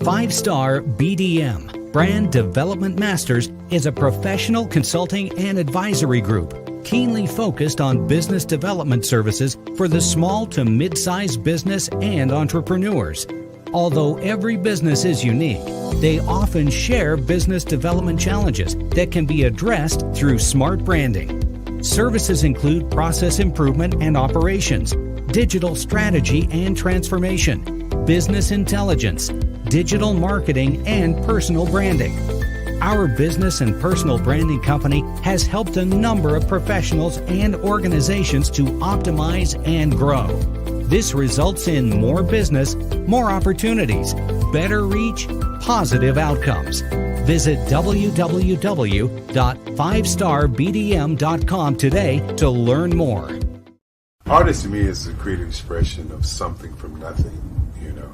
5-Star BDM, Brand Development Masters, is a professional consulting and advisory group keenly focused on business development services for the small to mid-sized business and entrepreneurs. Although every business is unique, they often share business development challenges that can be addressed through smart branding. Services include process improvement and operations, digital strategy and transformation, business intelligence, digital marketing, and personal branding. Our business and personal branding company has helped a number of professionals and organizations to optimize and grow. This results in more business, more opportunities, better reach, positive outcomes. Visit www.5starbdm.com today to learn more. Artist to me is a creative expression of something from nothing. You know,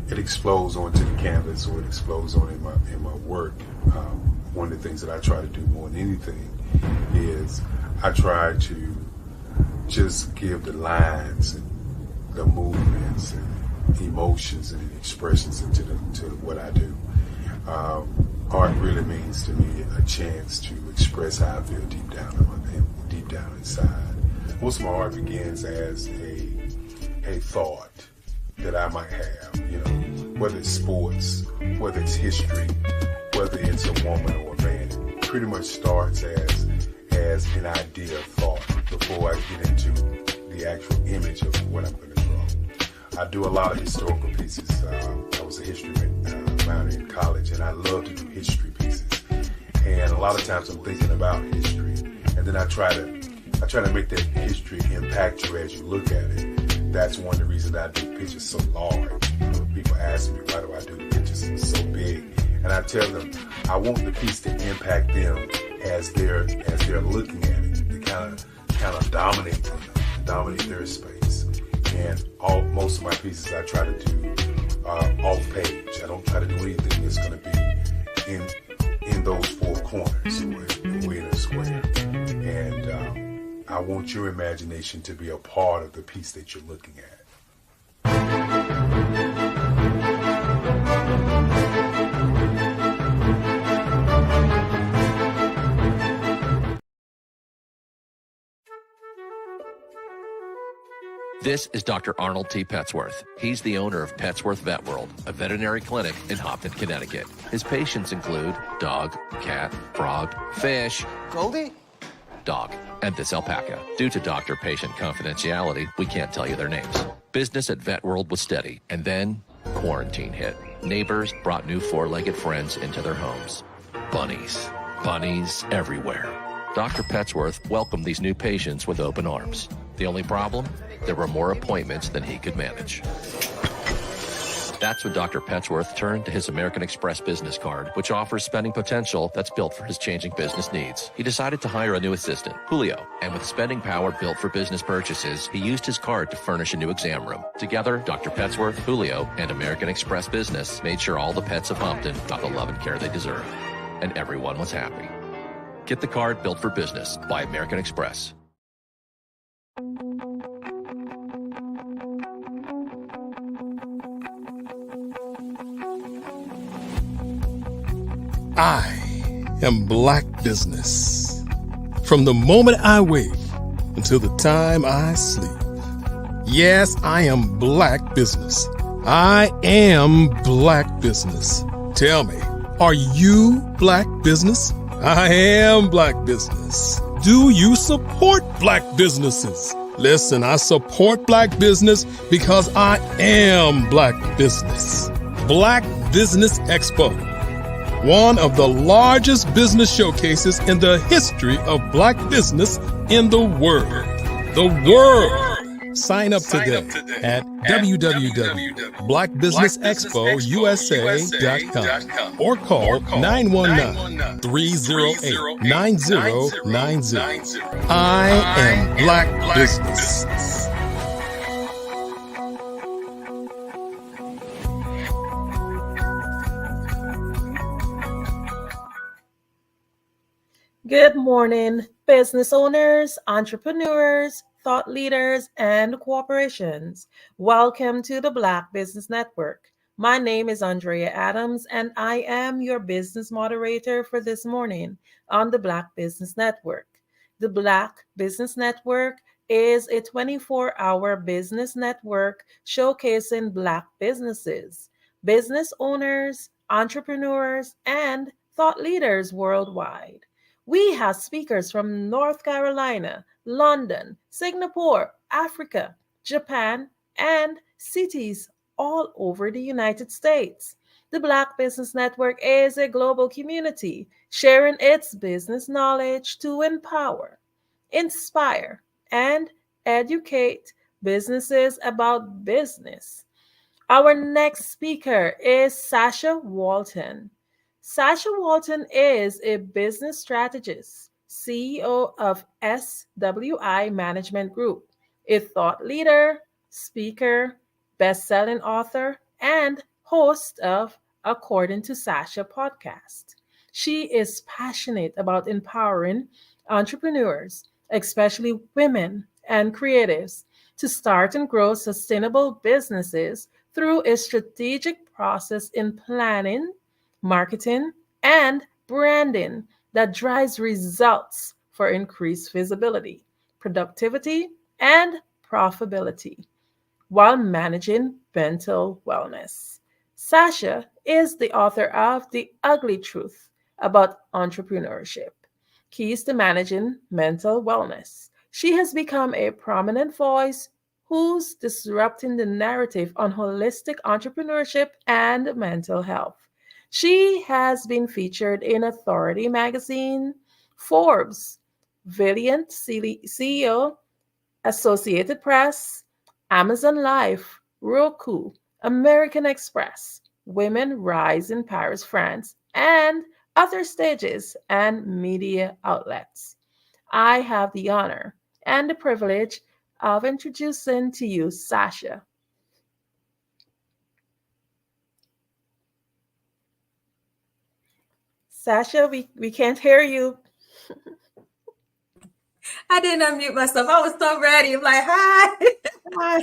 it explodes onto the canvas, or it explodes on in my work. One of the things that I try to do more than anything is I try to just give the lines and the movements and emotions and expressions into what I do. Art really means to me a chance to express how I feel deep down inside. Most of my art begins as a thought that I might have, you know, whether it's sports, whether it's history, whether it's a woman or a man. It pretty much starts as an idea of thought before I get into the actual image of what I'm going to draw. I do a lot of historical pieces. I was a history minor in college, and I love to do history pieces. And a lot of times I'm thinking about history, and then I try to make that history impact you as you look at it. That's one of the reasons I do pictures so large. People ask me, why do I do the pictures so big? And I tell them, I want the piece to impact them as they're looking at it. To kind of dominate them, dominate their space. And most of my pieces I try to do off page. I don't try to do anything that's going to be in those four corners or in a square. And I want your imagination to be a part of the piece that you're looking at. This is Dr. Arnold T. Petsworth. He's the owner of Petsworth Vet World, a veterinary clinic in Hopton, Connecticut. His patients include dog, cat, frog, fish, Goldie, dog, and this alpaca. Due to doctor-patient confidentiality, we can't tell you their names. Business at Vet World was steady, and then quarantine hit. Neighbors brought new four-legged friends into their homes. Bunnies. Bunnies everywhere. Dr. Petsworth welcomed these new patients with open arms. The only problem? There were more appointments than he could manage. That's when Dr. Petsworth turned to his American Express business card, which offers spending potential that's built for his changing business needs. He decided to hire a new assistant, Julio, and with spending power built for business purchases, he used his card to furnish a new exam room. Together, Dr. Petsworth, Julio, and American Express Business made sure all the pets of Hopton got the love and care they deserve. And everyone was happy. Get the card built for business by American Express. I am Black Business. From the moment I wake until the time I sleep. Yes, I am Black Business. I am Black Business. Tell me, are you Black Business? I am Black Business. Do you support Black businesses? Listen, I support Black business because I am Black Business. Black Business Expo, one of the largest business showcases in the history of Black business in the world. The world! Sign up today at www.blackbusinessexpousa.com or call 919-308-9090. I am Black Business. Good morning, business owners, entrepreneurs, thought leaders, and corporations. Welcome to the Black Business Network. My name is Andrea Adams, and I am your business moderator for this morning on the Black Business Network. The Black Business Network is a 24-hour business network showcasing Black businesses, business owners, entrepreneurs, and thought leaders worldwide. We have speakers from North Carolina, London, Singapore, Africa, Japan, and cities all over the United States. The Black Business Network is a global community sharing its business knowledge to empower, inspire, and educate businesses about business. Our next speaker is Sasha Walton. Sasha Walton is a business strategist, CEO of SWI Management Group, a thought leader, speaker, best-selling author, and host of According to Sasha podcast. She is passionate about empowering entrepreneurs, especially women and creatives, to start and grow sustainable businesses through a strategic process in planning, marketing, and branding that drives results for increased visibility, productivity, and profitability while managing mental wellness. Sasha is the author of The Ugly Truth About Entrepreneurship, Keys to Managing Mental Wellness. She has become a prominent voice who's disrupting the narrative on holistic entrepreneurship and mental health. She has been featured in Authority Magazine, Forbes, Valiant CEO, Associated Press, Amazon Life, Roku, American Express, Women Rise in Paris, France, and other stages and media outlets. I have the honor and the privilege of introducing to you Sasha. Sasha, we can't hear you. I didn't unmute myself. I was so ready. I'm like, hi. Hi.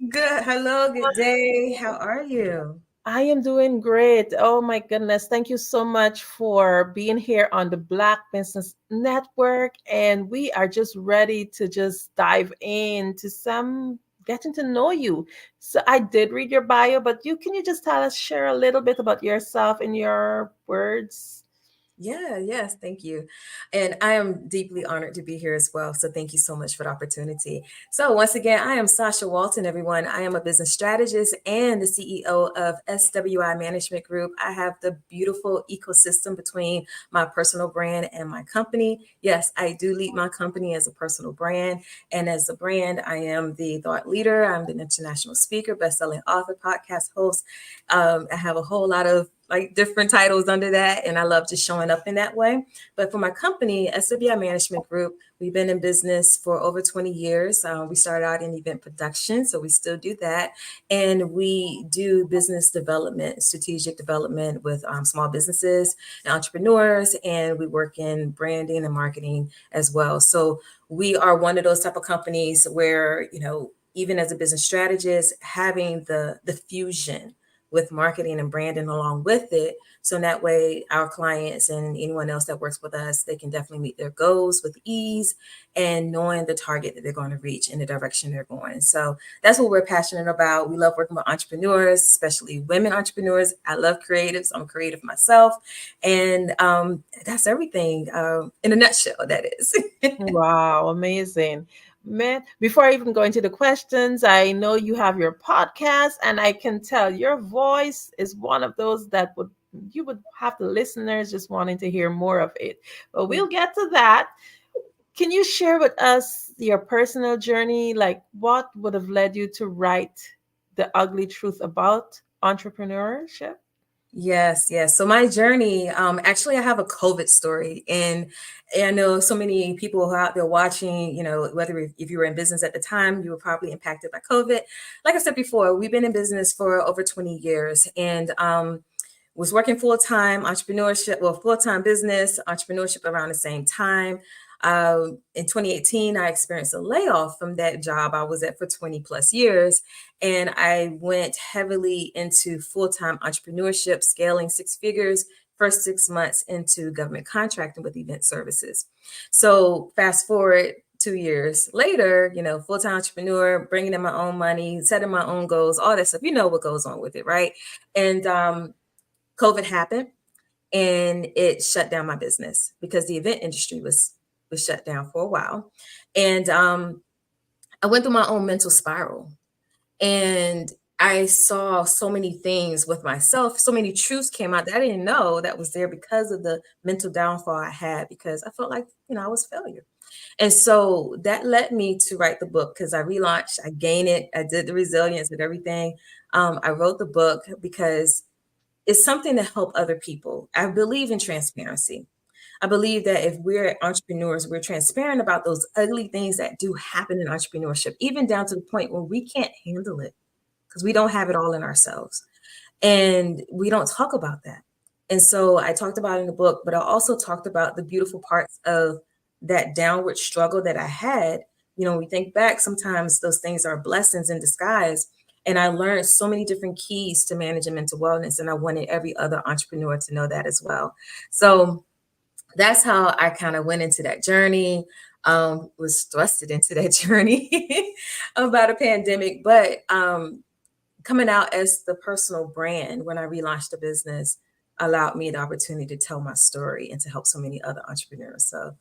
Good. Hello. Good day. How are you? I am doing great. Oh my goodness. Thank you so much for being here on the Black Business Network. And we are just ready to just dive into some getting to know you. So I did read your bio, but can you just share a little bit about yourself in your words? Yes, thank you. And I am deeply honored to be here as well. So thank you so much for the opportunity. So once again, I am Sasha Walton, everyone. I am a business strategist and the CEO of SWI Management Group. I have the beautiful ecosystem between my personal brand and my company. Yes, I do lead my company as a personal brand. And as a brand, I am the thought leader. I'm the international speaker, best-selling author, podcast host. I have a whole lot of different titles under that, and I love just showing up in that way. But for my company, SWI Management Group, we've been in business for over 20 years. We started out in event production, so we still do that. And we do business development, strategic development with small businesses and entrepreneurs, and we work in branding and marketing as well. So we are one of those type of companies where, even as a business strategist, having the fusion with marketing and branding along with it. So that way our clients and anyone else that works with us, they can definitely meet their goals with ease and knowing the target that they're going to reach in the direction they're going. So that's what we're passionate about. We love working with entrepreneurs, especially women entrepreneurs. I love creatives. I'm a creative myself. And that's everything in a nutshell, that is. Wow, amazing. Man, before I even go into the questions, I know you have your podcast, and I can tell your voice is one of those that you would have the listeners just wanting to hear more of it. But we'll get to that. Can you share with us your personal journey? Like, what would have led you to write The Ugly Truth About Entrepreneurship? Yes. So my journey, actually, I have a COVID story, and I know so many people who are out there watching, whether if you were in business at the time, you were probably impacted by COVID. Like I said before, we've been in business for over 20 years, and was working full-time full-time business, entrepreneurship around the same time. In 2018, I experienced a layoff from that job I was at for 20 plus years. And I went heavily into full-time entrepreneurship, scaling six figures, first 6 months into government contracting with event services. So fast forward 2 years later, full-time entrepreneur, bringing in my own money, setting my own goals, all that stuff. You know what goes on with it, right? And COVID happened and it shut down my business because the event industry was shut down for a while. And I went through my own mental spiral, and I saw so many things with myself. So many truths came out that I didn't know that was there because of the mental downfall I had, because I felt like, I was a failure. And so that led me to write the book, because I relaunched, I gained it, I did the resilience and everything. I wrote the book because it's something to help other people. I believe in transparency. I believe that if we're entrepreneurs, we're transparent about those ugly things that do happen in entrepreneurship, even down to the point where we can't handle it because we don't have it all in ourselves. And we don't talk about that. And so I talked about it in the book, but I also talked about the beautiful parts of that downward struggle that I had. When we think back, sometimes those things are blessings in disguise. And I learned so many different keys to managing mental wellness. And I wanted every other entrepreneur to know that as well. So that's how I kind of went into that journey, was thrusted into that journey about a pandemic. But coming out as the personal brand when I relaunched the business allowed me the opportunity to tell my story and to help so many other entrepreneurs. So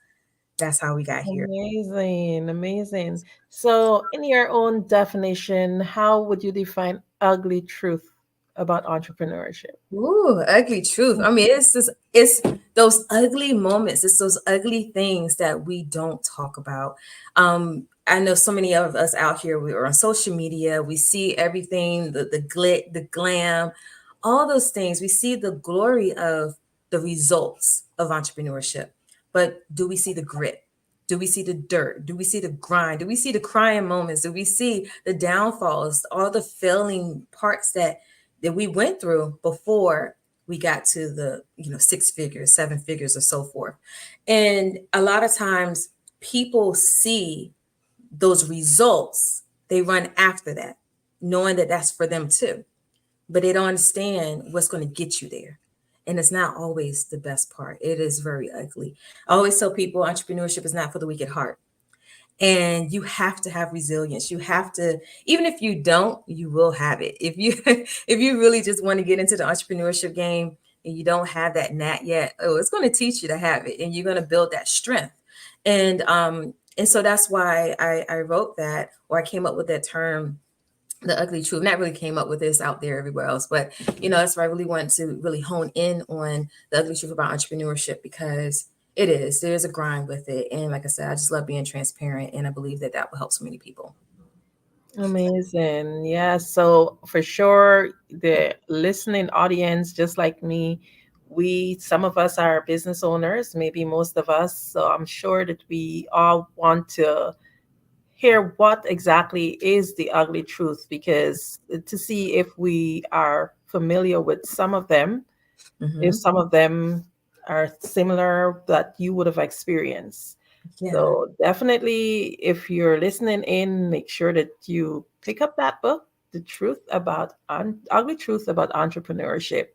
that's how we got here. Amazing. So, in your own definition, how would you define ugly truth about entrepreneurship? Ooh, ugly truth. I mean, it's those ugly moments. It's those ugly things that we don't talk about. I know so many of us out here, we are on social media. We see everything, the glit, the glam, all those things. We see the glory of the results of entrepreneurship. But do we see the grit? Do we see the dirt? Do we see the grind? Do we see the crying moments? Do we see the downfalls, all the failing parts that we went through before we got to the, 6 figures, 7 figures, or so forth? And a lot of times people see those results, they run after that, knowing that that's for them too. But they don't understand what's going to get you there. And it's not always the best part. It is very ugly. I always tell people entrepreneurship is not for the weak at heart. And you have to have resilience. You have to, even if you don't, you will have it. If you if you really just want to get into the entrepreneurship game and you don't have that knack yet, oh, it's going to teach you to have it, and you're going to build that strength. And so that's why I wrote that, or I came up with that term, the ugly truth. Not really came up with this out there everywhere else, but that's why I really wanted to really hone in on the ugly truth about entrepreneurship, because there's a grind with it. And like I said, I just love being transparent, and I believe that will help so many people. Amazing. Yeah. So for sure, the listening audience, just like me, some of us are business owners, maybe most of us. So I'm sure that we all want to hear what exactly is the ugly truth, because to see if we are familiar with some of them, if some of them are similar that you would have experienced. Yeah. So definitely, if you're listening in, make sure that you pick up that book, The Truth About Ugly Truth About Entrepreneurship.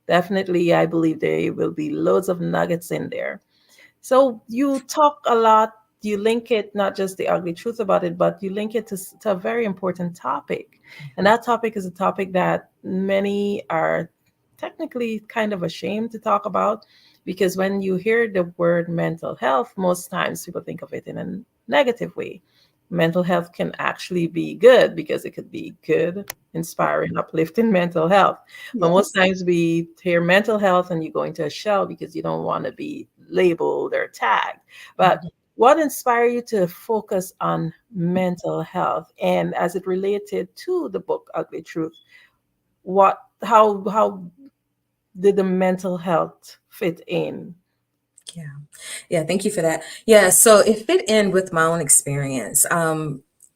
Definitely, I believe there will be loads of nuggets in there. So you talk a lot, you link it, not just the ugly truth about it, but you link it to a very important topic. And that topic is a topic that many are technically kind of ashamed to talk about, because when you hear the word mental health, most times people think of it in a negative way. Mental health can actually be good, because it could be good, inspiring, uplifting mental health. But most times we hear mental health and you go into a shell because you don't want to be labeled or tagged. But what inspired you to focus on mental health, and as it related to the book Ugly Truth, how did the mental health fit in? Yeah, thank you for that. Yeah, so it fit in with my own experience.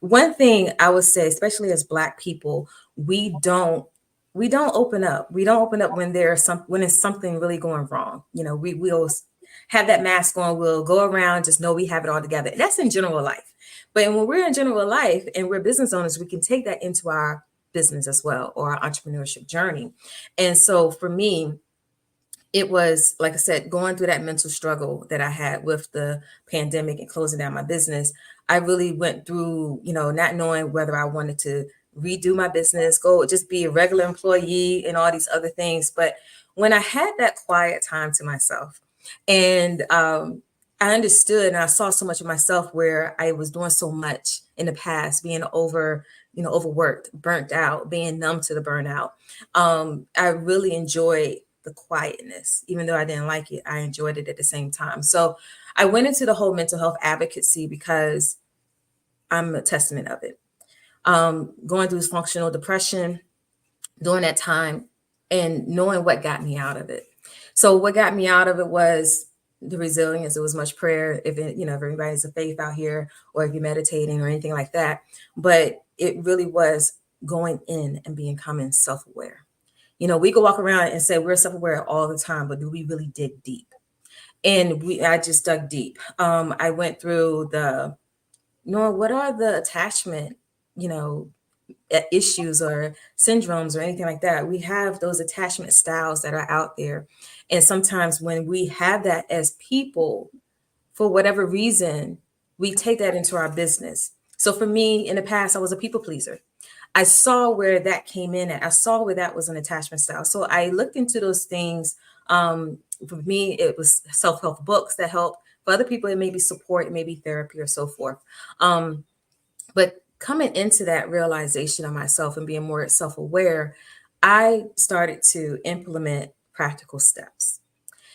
One thing I would say, especially as Black people, we don't open up. We don't open up when when it's something really going wrong. We'll have that mask on. We'll go around, just know we have it all together. That's in general life. But when we're in general life and we're business owners, we can take that into our business as well, or our entrepreneurship journey. And so for me, it was, like I said, going through that mental struggle that I had with the pandemic and closing down my business. I really went through, not knowing whether I wanted to redo my business, go just be a regular employee and all these other things. But when I had that quiet time to myself, and I understood and I saw so much of myself where I was doing so much in the past, being overworked, burnt out, being numb to the burnout. I really enjoyed the quietness. Even though I didn't like it, I enjoyed it at the same time. So I went into the whole mental health advocacy because I'm a testament of it. Going through functional depression during that time, and knowing what got me out of it. So what got me out of it was the resilience. It was much prayer. If everybody's a faith out here, or if you're meditating or anything like that, but it really was going in and becoming self-aware. We could walk around and say we're self-aware all the time, but do we really dig deep? And I just dug deep. I went through what are the attachment, issues or syndromes or anything like that. We have those attachment styles that are out there. And sometimes when we have that as people, for whatever reason, we take that into our business. So for me, in the past, I was a people pleaser. I saw where that came in at. I saw where that was an attachment style. So I looked into those things. For me, it was self-help books that help. For other people, it may be support, it may be therapy or so forth. But coming into that realization of myself and being more self-aware, I started to implement practical steps.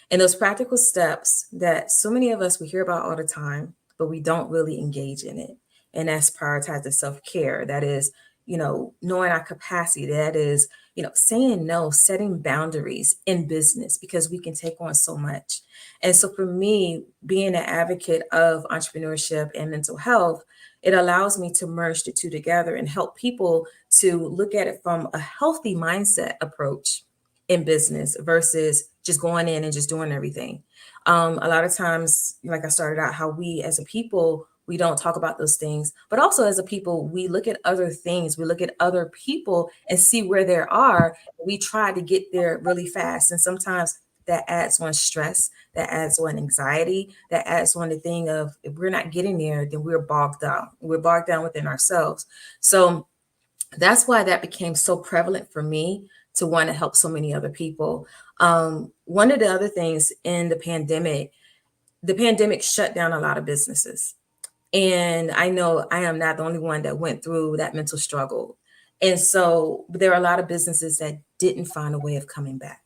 And those practical steps that so many of us, we hear about all the time, but we don't really engage in it. And that's prioritize the self-care. That is, knowing our capacity. That is, saying no, setting boundaries in business, because we can take on so much. And so for me, being an advocate of entrepreneurship and mental health, it allows me to merge the two together and help people to look at it from a healthy mindset approach in business versus just going in and just doing everything. A lot of times, like I started out, how we as a people, we don't talk about those things, but also as a people, we look at other things, we look at other people and see where they are. We try to get there really fast. And sometimes that adds on stress, that adds on anxiety, that adds on the thing of if we're not getting there, then we're bogged down. We're bogged down within ourselves. So that's why that became so prevalent for me to want to help so many other people. One of the other things in the pandemic shut down a lot of businesses. And I know I am not the only one that went through that mental struggle. And so there are a lot of businesses that didn't find a way of coming back.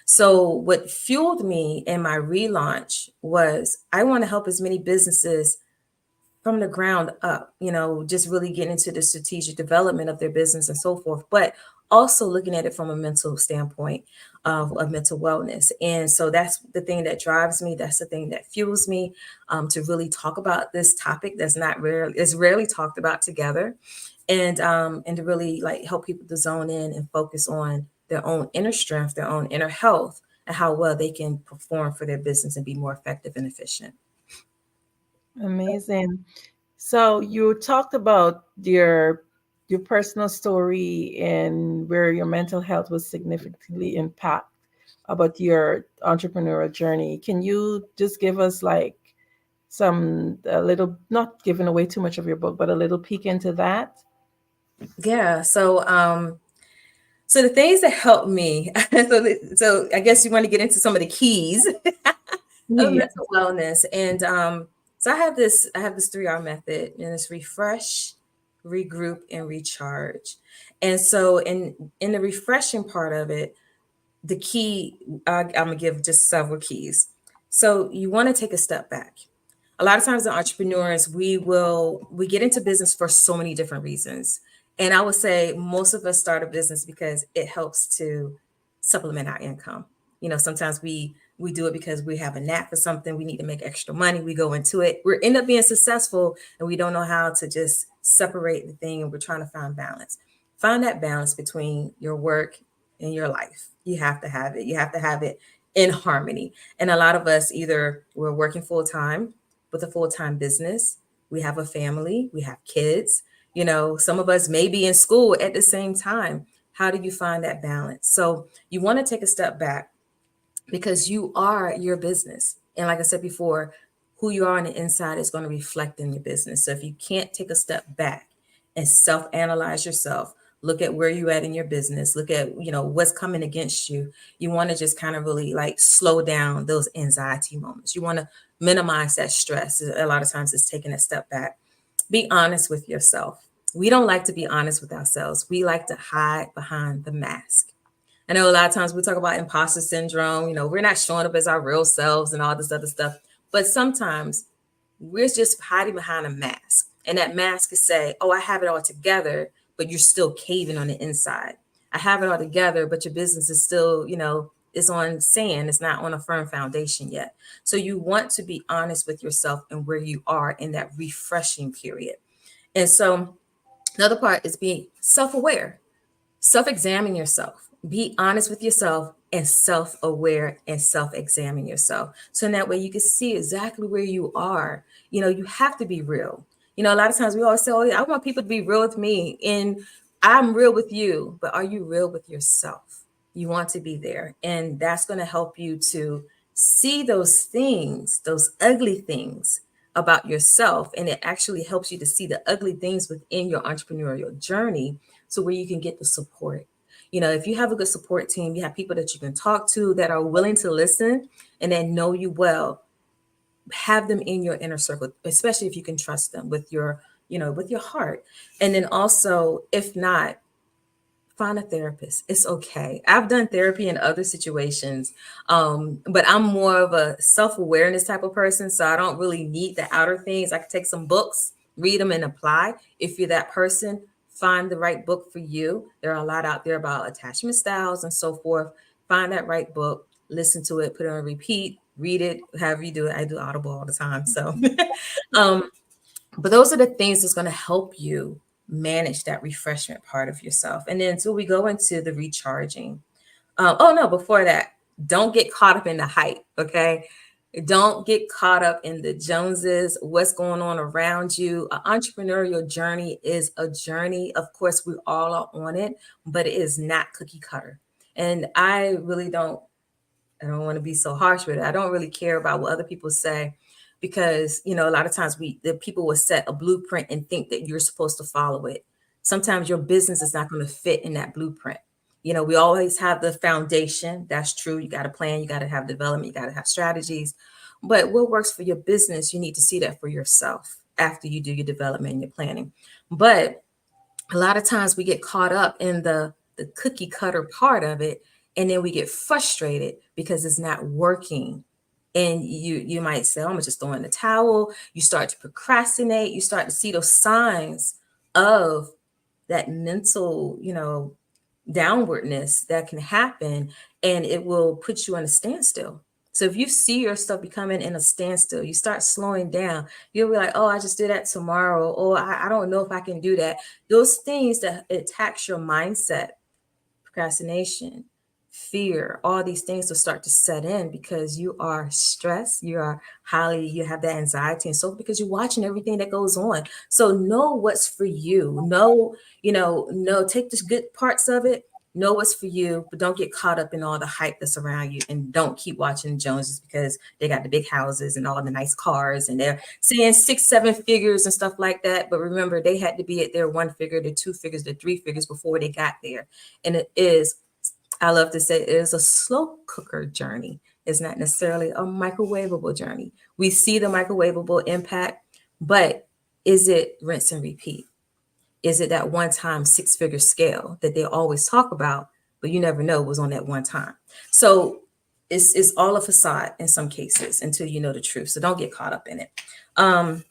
So what fueled me in my relaunch was I want to help as many businesses from the ground up, just really getting into the strategic development of their business and so forth, but also looking at it from a mental standpoint of mental wellness. And so that's the thing that drives me. That's the thing that fuels me to really talk about this topic that's is rarely talked about together, and to really like help people to zone in and focus on their own inner strength, their own inner health, and how well they can perform for their business and be more effective and efficient. Amazing. So you talked about your personal story and where your mental health was significantly impacted about your entrepreneurial journey. Can you just give us like a little, not giving away too much of your book, but a little peek into that? Yeah. So the things that helped me, so I guess you want to get into some of the keys of mental wellness. And so I have this 3R method, and it's refresh, regroup, and recharge. And so in the refreshing part of it, the key, I'm gonna give just several keys. So you want to take a step back. A lot of times as entrepreneurs, we get into business for so many different reasons. And I would say most of us start a business because it helps to supplement our income. Sometimes we do it because we have a knack for something. We need to make extra money. We go into it. We end up being successful, and we don't know how to just separate the thing. And we're trying to find balance. Find that balance between your work and your life. You have to have it. You have to have it in harmony. And a lot of us, either we're working full time with a full-time business, we have a family, we have kids, some of us may be in school at the same time. How do you find that balance? So you want to take a step back, because you are your business. And like I said before, who you are on the inside is going to reflect in your business. So if you can't take a step back and self-analyze yourself, look at where you're at in your business, look at, what's coming against you. You want to just kind of really like slow down those anxiety moments. You want to minimize that stress. A lot of times it's taking a step back. Be honest with yourself. We don't like to be honest with ourselves. We like to hide behind the mask. I know a lot of times we talk about imposter syndrome. We're not showing up as our real selves and all this other stuff. But sometimes we're just hiding behind a mask. And that mask is say, oh, I have it all together, but you're still caving on the inside. I have it all together, but your business is still, it's on sand. It's not on a firm foundation yet. So you want to be honest with yourself and where you are in that refreshing period. And so another part is being self-aware. Self-examine yourself. Be honest with yourself and self-aware and self-examine yourself. So in that way you can see exactly where you are. You have to be real. A lot of times we always say, oh, I want people to be real with me. And I'm real with you, but are you real with yourself? You want to be there. And that's going to help you to see those things, those ugly things about yourself. And it actually helps you to see the ugly things within your entrepreneurial journey, so where you can get the support. If you have a good support team, you have people that you can talk to that are willing to listen and that know you well, have them in your inner circle, especially if you can trust them with your heart. And then also, if not, find a therapist. It's okay. I've done therapy in other situations, but I'm more of a self-awareness type of person. So I don't really need the outer things. I can take some books, read them, and apply. If you're that person, find the right book for you. There are a lot out there about attachment styles and so forth. Find that right book, listen to it, put it on repeat, read it, however you do it. I do Audible all the time. So, but those are the things that's going to help you manage that refreshment part of yourself. And then so we go into the recharging. Before that, don't get caught up in the hype. Okay. Don't get caught up in the Joneses, what's going on around you. An entrepreneurial journey is a journey. Of course, we all are on it, but it is not cookie cutter. And I really don't I don't want to be so harsh with it. I don't really care about what other people say, because, you know, a lot of times the people will set a blueprint and think that you're supposed to follow it. Sometimes your business is not going to fit in that blueprint. You know, we always have the foundation. That's true. You got to plan, you got to have development, you got to have strategies. But what works for your business, you need to see that for yourself after you do your development and your planning. But a lot of times we get caught up in the cookie cutter part of it, and then we get frustrated because it's not working. And you might say, oh, I'm gonna just throw in the towel. You start to procrastinate. You start to see those signs of that mental, you know, downwardness that can happen, and it will put you on a standstill. So if you see your stuff becoming in a standstill, you start slowing down. You'll be like, oh, I just did that tomorrow. Or I don't know if I can do that. Those things that attacks your mindset, procrastination, fear, all these things will start to set in because you are stressed, you have that anxiety, and so because you're watching everything that goes on. So know what's for you. Take the good parts of it, know what's for you, but don't get caught up in all the hype that's around you, and don't keep watching the Joneses because they got the big houses and all the nice cars and they're saying 6-7 figures and stuff like that. But remember, they had to be at their 1 figure, their 2 figures, their 3 figures before they got there. And I love to say, it is a slow cooker journey. It's not necessarily a microwavable journey. We see the microwavable impact, but is it rinse and repeat? Is it that one-time 6-figure scale that they always talk about, but you never know was on that one time? So it's all a facade in some cases until you know the truth. So don't get caught up in it.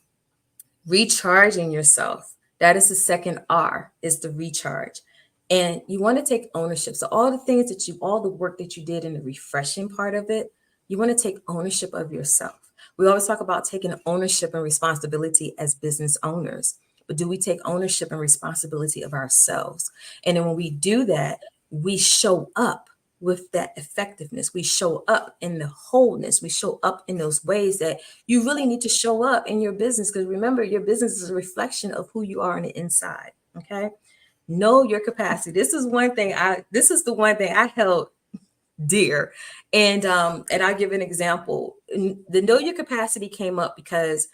Recharging yourself. That is the second R, is the recharge. And you want to take ownership. So all the work that you did in the refreshing part of it, you want to take ownership of yourself. We always talk about taking ownership and responsibility as business owners, but do we take ownership and responsibility of ourselves? And then when we do that, we show up with that effectiveness. We show up in the wholeness. We show up in those ways that you really need to show up in your business. Because remember, your business is a reflection of who you are on the inside. Okay. Know your capacity. This is the one thing I held dear. And I'll give an example. The know your capacity came up because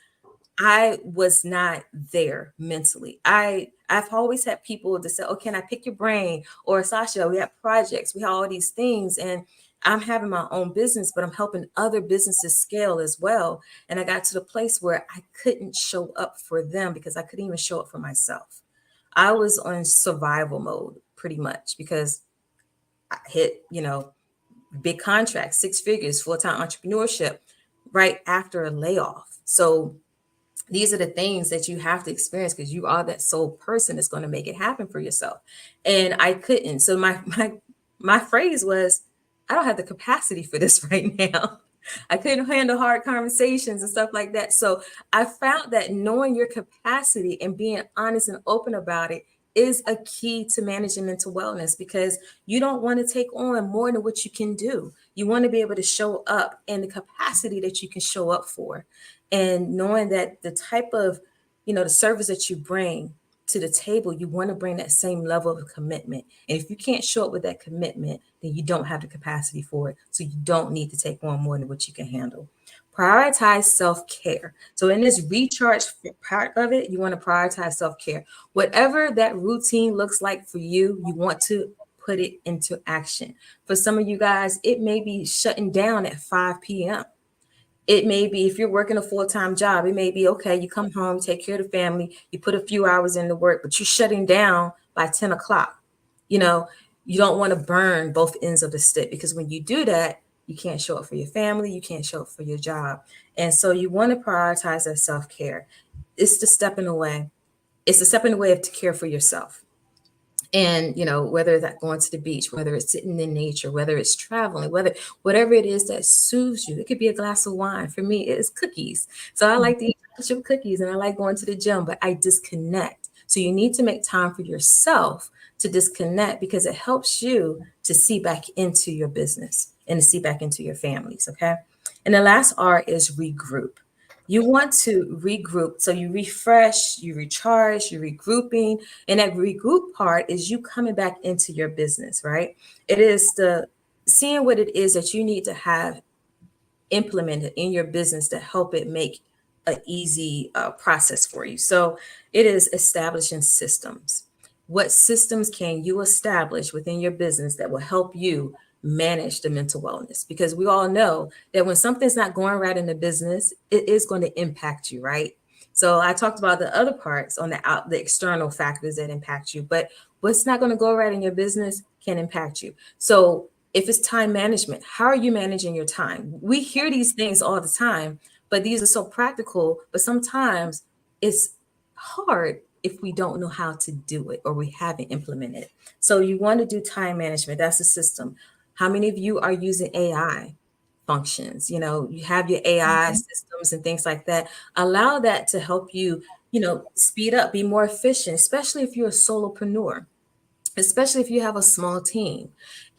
I was not there mentally. I've always had people to say, oh, can I pick your brain? Or Sasha, we have projects, we have all these things. And I'm having my own business, but I'm helping other businesses scale as well. And I got to the place where I couldn't show up for them because I couldn't even show up for myself. I was on survival mode pretty much because I hit, big contracts, 6 figures, full-time entrepreneurship right after a layoff. So these are the things that you have to experience because you are that sole person that's going to make it happen for yourself. And I couldn't. So my phrase was, I don't have the capacity for this right now. I couldn't handle hard conversations and stuff like that. So I found that knowing your capacity and being honest and open about it is a key to managing mental wellness, because you don't want to take on more than what you can do. You want to be able to show up in the capacity that you can show up for. And knowing that the type of, the service that you bring to the table, you want to bring that same level of commitment. And if you can't show up with that commitment, then you don't have the capacity for it. So you don't need to take on more than what you can handle. Prioritize self-care. So in this recharge part of it, you want to prioritize self-care. Whatever that routine looks like for you, you want to put it into action. For some of you guys, it may be shutting down at 5 p.m. It may be, if you're working a full-time job, it may be, okay, you come home, take care of the family, you put a few hours into work, but you're shutting down by 10 o'clock. You don't want to burn both ends of the stick, because when you do that, you can't show up for your family, you can't show up for your job. And so you want to prioritize that self-care. It's the stepping away. It's a stepping away to care for yourself. And, whether that's going to the beach, whether it's sitting in nature, whether it's traveling, whatever it is that soothes you. It could be a glass of wine. For me, it's cookies. So I like to eat chip cookies, and I like going to the gym, but I disconnect. So you need to make time for yourself to disconnect, because it helps you to see back into your business and to see back into your families. Okay. And the last R is regroup. You want to regroup. So you refresh, you recharge, you're regrouping. And that regroup part is you coming back into your business, right? It is the seeing what it is that you need to have implemented in your business to help it make an easy process for you. So it is establishing systems. What systems can you establish within your business that will help you manage the mental wellness? Because we all know that when something's not going right in the business, it is going to impact you, right? So I talked about the other parts on the external factors that impact you, but what's not going to go right in your business can impact you. So if it's time management, how are you managing your time? We hear these things all the time, but these are so practical, but sometimes it's hard if we don't know how to do it or we haven't implemented it. So you want to do time management. That's a system. How many of you are using AI functions? You know, you have your AI systems and things like that. Allow that to help you, speed up, be more efficient, especially if you're a solopreneur, especially if you have a small team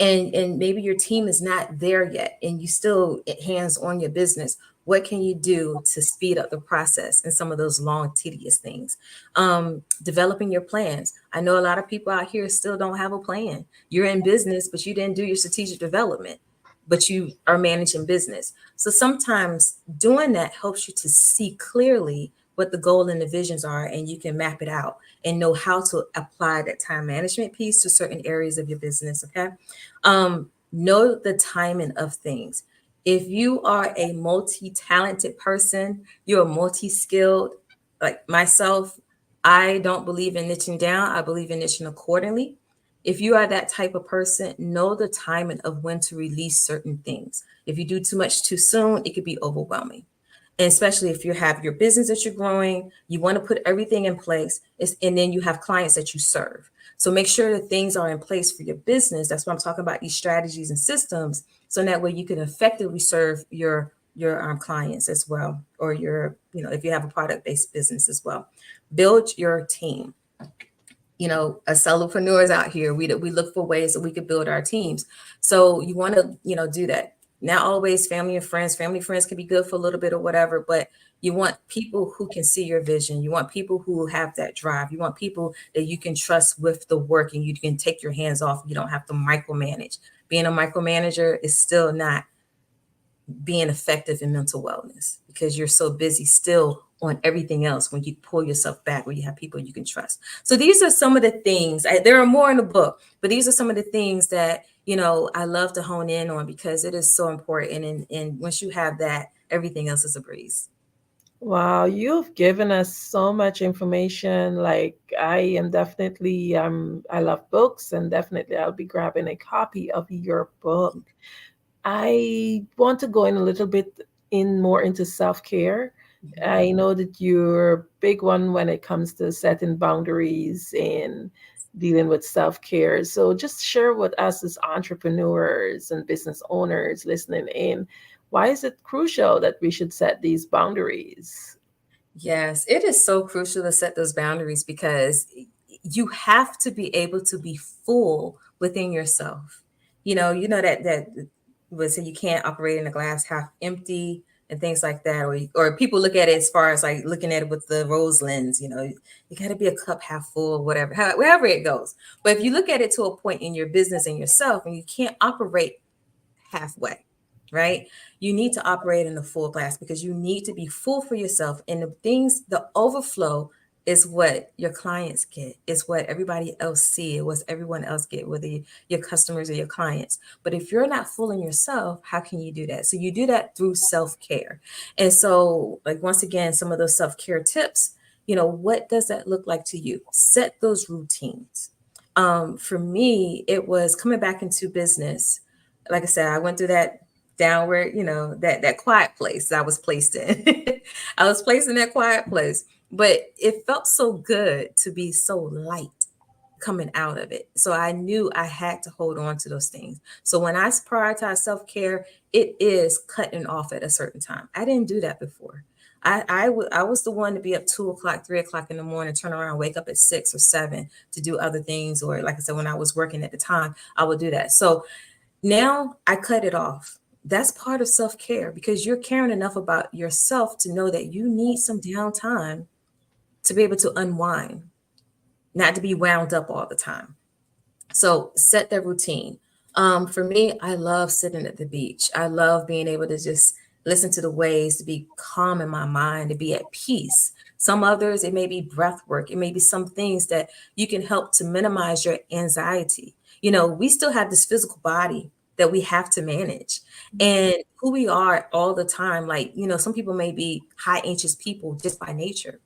and maybe your team is not there yet and you still hands on your business. What can you do to speed up the process and some of those long tedious things? Developing your plans. I know a lot of people out here still don't have a plan. You're in business, but you didn't do your strategic development, but you are managing business. So sometimes doing that helps you to see clearly what the goal and the visions are, and you can map it out and know how to apply that time management piece to certain areas of your business. Okay. Know the timing of things. If you are a multi-talented person, you're multi-skilled, like myself, I don't believe in niching down. I believe in niching accordingly. If you are that type of person, know the timing of when to release certain things. If you do too much too soon, it could be overwhelming. And especially if you have your business that you're growing, you want to put everything in place, and then you have clients that you serve. So make sure that things are in place for your business. That's why I'm talking about these strategies and systems. So that way you can effectively serve your clients as well, or if you have a product-based business as well. Build your team. As solopreneurs out here, we look for ways that we could build our teams. So you want to, do that. Not always family and friends. Family and friends can be good for a little bit or whatever, but you want people who can see your vision. You want people who have that drive. You want people that you can trust with the work and you can take your hands off. You don't have to micromanage. Being a micromanager is still not being effective in mental wellness because you're so busy still on everything else when you pull yourself back, when you have people you can trust. So these are some of the things, there are more in the book, but these are some of the things that, I love to hone in on because it is so important. And once you have that, everything else is a breeze. Wow, you've given us so much information. Like I am definitely, I love books and definitely I'll be grabbing a copy of your book. I want to go in a little bit more into self-care. I know that you're a big one when it comes to setting boundaries and dealing with self-care. So just share with us as entrepreneurs and business owners listening in, why is it crucial that we should set these boundaries? Yes, it is so crucial to set those boundaries because you have to be able to be full within yourself. That would say you can't operate in a glass half empty and things like that, or people look at it as far as like looking at it with the rose lens. You got to be a cup half full, whatever, wherever it goes. But if you look at it to a point in your business and yourself, and you can't operate halfway, right? You need to operate in the full glass because you need to be full for yourself. And the overflow is what your clients get, is what everybody else see, what everyone else get, whether your customers or your clients. But if you're not full in yourself, how can you do that? So you do that through self-care. And so, like, once again, some of those self-care tips, what does that look like to you? Set those routines. For me, it was coming back into business. Like I said, I went through that downward, that quiet place I was placed in. I was placed in that quiet place, but it felt so good to be so light coming out of it. So I knew I had to hold on to those things. So when I prioritize self-care, it is cutting off at a certain time. I didn't do that before. I was the one to be up 2 o'clock, 3 o'clock in the morning, turn around, wake up at 6 or 7 to do other things. Or like I said, when I was working at the time, I would do that. So now I cut it off. That's part of self-care because you're caring enough about yourself to know that you need some downtime to be able to unwind, not to be wound up all the time. So set that routine. For me, I love sitting at the beach. I love being able to just listen to the waves, to be calm in my mind, to be at peace. Some others, it may be breath work. It may be some things that you can help to minimize your anxiety. We still have this physical body that we have to manage, and who we are all the time. Like, some people may be high anxious people just by nature.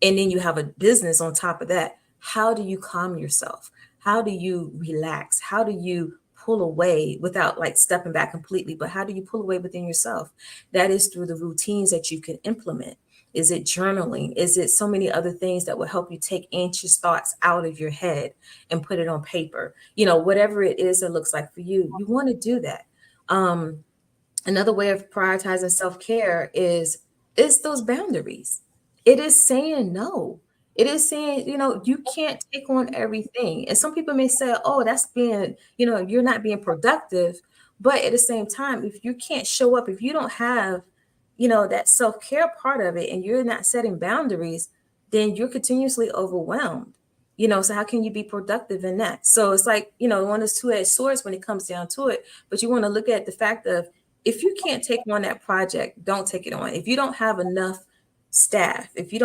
And then you have a business on top of that. How do you calm yourself? How do you relax? How do you pull away without like stepping back completely? But how do you pull away within yourself? That is through the routines that you can implement. Is it journaling? Is it so many other things that will help you take anxious thoughts out of your head and put it on paper? Whatever it is that looks like for you, you want to do that. Another way of prioritizing self-care is those boundaries. It is saying no. It is saying, you can't take on everything. And some people may say, oh, that's being, you're not being productive. But at the same time, if you can't show up, if you don't have, that self-care part of it, and you're not setting boundaries, then you're continuously overwhelmed. So how can you be productive in that? So it's like, one of those two-edged swords when it comes down to it. But you want to look at the fact of, if you can't take on that project, don't take it on. If you don't have enough staff, if you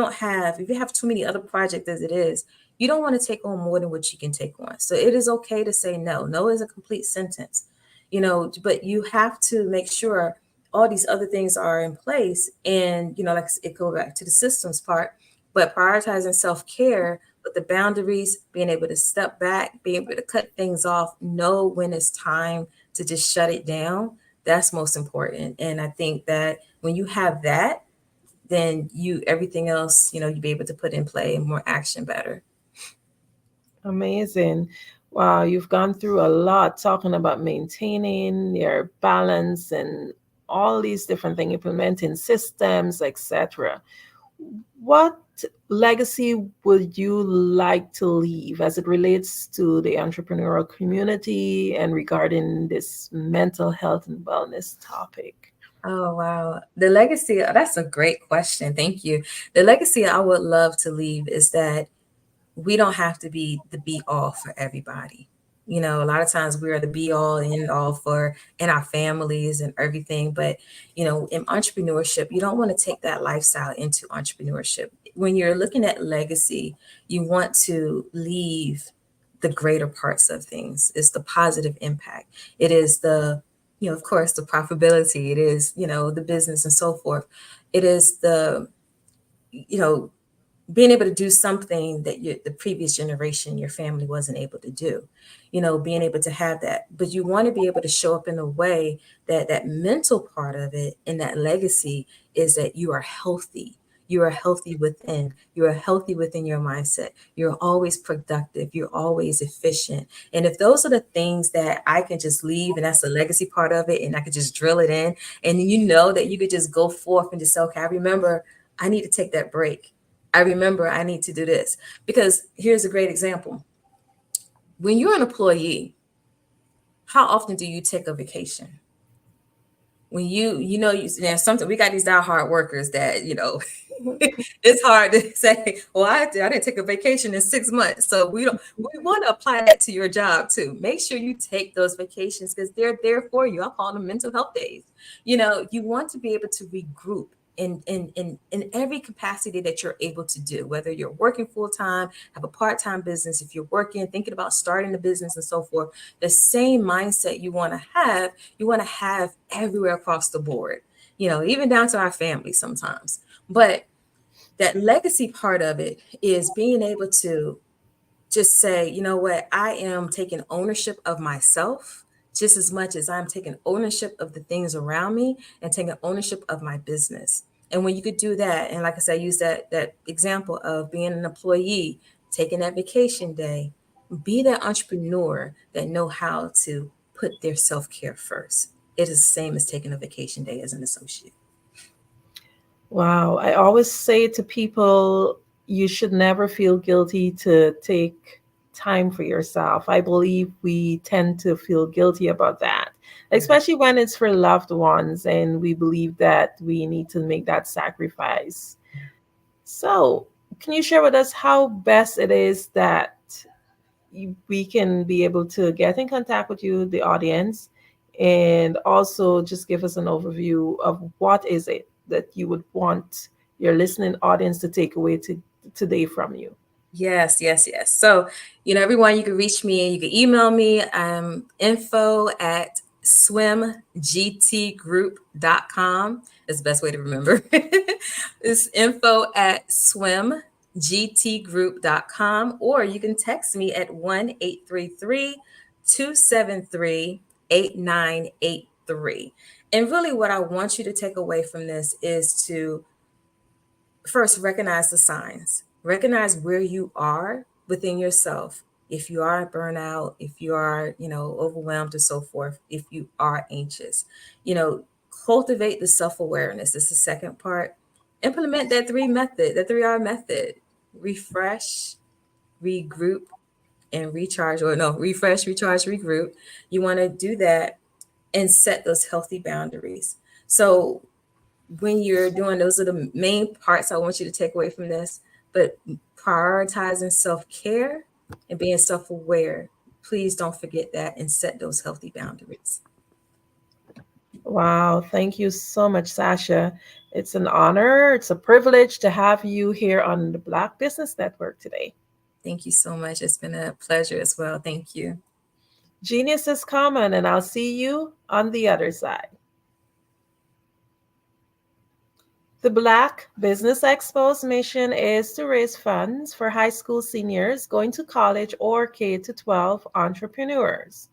have too many other projects as it is, you don't want to take on more than what you can take on. So it is okay to say no. No is a complete sentence, but you have to make sure all these other things are in place. And, like it goes back to the systems part, but prioritizing self-care with the boundaries, being able to step back, being able to cut things off, know when it's time to just shut it down. That's most important. And I think that when you have that, then everything else, you'll be able to put in play and more action better. Amazing. Wow, you've gone through a lot talking about maintaining your balance and all these different things, implementing systems, etc. What legacy would you like to leave as it relates to the entrepreneurial community and regarding this mental health and wellness topic? Oh, wow. The legacy, that's a great question. Thank you. The legacy I would love to leave is that we don't have to be the be all for everybody. A lot of times we are the be all and end all for in our families and everything. But, in entrepreneurship, you don't want to take that lifestyle into entrepreneurship. When you're looking at legacy, you want to leave the greater parts of things. It's the positive impact. It is the, of course, the profitability. It is, the business and so forth. It is the, being able to do something that the previous generation, your family wasn't able to do, being able to have that. But you want to be able to show up in a way that that mental part of it and that legacy is that you are healthy. You are healthy within. You are healthy within your mindset. You're always productive. You're always efficient. And if those are the things that I can just leave, and that's the legacy part of it, and I could just drill it in, and that you could just go forth and just say, okay, I remember I need to take that break. I remember I need to do this. Because here's a great example. When you're an employee, how often do you take a vacation? When something, we got these diehard workers that, it's hard to say, well, I didn't take a vacation in 6 months. So we want to apply that to your job too. Make sure you take those vacations because they're there for you. I call them mental health days. You want to be able to regroup in every capacity that you're able to do, whether you're working full-time, have a part-time business, if you're working, thinking about starting a business and so forth, the same mindset you want to have everywhere across the board, even down to our family sometimes. But that legacy part of it is being able to just say, you know what, I am taking ownership of myself just as much as I'm taking ownership of the things around me and taking ownership of my business. And when you could do that, and like I said, I use that example of being an employee, taking that vacation day, be that entrepreneur that know how to put their self-care first. It is the same as taking a vacation day as an associate. Wow. I always say to people, you should never feel guilty to take time for yourself. I believe we tend to feel guilty about that, especially when it's for loved ones and we believe that we need to make that sacrifice. So, can you share with us how best it is that we can be able to get in contact with you, the audience, and also just give us an overview of what is it that you would want your listening audience to take away today from you. Yes. So, everyone, you can reach me, you can email me, info@swimgtgroup.com is the best way to remember. It's info@swimgtgroup.com, or you can text me at 1-833-273-8983. And really what I want you to take away from this is to first recognize the signs. Recognize where you are within yourself. If you are burnout, if you are, overwhelmed and so forth, if you are anxious, cultivate the self-awareness. This is the second part. Implement that 3R method. Refresh, regroup, and recharge, refresh, recharge, regroup. You want to do that and set those healthy boundaries. So when you're doing, those are the main parts I want you to take away from this, but prioritizing self-care and being self-aware, please don't forget that and set those healthy boundaries. Wow, thank you so much, Sasha. It's an honor, it's a privilege to have you here on the Black Business Network today. Thank you so much. It's been a pleasure as well. Thank you. Genius is common, and I'll see you on the other side. The Black Business Expo's mission is to raise funds for high school seniors going to college or K-12 entrepreneurs.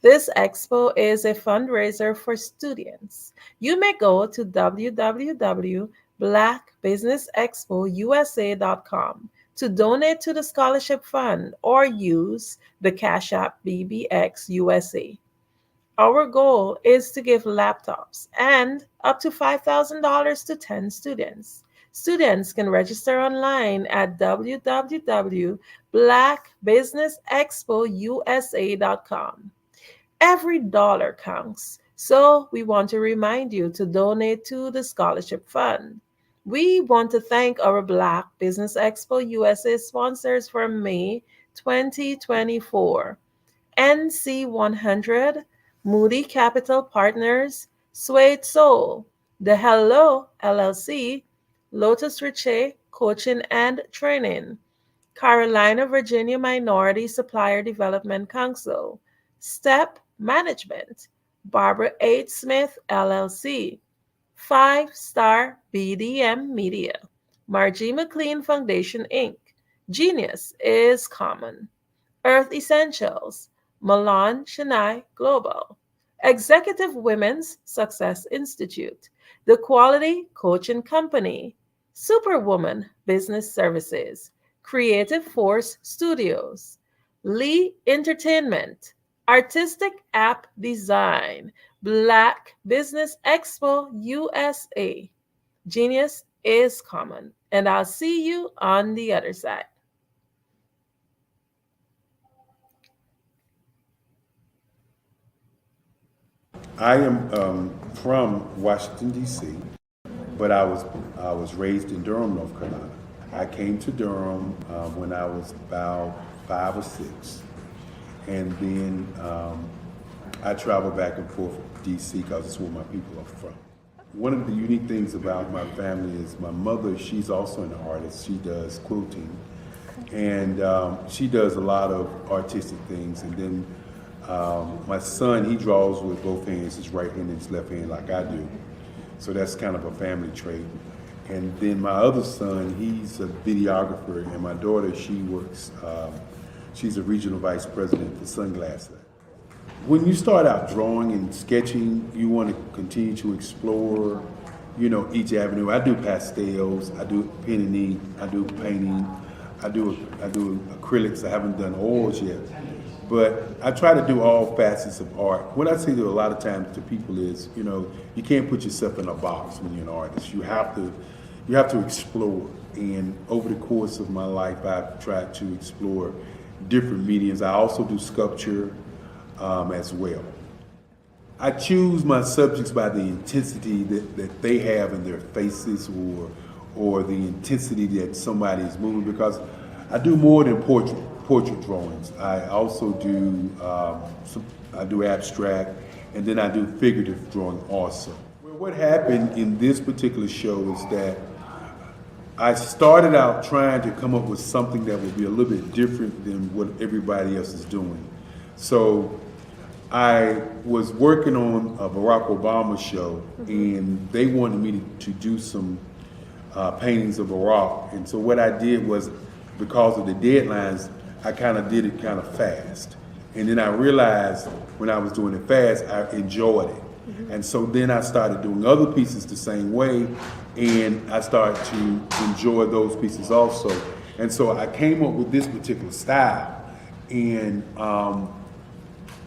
This expo is a fundraiser for students. You may go to www.blackbusinessexpousa.com to donate to the scholarship fund or use the Cash App BBXUSA. Our goal is to give laptops and up to $5,000 to 10 students. Students can register online at www.blackbusinessexpousa.com. Every dollar counts, so we want to remind you to donate to the scholarship fund. We want to thank our Black Business Expo USA sponsors for May 2024. NC100, Moody Capital Partners, Suede Soul, The Hello LLC, Lotus Riche Coaching and Training, Carolina, Virginia Minority Supplier Development Council, Step Management, Barbara H. Smith LLC, 5-Star BDM Media, Margie McLean Foundation Inc., Genius is Common, Earth Essentials, Milan Chennai Global, Executive Women's Success Institute, The Quality Coaching Company, Superwoman Business Services, Creative Force Studios, Lee Entertainment, Artistic App Design, Black Business Expo USA. Genius is Common, and I'll see you on the other side. I am from Washington, D.C., but I was raised in Durham, North Carolina. I came to Durham when I was about 5 or 6, and then I traveled back and forth to D.C. because it's where my people are from. One of the unique things about my family is my mother, she's also an artist. She does quilting, and she does a lot of artistic things, and then my son, he draws with both hands, his right hand and his left hand like I do. So that's kind of a family trait. And then my other son, he's a videographer, and my daughter, she works, she's a regional vice president for Sunglass Lab. When you start out drawing and sketching, you want to continue to explore, each avenue. I do pastels, I do pen and ink, I do painting, I do acrylics. I haven't done oils yet. But I try to do all facets of art. What I say to a lot of times to people is, you can't put yourself in a box when you're an artist. You have to explore. And over the course of my life, I've tried to explore different mediums. I also do sculpture as well. I choose my subjects by the intensity that they have in their faces or the intensity that somebody is moving, because I do more than portrait. portrait drawings. I also do I do abstract, and then I do figurative drawing also. Well, what happened in this particular show is that I started out trying to come up with something that would be a little bit different than what everybody else is doing. So I was working on a Barack Obama show, and they wanted me to do some paintings of Barack. And so what I did was, because of the deadlines, I kind of did it kind of fast. And then I realized when I was doing it fast, I enjoyed it. And so then I started doing other pieces the same way, and I started to enjoy those pieces also. And so I came up with this particular style, and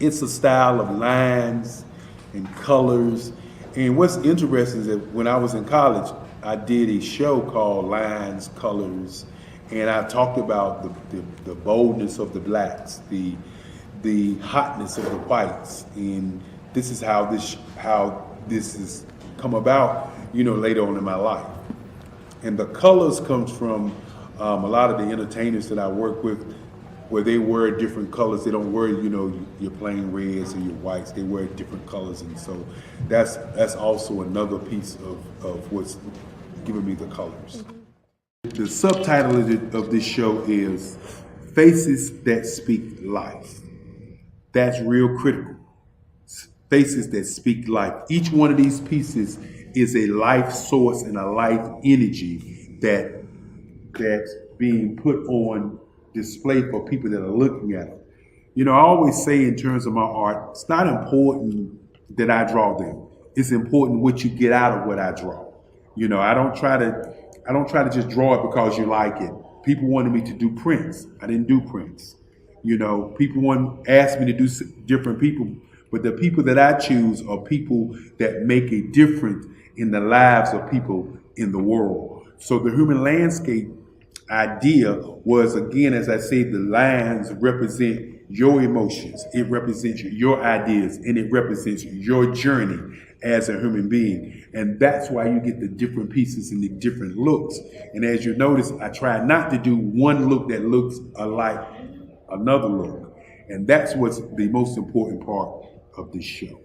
it's a style of lines and colors. And what's interesting is that when I was in college, I did a show called Lines, Colors, and I talked about the boldness of the blacks, the hotness of the whites, and this is how this has come about, later on in my life. And the colors comes from a lot of the entertainers that I work with, where they wear different colors. They don't wear, your plain reds or your whites. They wear different colors, and so that's also another piece of what's giving me the colors. The subtitle of this show is Faces That Speak Life. That's real critical. Faces that speak life. Each one of these pieces is a life source and a life energy that's being put on display for people that are looking at it. I always say in terms of my art, it's not important that I draw them. It's important what you get out of what I draw. I don't try to just draw it because you like it. People wanted me to do prints. I didn't do prints. People asked me to do different people, but the people that I choose are people that make a difference in the lives of people in the world. So the human landscape idea was, again, as I said, the lines represent your emotions, it represents your ideas, and it represents your journey as a human being. And that's why you get the different pieces and the different looks. And as you notice, I try not to do one look that looks alike another look. And that's what's the most important part of this show.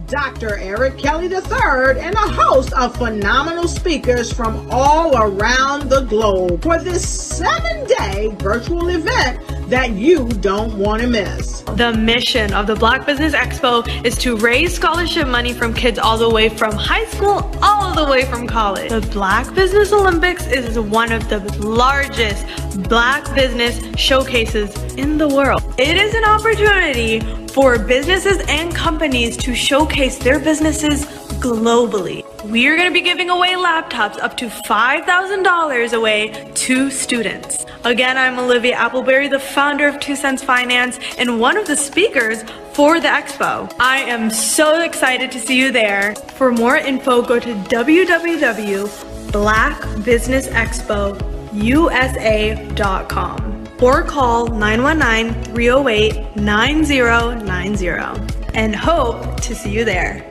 Dr. Eric Kelly III and a host of phenomenal speakers from all around the globe for this 7-day virtual event that you don't want to miss. The mission of the Black Business Expo is to raise scholarship money from kids all the way from high school all the way from college. The Black Business Olympics is one of the largest Black business showcases in the world. It is an opportunity for businesses and companies to showcase their businesses globally. We are going to be giving away laptops up to $5,000 away to students. Again, I'm Olivia Appleberry, the founder of 2 Cents Finance and one of the speakers for the expo. I am so excited to see you there. For more info, go to www.blackbusinessexpousa.com or call 919-308-9090 and hope to see you there.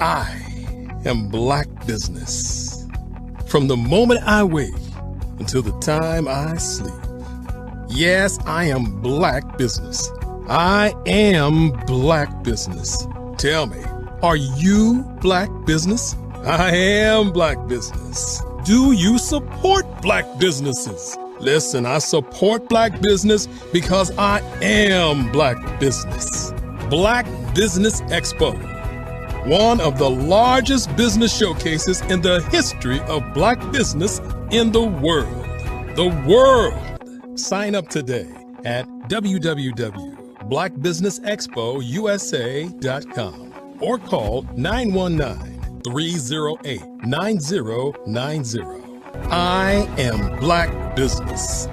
I am Black Business. From the moment I wake until the time I sleep. Yes, I am Black Business. I am Black Business. Tell me, are you Black Business? I am Black Business. Do you support Black businesses? Listen, I support Black business because I am Black Business. Black Business Expo one of the largest business showcases in the history of Black business in the world. The world! Sign up today at www.blackbusinessexpousa.com or call 919-308-9090. I am Black Business.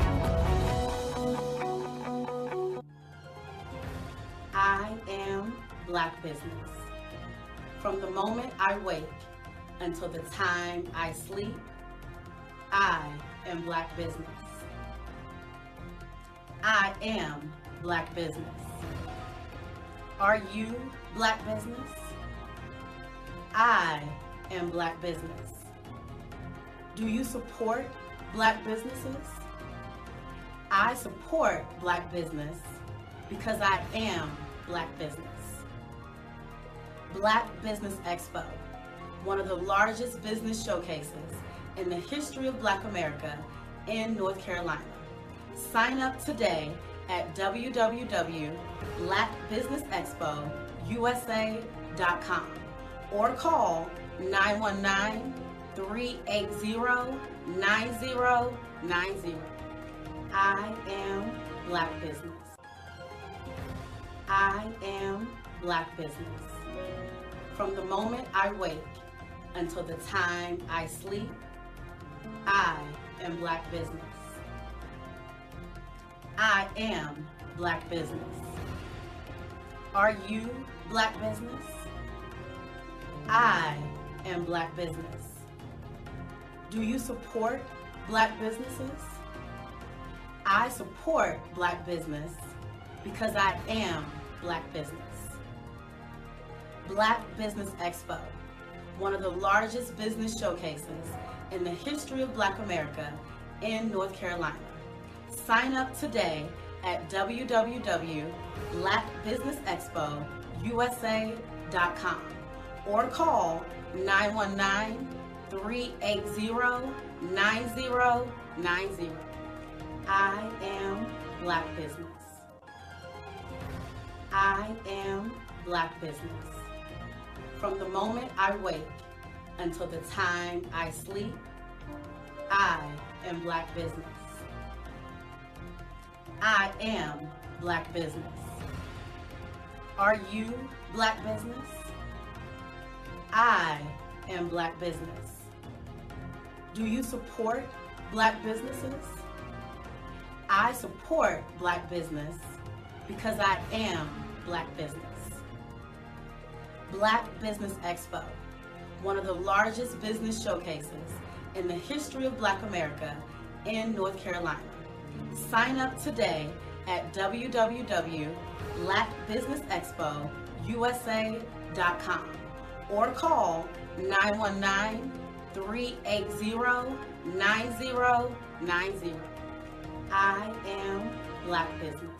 I am Black Business. From the moment I wake until the time I sleep, I am Black Business. I am Black Business. Are you Black Business? I am Black Business. Do you support Black businesses? I support Black business because I am Black business. Black Business Expo, one of the largest business showcases in the history of Black America in North Carolina. Sign up today at www.blackbusinessexpousa.com or call 919-380-9090. I am Black Business. I am Black Business. From the moment I wake until the time I sleep, I am Black Business. I am Black Business. Are you Black Business? I am Black Business. Do you support Black businesses? I support Black business because I am Black business. Black Business Expo, one of the largest business showcases in the history of Black America in North Carolina. Sign up today at www.blackbusinessexpousa.com or call 919-380-9090. I am Black Business. I am Black Business. From the moment I wake until the time I sleep, I am Black Business. I am Black Business. Are you Black Business? I am Black Business. Do you support Black businesses? I support Black business because I am Black business. Black Business Expo, one of the largest business showcases in the history of Black America in North Carolina. Sign up today at www.blackbusinessexpousa.com or call 919-380-9090. I am Black Business.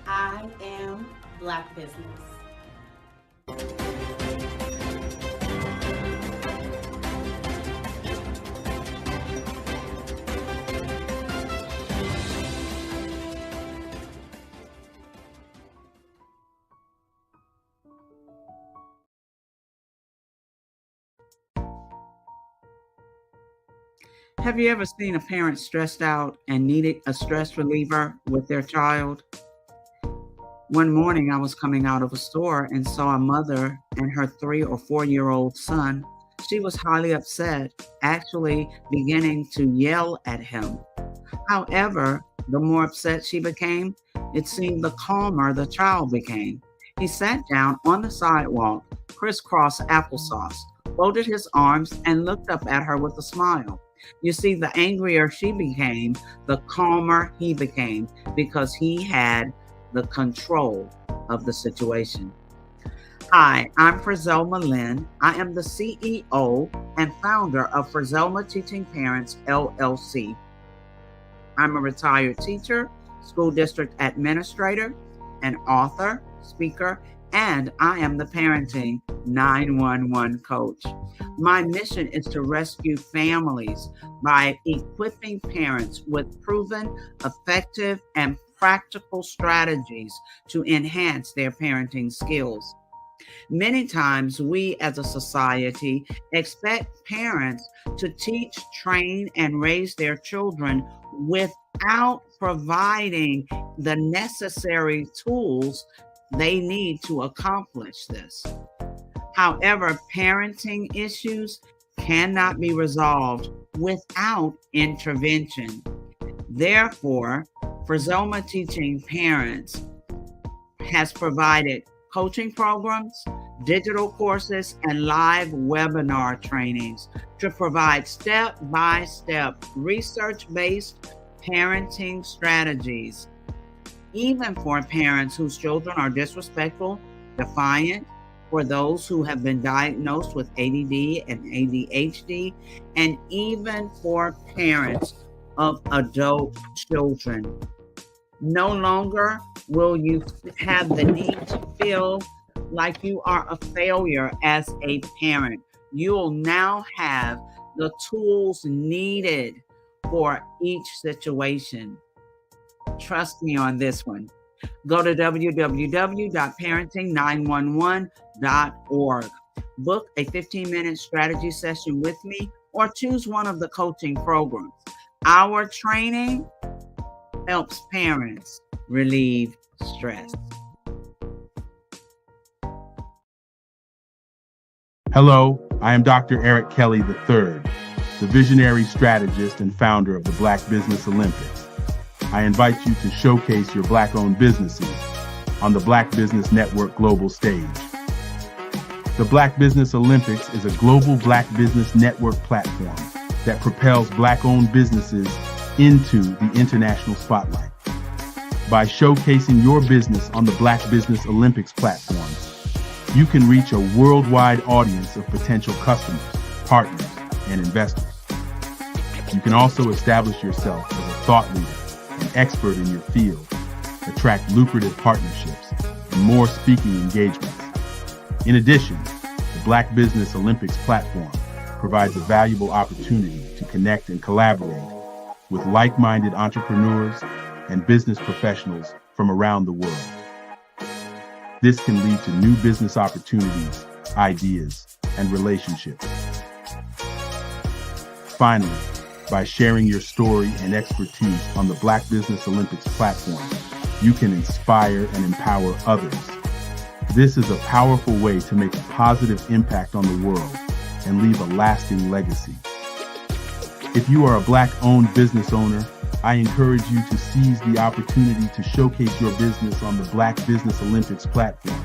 I am Black Business. Have you ever seen a parent stressed out and needed a stress reliever with their child? One morning I was coming out of a store and saw a mother and her 3 or 4-year-old son. She was highly upset, actually beginning to yell at him. However, the more upset she became, it seemed the calmer the child became. He sat down on the sidewalk, crisscross applesauce, folded his arms, and looked up at her with a smile. You see, the angrier she became, the calmer he became, because he had the control of the situation. Hi, I'm Frizelma Lynn. I am the CEO and founder of Frizelma Teaching Parents, LLC. I'm a retired teacher, school district administrator, an author, speaker, and I am the parenting 911 coach. My mission is to rescue families by equipping parents with proven, effective, and practical strategies to enhance their parenting skills. Many times we as a society expect parents to teach, train, and raise their children without providing the necessary tools they need to accomplish this. However, parenting issues cannot be resolved without intervention. Therefore, Frizoma Teaching Parents has provided coaching programs, digital courses, and live webinar trainings to provide step-by-step research-based parenting strategies, even for parents whose children are disrespectful, defiant, for those who have been diagnosed with ADD and ADHD, and even for parents of adult children. No longer will you have the need to feel like you are a failure as a parent. You'll now have the tools needed for each situation. Trust me on this one. Go to www.parenting911.org. Book a 15-minute strategy session with me or choose one of the coaching programs. Our training helps parents relieve stress. Hello, I am Dr. Eric Kelly III, the visionary strategist and founder of the Black Business Olympics. I invite you to showcase your Black-owned businesses on the Black Business Network global stage. The Black Business Olympics is a global Black Business Network platform that propels Black-owned businesses into the international spotlight. By showcasing your business on the Black Business Olympics platform, you can reach a worldwide audience of potential customers, partners, and investors. You can also establish yourself as a thought leader, an expert in your field, attract lucrative partnerships, and more speaking engagements. In addition, the Black Business Olympics platform provides a valuable opportunity to connect and collaborate with like-minded entrepreneurs and business professionals from around the world. This can lead to new business opportunities, ideas, and relationships. Finally, by sharing your story and expertise on the Black Business Olympics platform, you can inspire and empower others. This is a powerful way to make a positive impact on the world and leave a lasting legacy. If you are a Black-owned business owner, I encourage you to seize the opportunity to showcase your business on the Black Business Olympics platform.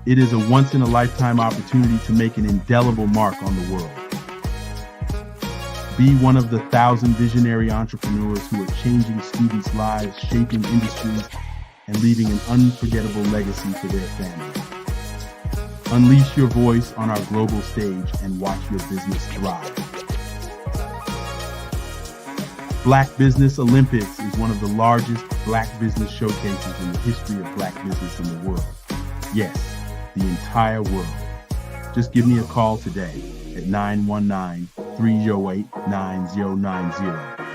It is a once-in-a-lifetime opportunity to make an indelible mark on the world. Be one of the 1,000 visionary entrepreneurs who are changing students' lives, shaping industries, and leaving an unforgettable legacy for their families. Unleash your voice on our global stage and watch your business thrive. Black Business Olympics is one of the largest Black business showcases in the history of Black business in the world. Yes, the entire world. Just give me a call today at 919-308-9090.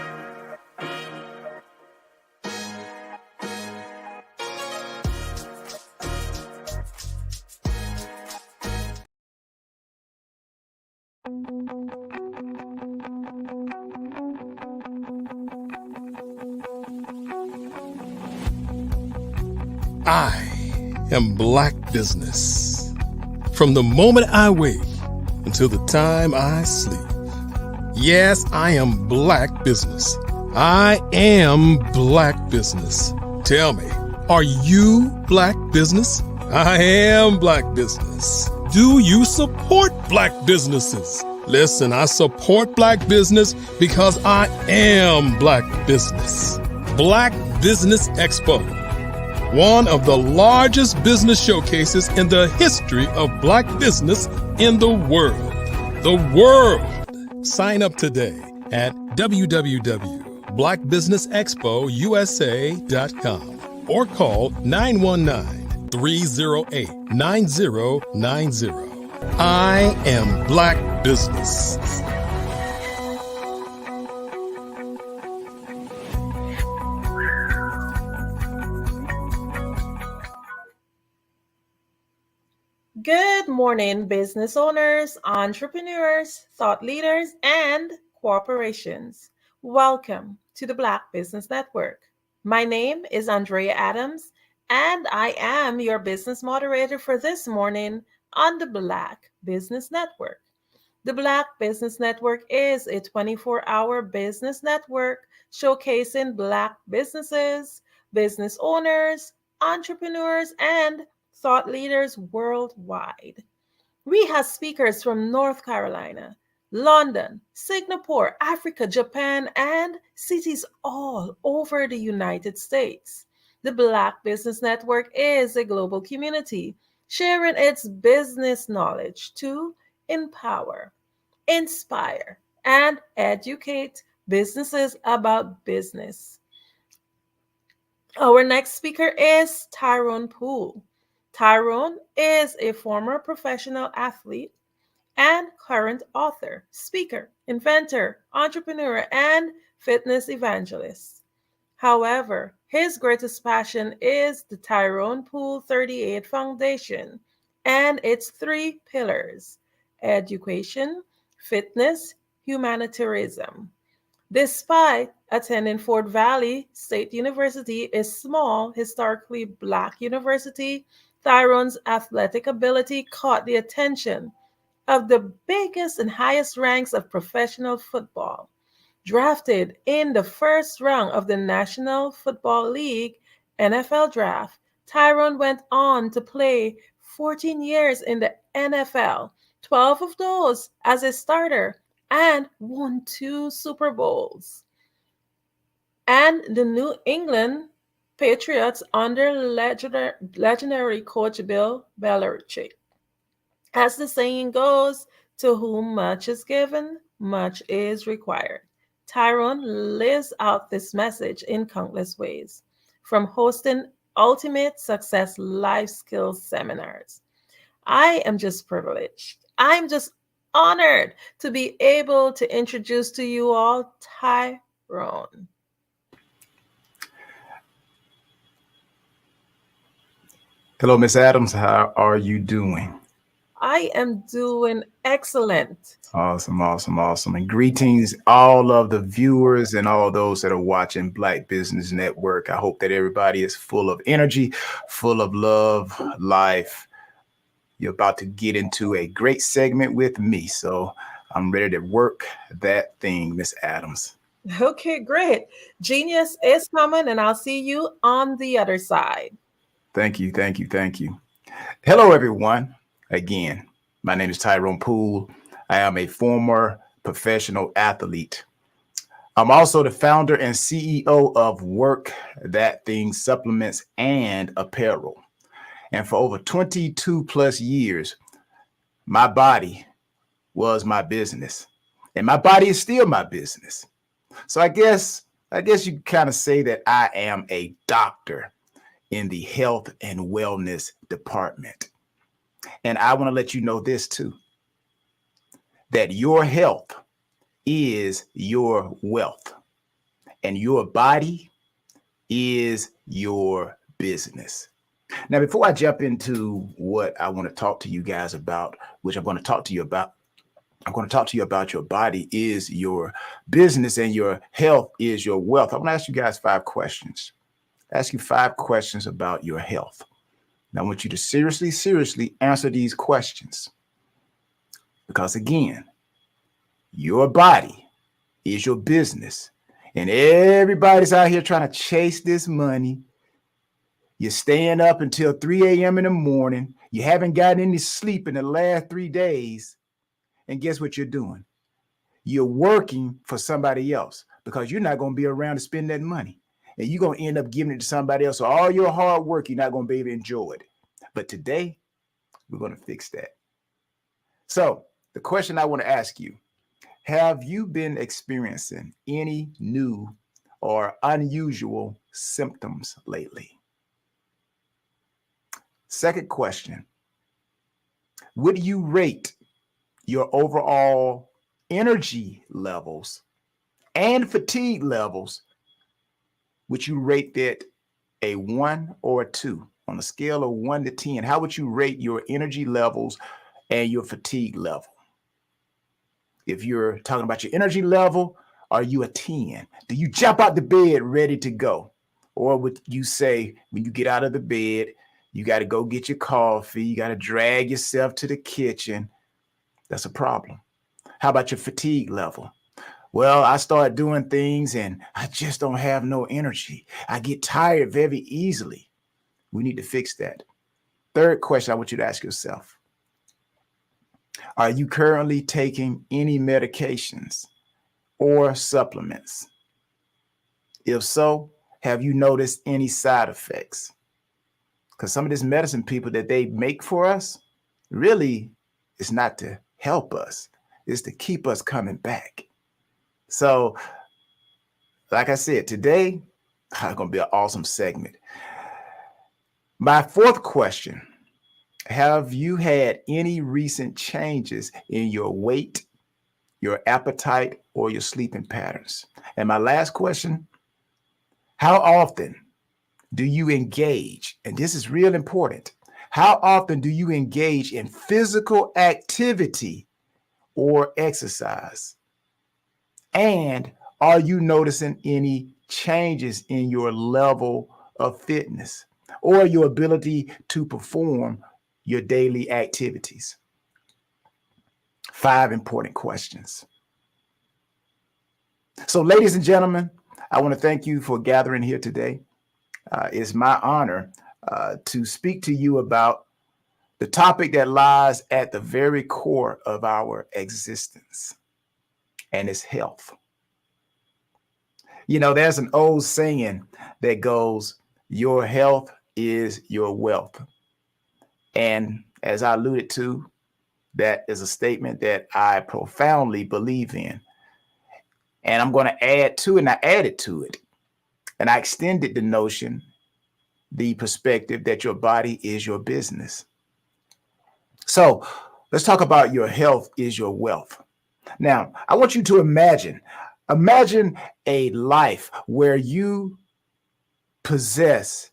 I am Black business. From the moment I wake until the time I sleep. Yes, I am Black business. I am Black business. Tell me, are you Black business? I am Black business. Do you support Black businesses? Listen, I support Black business because I am Black business. Black Business Expo, one of the largest business showcases in the history of Black business in the world. The world! Sign up today at www.blackbusinessexpousa.com or call 919-308-9090. I am Black business. morning, business owners, entrepreneurs, thought leaders, and corporations. Welcome to the Black Business Network. My name is Andrea Adams, and I am your business moderator for this morning on the Black Business Network. The Black Business Network is a 24-hour business network showcasing Black businesses, business owners, entrepreneurs, and thought leaders worldwide. We have speakers from North Carolina, London, Singapore, Africa, Japan, and cities all over the United States. The Black Business Network is a global community sharing its business knowledge to empower, inspire, and educate businesses about business. Our next speaker is Tyrone Poole. Tyrone is a former professional athlete and current author, speaker, inventor, entrepreneur, and fitness evangelist. However, his greatest passion is the Tyrone Poole 38 Foundation and its three pillars: education, fitness, humanitarianism. Despite attending Fort Valley State University, a small, historically Black university, Tyrone's athletic ability caught the attention of the biggest and highest ranks of professional football. Drafted in the first round of the National Football League NFL draft, Tyrone went on to play 14 years in the NFL, 12 of those as a starter, and won 2 Super Bowls. And the New England Patriots under legendary coach Bill Belichick. As the saying goes, to whom much is given, much is required. Tyrone lives out this message in countless ways, from hosting ultimate success life skills seminars. I am just privileged. I'm just honored to be able to introduce to you all Tyrone. Hello, Miss Adams. How are you doing? I am doing excellent. Awesome, awesome, awesome. And greetings, all of the viewers and all those that are watching Black Business Network. I hope that everybody is full of energy, full of love, life. You're about to get into a great segment with me. So I'm ready to work that thing, Miss Adams. Okay, great. Genius is coming, and I'll see you on the other side. Thank you, thank you, thank you. Hello, everyone. Again, my name is Tyrone Poole. I am a former professional athlete. I'm also the founder and CEO of Work That Thing Supplements and Apparel. And for over 22 plus years, my body was my business. And my body is still my business. So I guess you kind of say that I am a doctor in the health and wellness department. And I want to let you know this too, that your health is your wealth and your body is your business. Now, before I jump into what I want to talk to you guys about, which I'm going to talk to you about your body is your business and your health is your wealth. I want to ask you guys 5 questions. Ask you 5 questions about your health. Now, I want you to seriously answer these questions. Because again, your body is your business. And everybody's out here trying to chase this money. You're staying up until 3 a.m. in the morning. You haven't gotten any sleep in the last 3 days. And guess what you're doing? You're working for somebody else because you're not going to be around to spend that money. And you're going to end up giving it to somebody else. So all your hard work, you're not going to be able to enjoy it. But today, we're going to fix that. So the question I want to ask you, have you been experiencing any new or unusual symptoms lately? Second question, would you rate your overall energy levels and fatigue levels? Would you rate that a 1 or a 2 on a scale of 1 to 10? How would you rate your energy levels and your fatigue level. If you're talking about your energy level, are you a 10? Do you jump out the bed ready to go? Or would you say when you get out of the bed, you got to go get your coffee, you got to drag yourself to the kitchen? That's a problem. How about your fatigue level? Well, I start doing things and I just don't have no energy. I get tired very easily. We need to fix that. Third question I want you to ask yourself. Are you currently taking any medications or supplements? If so, have you noticed any side effects? Because some of this medicine people that they make for us, really, it's not to help us. It's to keep us coming back. So, like I said, today, it's going to be an awesome segment. My fourth question, have you had any recent changes in your weight, your appetite, or your sleeping patterns? And my last question, how often do you engage? And this is real important. How often do you engage in physical activity or exercise? And are you noticing any changes in your level of fitness or your ability to perform your daily activities? 5 important questions. So, ladies and gentlemen, I want to thank you for gathering here today. It's my honor to speak to you about the topic that lies at the very core of our existence, and it's health. You know, there's an old saying that goes, your health is your wealth. And as I alluded to, that is a statement that I profoundly believe in. And I'm going to add to it, and I added to it. And I extended the notion, the perspective that your body is your business. So let's talk about your health is your wealth. Now, I want you to imagine a life where you possess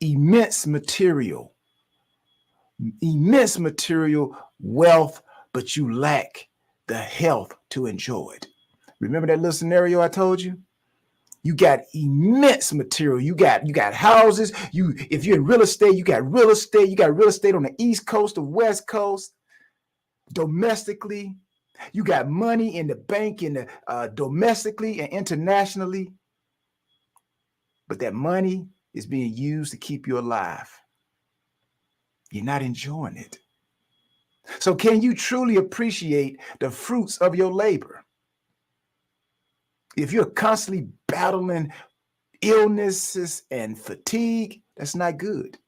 immense material wealth, but you lack the health to enjoy it. Remember that little scenario I told you? You got immense material. You got houses. If you're in real estate, you got real estate. You got real estate on the East Coast, the West Coast, domestically. You got money in the bank, domestically and internationally. But that money is being used to keep you alive. You're not enjoying it. So can you truly appreciate the fruits of your labor? If you're constantly battling illnesses and fatigue, that's not good.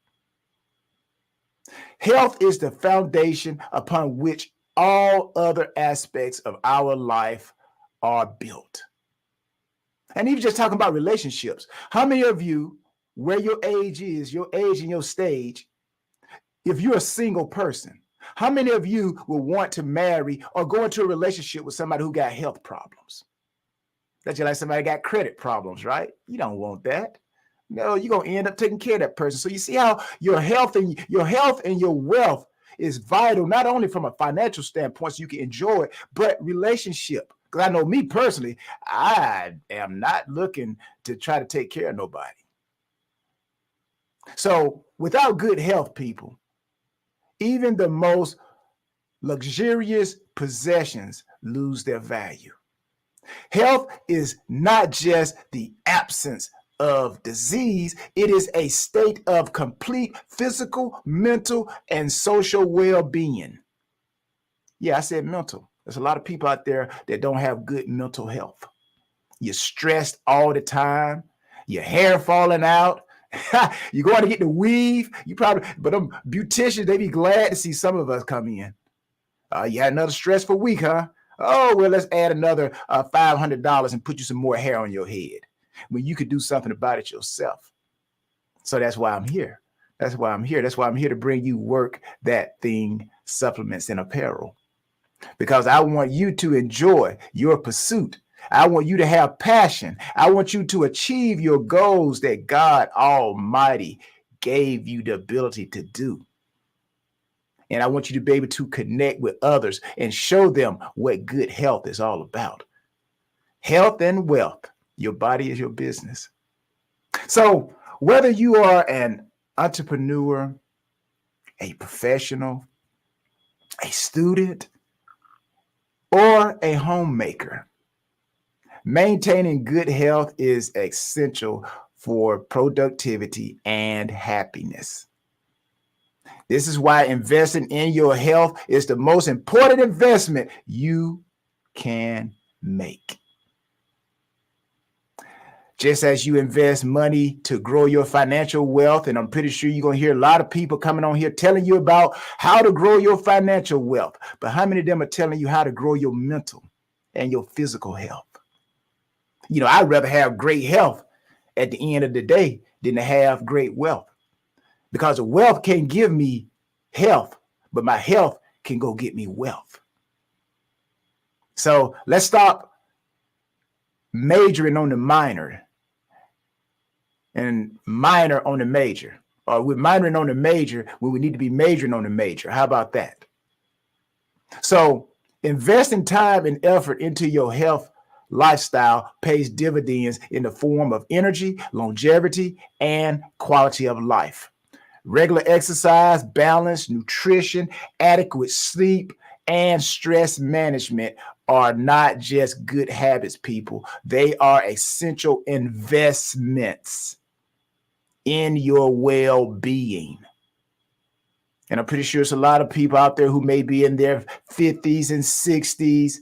Health is the foundation upon which all other aspects of our life are built. And even just talking about relationships, how many of you, where your age and your stage, if you're a single person, how many of you will want to marry or go into a relationship with somebody who got health problems? That's just like somebody got credit problems, right? You don't want that. No, you're going to end up taking care of that person. So you see how your health and your wealth is vital, not only from a financial standpoint, so you can enjoy it, but relationship. Because I know me personally, I am not looking to try to take care of nobody. So without good health, people, even the most luxurious possessions lose their value. Health is not just the absence of disease. It is a state of complete physical, mental, and social well-being. Yeah, I said mental. There's a lot of people out there that don't have good mental health. You're stressed all the time. Your hair falling out. You're going to get the weave. But them beauticians, they be glad to see some of us come in. You had another stressful week, huh? Oh, well, let's add another $500 and put you some more hair on your head when you could do something about it yourself. So that's why I'm here. That's why I'm here to bring you Work That Thing supplements and apparel, because I want you to enjoy your pursuit. I want you to have passion. I want you to achieve your goals that God Almighty gave you the ability to do. And I want you to be able to connect with others and show them what good health is all about. Health and wealth. Your body is your business. So whether you are an entrepreneur, a professional, a student, or a homemaker, maintaining good health is essential for productivity and happiness. This is why investing in your health is the most important investment you can make. Just as you invest money to grow your financial wealth, and I'm pretty sure you're going to hear a lot of people coming on here telling you about how to grow your financial wealth. But how many of them are telling you how to grow your mental and your physical health? You know, I'd rather have great health at the end of the day than to have great wealth, because the wealth can't give me health, but my health can go get me wealth. So let's stop majoring on the minor and minor on the major, or we're minoring on the major when we need to be majoring on the major. How about that? So investing time and effort into your health lifestyle pays dividends in the form of energy, longevity, and quality of life. Regular exercise, balance, nutrition, adequate sleep, and stress management are not just good habits, people. They are essential investments in your well-being. And I'm pretty sure there's a lot of people out there who may be in their 50s and 60s.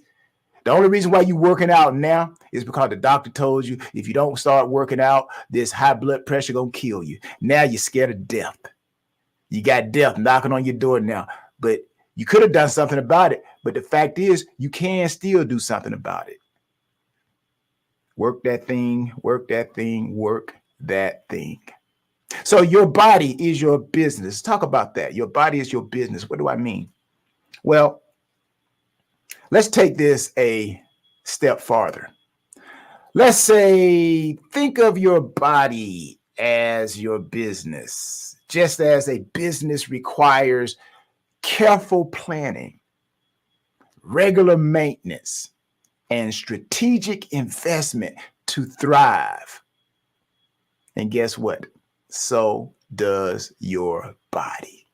The only reason why you're working out now is because the doctor told you if you don't start working out, this high blood pressure gonna kill you. Now you're scared of death. You got death knocking on your door now, but you could have done something about it. But the fact is, you can still do something about it. Work that thing, work that thing, work that thing. So your body is your business. Talk about that. Your body is your business. What do I mean? Well, let's take this a step farther. Let's say, think of your body as your business. Just as a business requires careful planning, regular maintenance, and strategic investment to thrive. And guess what? So does your body.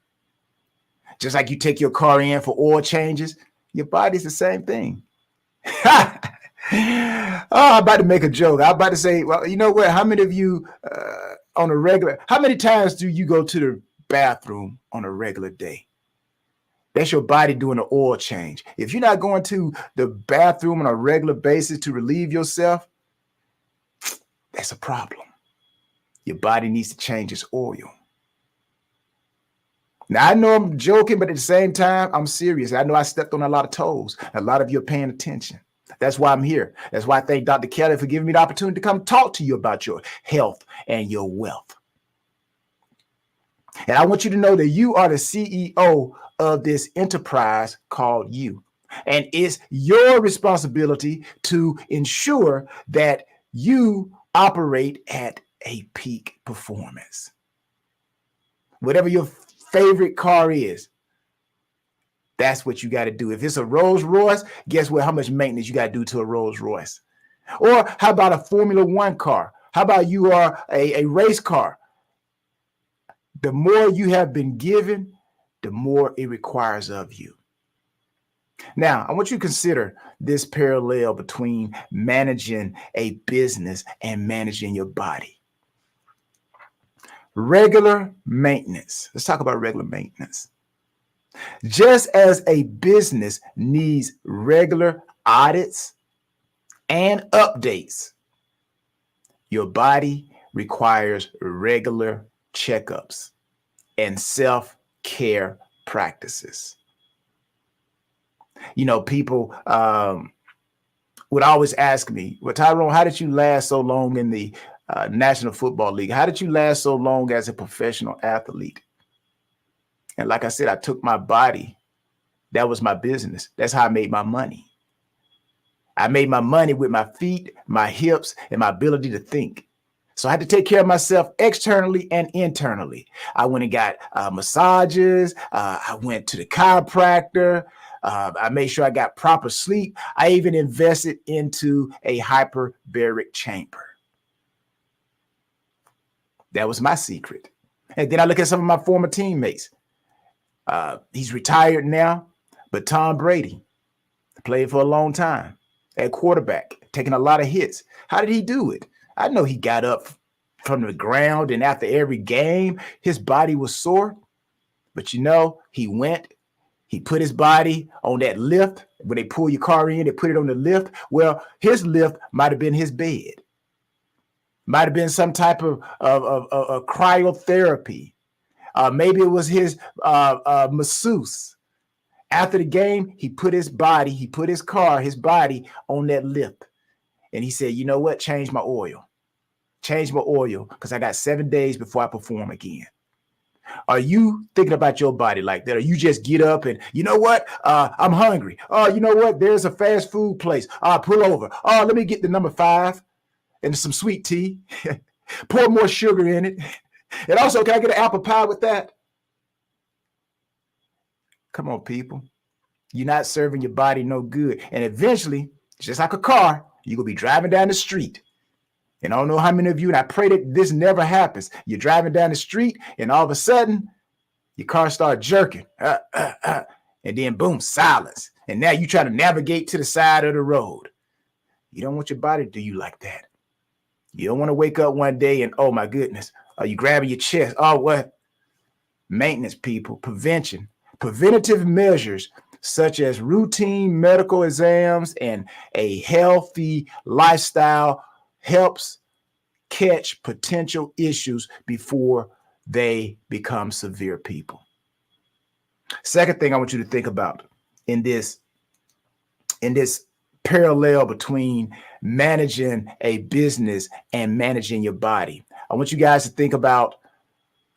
Just like you take your car in for oil changes, your body's the same thing. I'm about to make a joke. I'm about to say, well, you know what? How many of you on a regular, how many times do you go to the bathroom on a regular day? That's your body doing an oil change. If you're not going to the bathroom on a regular basis to relieve yourself, that's a problem. Your body needs to change its oil. Now, I know I'm joking, but at the same time, I'm serious. I know I stepped on a lot of toes. A lot of you are paying attention. That's why I'm here. That's why I thank Dr. Kelly for giving me the opportunity to come talk to you about your health and your wealth. And I want you to know that you are the CEO of this enterprise called you. And it's your responsibility to ensure that you operate at a peak performance. Whatever your favorite car is, that's what you got to do. If it's a Rolls Royce, guess what? How much maintenance you got to do to a Rolls Royce? Or how about a Formula One car? How about you are a race car? The more you have been given, the more it requires of you. Now, I want you to consider this parallel between managing a business and managing your body. Regular maintenance. Let's talk about regular maintenance. Just as a business needs regular audits and updates, your body requires regular checkups and self-care practices. You know, people would always ask me, well, Tyrone, how did you last so long in the National Football League? How did you last so long as a professional athlete? And like I said, I took my body. That was my business. That's how I made my money. I made my money with my feet, my hips, and my ability to think. So I had to take care of myself externally and internally. I went and got massages. I went to the chiropractor. I made sure I got proper sleep. I even invested into a hyperbaric chamber. That was my secret. And then I look at some of my former teammates. He's retired now, but Tom Brady played for a long time at quarterback, taking a lot of hits. How did he do it? I know he got up from the ground, and after every game, his body was sore. But he put his body on that lift. When they pull your car in, they put it on the lift. Well, his lift might have been his bed. Might have been some type of cryotherapy. Maybe it was his masseuse. After the game, he put his body on that lift. And he said, you know what? Change my oil. Change my oil, because I got 7 days before I perform again. Are you thinking about your body like that? Or you just get up and, you know what? I'm hungry. Oh, you know what? There's a fast food place. Pull over. Oh, let me get the number 5 and some sweet tea. Pour more sugar in it. And also, can I get an apple pie with that? Come on, people. You're not serving your body no good. And eventually, just like a car, you're going to be driving down the street. And I don't know how many of you, and I pray that this never happens. You're driving down the street, and all of a sudden, your car starts jerking. And then, boom, silence. And now you try to navigate to the side of the road. You don't want your body to do you like that. You don't want to wake up one day and, oh, my goodness, are you grabbing your chest? Oh, what? Maintenance, people, prevention. Preventative measures such as routine medical exams and a healthy lifestyle helps catch potential issues before they become severe, people. Second thing I want you to think about in this parallel between managing a business and managing your body. I want you guys to think about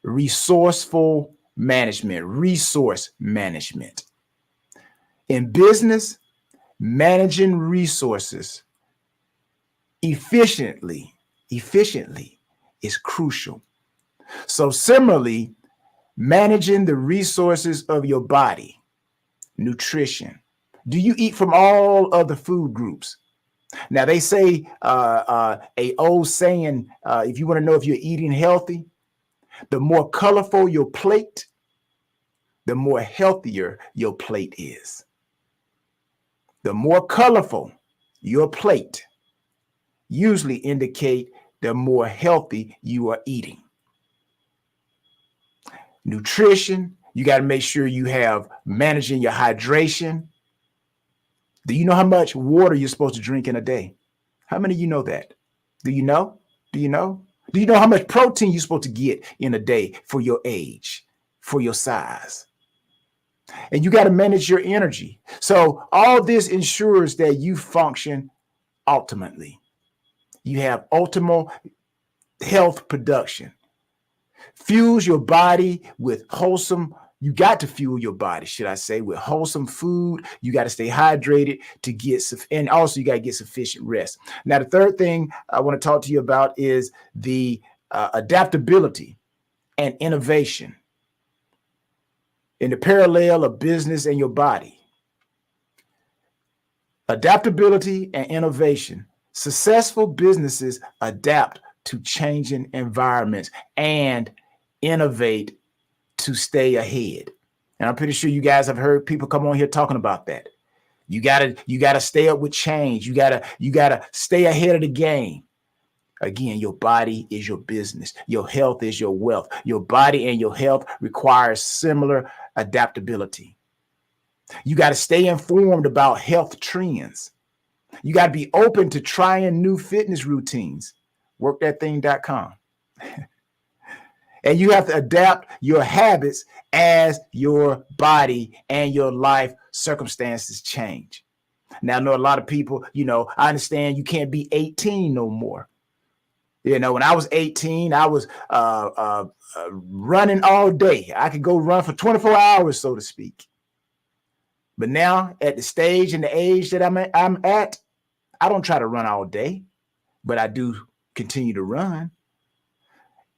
resourceful management, resource management. In business, managing resources efficiently is crucial. So similarly, managing the resources of your body, nutrition. Do you eat from all of the food groups? Now they say a old saying, if you want to know if you're eating healthy, the more colorful your plate, the more healthier your plate is. The more colorful your plate usually indicate the more healthy you are eating. Nutrition, you got to make sure you have managing your hydration. Do you know how much water you're supposed to drink in a day? How many of you know that? Do you know? Do you know? Do you know how much protein you're supposed to get in a day for your age, for your size? And you got to manage your energy. So all this ensures that you function optimally. You have optimal health production. Fuels your body with wholesome. You got to fuel your body, should I say, with wholesome food. You got to stay hydrated to get, and also you got to get sufficient rest. Now, the third thing I want to talk to you about is the adaptability and innovation in the parallel of business and your body. Adaptability and innovation. Successful businesses adapt to changing environments and innovate to stay ahead. And I'm pretty sure you guys have heard people come on here talking about that. You gotta stay up with change. You gotta stay ahead of the game. Again, your body is your business. Your health is your wealth. Your body and your health requires similar adaptability. You got to stay informed about health trends. You got to be open to trying new fitness routines. Workthatthing.com. And you have to adapt your habits as your body and your life circumstances change. Now, I know a lot of people, I understand you can't be 18 no more. When I was 18, I was running all day. I could go run for 24 hours, so to speak. But now at the stage and the age that I'm at, I don't try to run all day, but I do continue to run.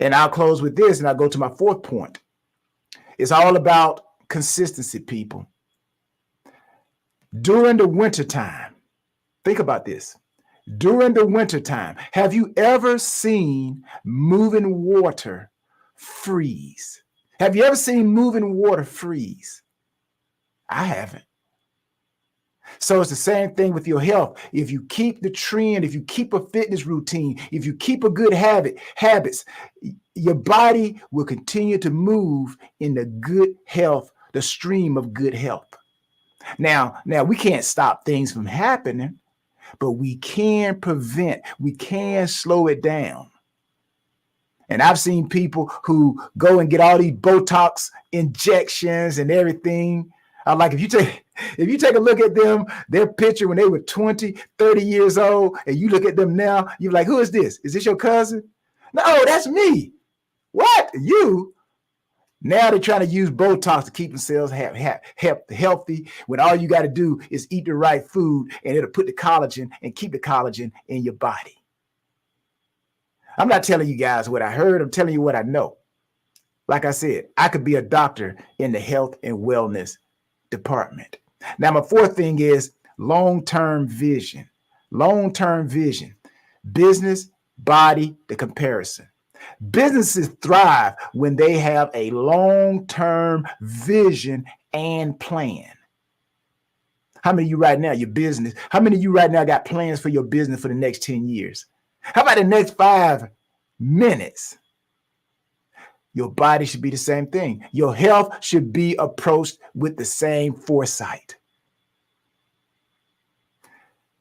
And I'll close with this, and I'll go to my fourth point. It's all about consistency, people. During the wintertime, think about this. During the wintertime, have you ever seen moving water freeze? Have you ever seen moving water freeze? I haven't. So it's the same thing with your health. If you keep the trend, if you keep a fitness routine, if you keep a good habits, your body will continue to move in the good health, the stream of good health. Now we can't stop things from happening, but we can prevent, we can slow it down. And I've seen people who go and get all these Botox injections and everything. Like if you take a look at them, their picture when they were 20, 30 years old, and you look at them now, you're like, who is this? Is this your cousin? No, that's me. What? You? Now they're trying to use Botox to keep themselves healthy when all you got to do is eat the right food and it'll put the collagen and keep the collagen in your body. I'm not telling you guys what I heard. I'm telling you what I know. Like I said, I could be a doctor in the health and wellness department. Now, my fourth thing is long-term vision. Long-term vision. Business, body, the comparison. Businesses thrive when they have a long-term vision and plan. How many of you right now, your business, how many of you right now got plans for your business for the next 10 years? How about the next 5 minutes? Your body should be the same thing. Your health should be approached with the same foresight.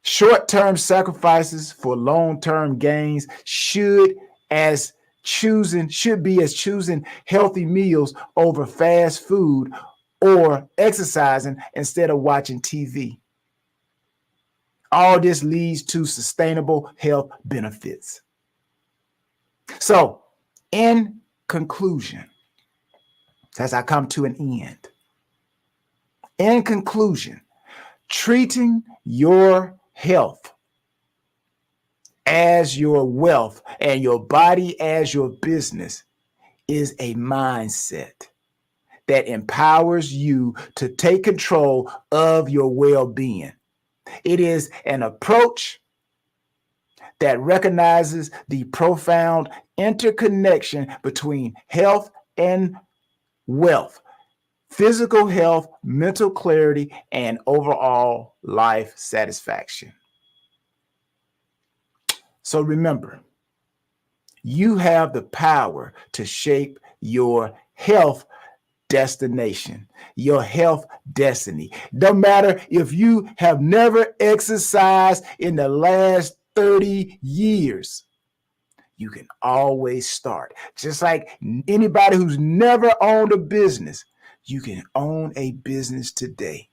Short-term sacrifices for long-term gains should be as choosing healthy meals over fast food or exercising instead of watching TV. All this leads to sustainable health benefits. So, in conclusion, as I come to an end, in conclusion, treating your health as your wealth and your body as your business is a mindset that empowers you to take control of your well-being. It is an approach that recognizes the profound interconnection between health and wealth, physical health, mental clarity, and overall life satisfaction. So remember, you have the power to shape your health destination, your health destiny. No matter if you have never exercised in the last 30 years, you can always start. Just like anybody who's never owned a business, you can own a business today.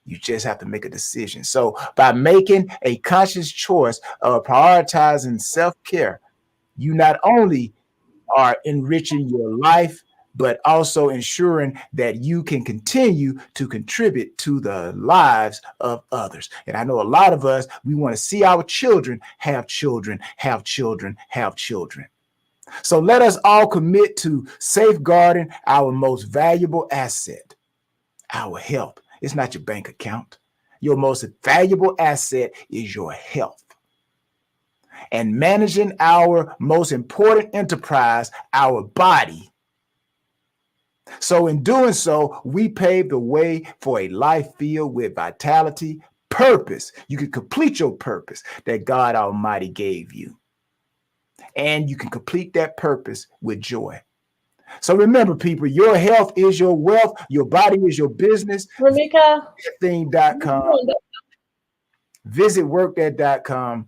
You just have to make a decision. So by making a conscious choice of prioritizing self-care, you not only are enriching your life, but also ensuring that you can continue to contribute to the lives of others. And I know a lot of us, we want to see our children have children, have children, have children. So let us all commit to safeguarding our most valuable asset, our health. It's not your bank account. Your most valuable asset is your health. And managing our most important enterprise, our body. So in doing so, we pave the way for a life filled with vitality, purpose. You can complete your purpose that God Almighty gave you. And you can complete that purpose with joy. So remember, people, your health is your wealth. Your body is your business. Ramika. Thing.com. Visit workthat.com.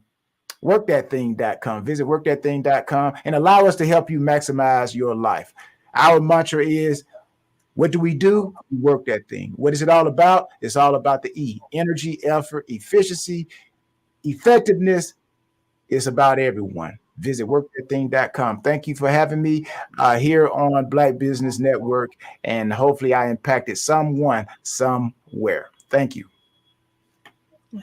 Workthatthing.com. Visit workthatthing.com and allow us to help you maximize your life. Our mantra is, what do? We work that thing. What is it all about? It's all about the E. Energy, effort, efficiency, effectiveness. It's about everyone. Visit workthatthing.com. Thank you for having me here on Black Business Network, and hopefully I impacted someone somewhere. Thank you.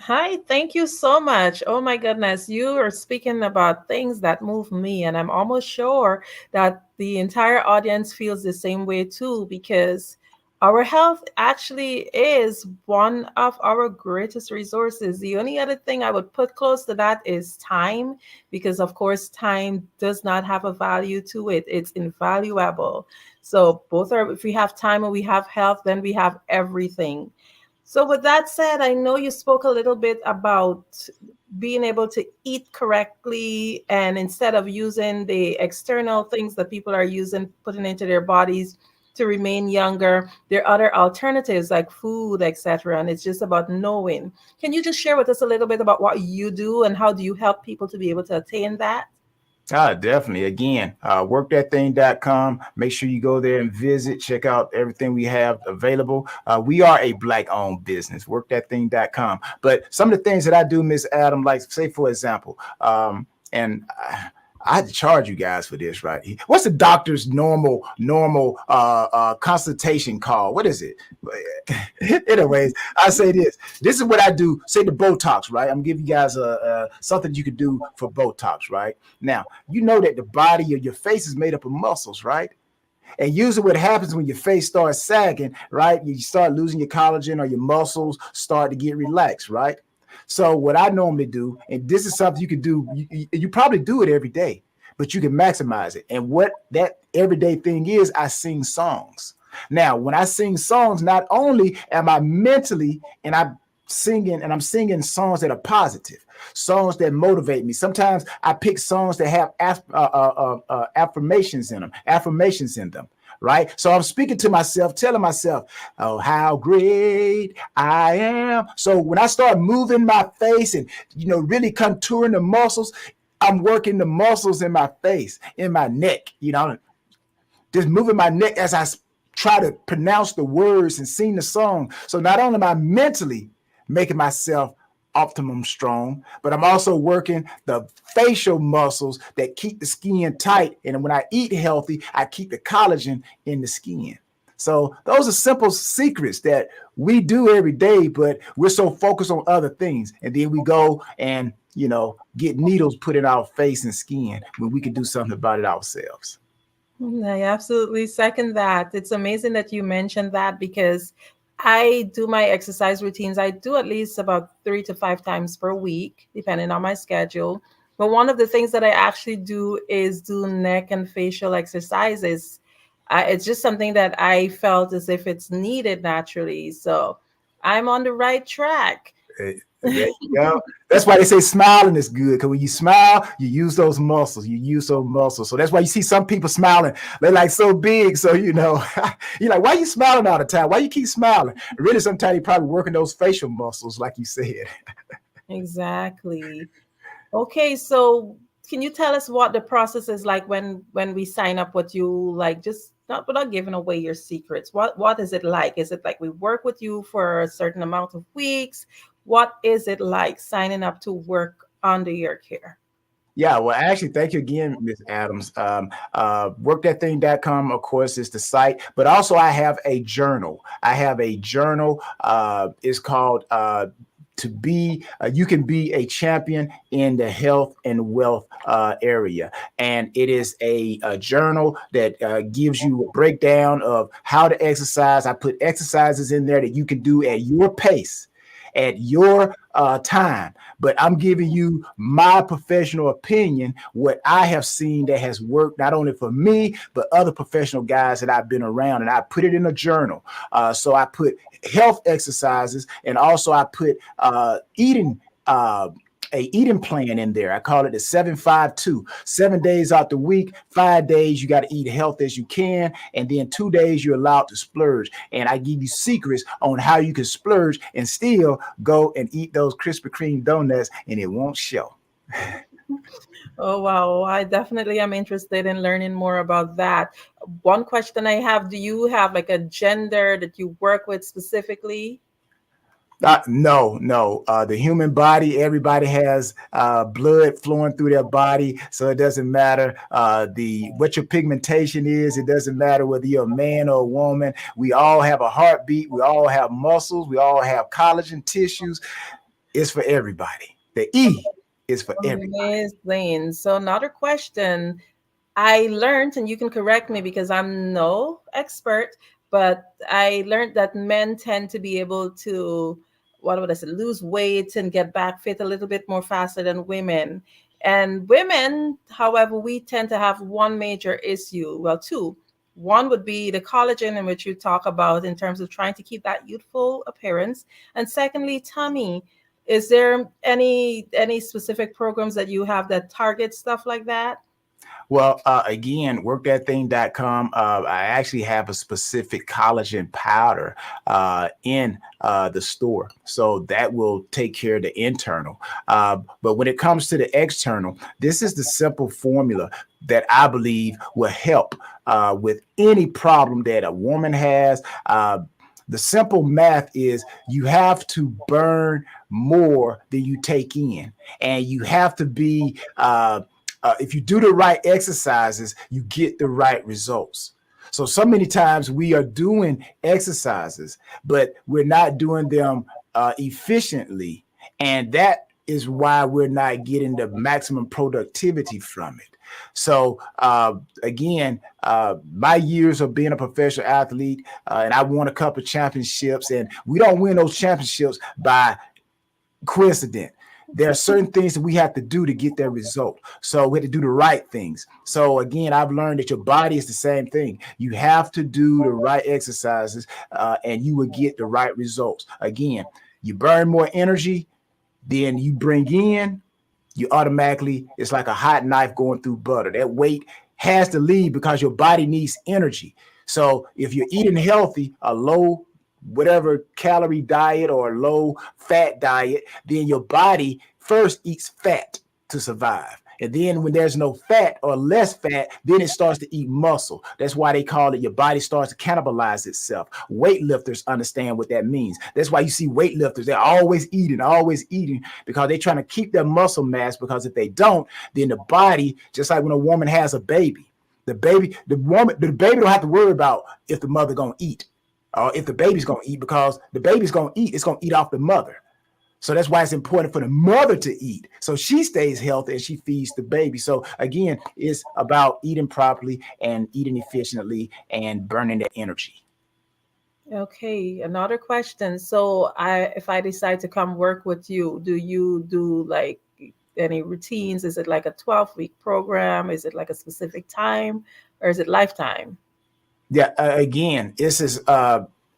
Hi, thank you so much. Oh my goodness, you are speaking about things that move me, and I'm almost sure that the entire audience feels the same way too, because our health actually is one of our greatest resources. The only other thing I would put close to that is time, because of course, time does not have a value to it, it's invaluable. So, both are, if we have time and we have health, then we have everything. So, with that said, I know you spoke a little bit about being able to eat correctly, and instead of using the external things that people are using, putting into their bodies to remain younger, there are other alternatives like food, etc. And it's just about knowing. Can you just share with us a little bit about what you do and how do you help people to be able to attain that? Definitely. Again, workthatthing.com. Make sure you go there and visit, check out everything we have available. We are a Black owned business, workthatthing.com. But some of the things that I do, Miss Adam, like say, for example, and I had to charge you guys for this, right? What's the doctor's normal consultation call? What is it? Anyways, I say this. This is what I do. Say the Botox, right? I'm giving you guys something you could do for Botox, right? Now, you know that the body of your face is made up of muscles, right? And usually what happens when your face starts sagging, right? You start losing your collagen or your muscles start to get relaxed, right? So what I normally do, and this is something you can do, you probably do it every day, but you can maximize it. And what that everyday thing is, I sing songs. Now, when I sing songs, not only am I mentally and I'm singing songs that are positive, songs that motivate me. Sometimes I pick songs that have affirmations in them, right? So I'm speaking to myself, telling myself, oh, how great I am. So when I start moving my face and, really contouring the muscles, I'm working the muscles in my face, in my neck, just moving my neck as I try to pronounce the words and sing the song. So not only am I mentally making myself optimum strong, but I'm also working the facial muscles that keep the skin tight. And when I eat healthy, I keep the collagen in the skin. So those are simple secrets that we do every day, but we're so focused on other things. And then we go and, get needles put in our face and skin when we can do something about it ourselves. I absolutely second that. It's amazing that you mentioned that, because I do my exercise routines. I do at least about 3 to 5 times per week, depending on my schedule. But one of the things that I actually do is do neck and facial exercises. It's just something that I felt as if it's needed naturally. So I'm on the right track. There you go. That's why they say smiling is good, because when you smile, you use those muscles. So that's why you see some people smiling. They're like so big. So, you're like, why are you smiling all the time? Why you keep smiling? Really, sometimes you're probably working those facial muscles, like you said. Exactly. Okay, so can you tell us what the process is like when we sign up with you? Like, just not without giving away your secrets. What is it like? Is it like we work with you for a certain amount of weeks? What is it like signing up to work under your care? Yeah, well, actually, thank you again, Ms. Adams. Workthatthing.com, of course, is the site, but also I have a journal. It's called you can be a champion in the health and wealth area. And it is a journal that gives you a breakdown of how to exercise. I put exercises in there that you can do at your pace, at your time. But I'm giving you my professional opinion, what I have seen that has worked not only for me, but other professional guys that I've been around. And I put it in a journal. So I put health exercises, and also I put eating a eating plan in there. I call it the 7-5-2. 7 days out the week, 5 days you got to eat healthy as you can, and then 2 days you're allowed to splurge. And I give you secrets on how you can splurge and still go and eat those Krispy Kreme donuts, and it won't show. Oh, wow. I definitely am interested in learning more about that. One question I have, do you have like a gender that you work with specifically? No. The human body, everybody has blood flowing through their body, so it doesn't matter what your pigmentation is. It doesn't matter whether you're a man or a woman. We all have a heartbeat. We all have muscles. We all have collagen tissues. is for everybody. The E is for everybody. Amazing. So another question I learned, and you can correct me because I'm no expert, but I learned that men tend to be able to, what would I say, lose weight and get back fit a little bit more faster than women. And women, however, we tend to have one major issue, well, two. One would be the collagen, in which you talk about in terms of trying to keep that youthful appearance. And secondly, tummy. Is there any specific programs that you have that target stuff like that? Well, again, workthatthing.com. I actually have a specific collagen powder in the store. So that will take care of the internal. But when it comes to the external, this is the simple formula that I believe will help with any problem that a woman has. The simple math is you have to burn more than you take in, and you have to be if you do the right exercises, you get the right results. So many times we are doing exercises, but we're not doing them efficiently. And that is why we're not getting the maximum productivity from it. So again, my years of being a professional athlete, and I won a couple of championships, and we don't win those championships by coincidence. There are certain things that we have to do to get that result. So we have to do the right things. So again, I've learned that your body is the same thing. You have to do the right exercises and you will get the right results. Again, you burn more energy than you bring in, you automatically, it's like a hot knife going through butter. That weight has to leave because your body needs energy. So if you're eating healthy, a low whatever calorie diet or low fat diet, then your body first eats fat to survive. And then when there's no fat or less fat, then it starts to eat muscle. That's why they call it your body starts to cannibalize itself. Weightlifters understand what that means. That's why you see weightlifters, they're always eating because they're trying to keep their muscle mass, because if they don't, then the body, just like when a woman has a baby, the baby don't have to worry about if the mother gonna eat. If the baby's going to eat, because the baby's going to eat, it's going to eat off the mother. So that's why it's important for the mother to eat, so she stays healthy and she feeds the baby. So again, it's about eating properly and eating efficiently and burning the energy. Okay, another question. So if I decide to come work with you, do you do like any routines? Is it like a 12-week program? Is it like a specific time, or is it lifetime? Yeah, again, this is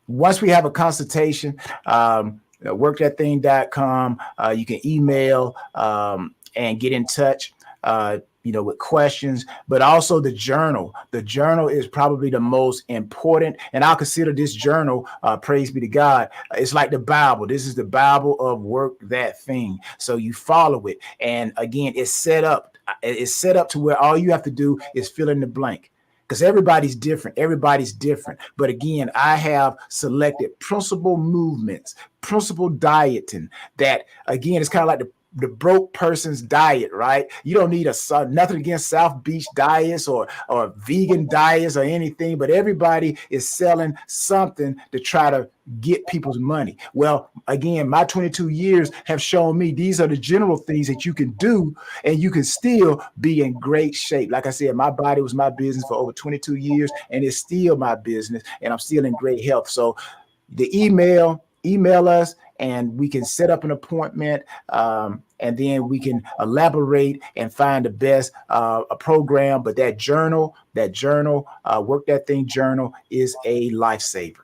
once we have a consultation, workthatthing.com, you can email and get in touch, with questions, but also the journal. The journal is probably the most important, and I'll consider this journal, praise be to God, it's like the Bible. This is the Bible of Work That Thing. So you follow it, and again, it's set up to where all you have to do is fill in the blank. Because everybody's different. But again, I have selected principal movements, principal dieting that, again, it's kind of like the broke person's diet, right? You don't need nothing against South Beach diets or vegan diets or anything, but everybody is selling something to try to get people's money. Well, again, my 22 years have shown me these are the general things that you can do, and you can still be in great shape. Like I said, my body was my business for over 22 years, and it's still my business, and I'm still in great health. So the email us, and we can set up an appointment, and then we can elaborate and find the best a program. But that journal, Work That Thing journal, is a lifesaver.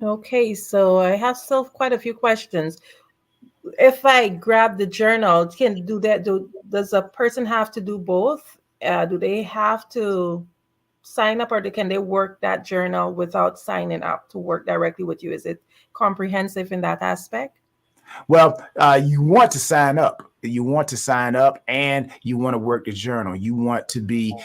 Okay, so I have still quite a few questions. If I grab the journal, can do that? Does a person have to do both? Do they have to sign up, or can they work that journal without signing up to work directly with you? Is it comprehensive in that aspect? Well, you want to sign up. And you want to work the journal. You want to be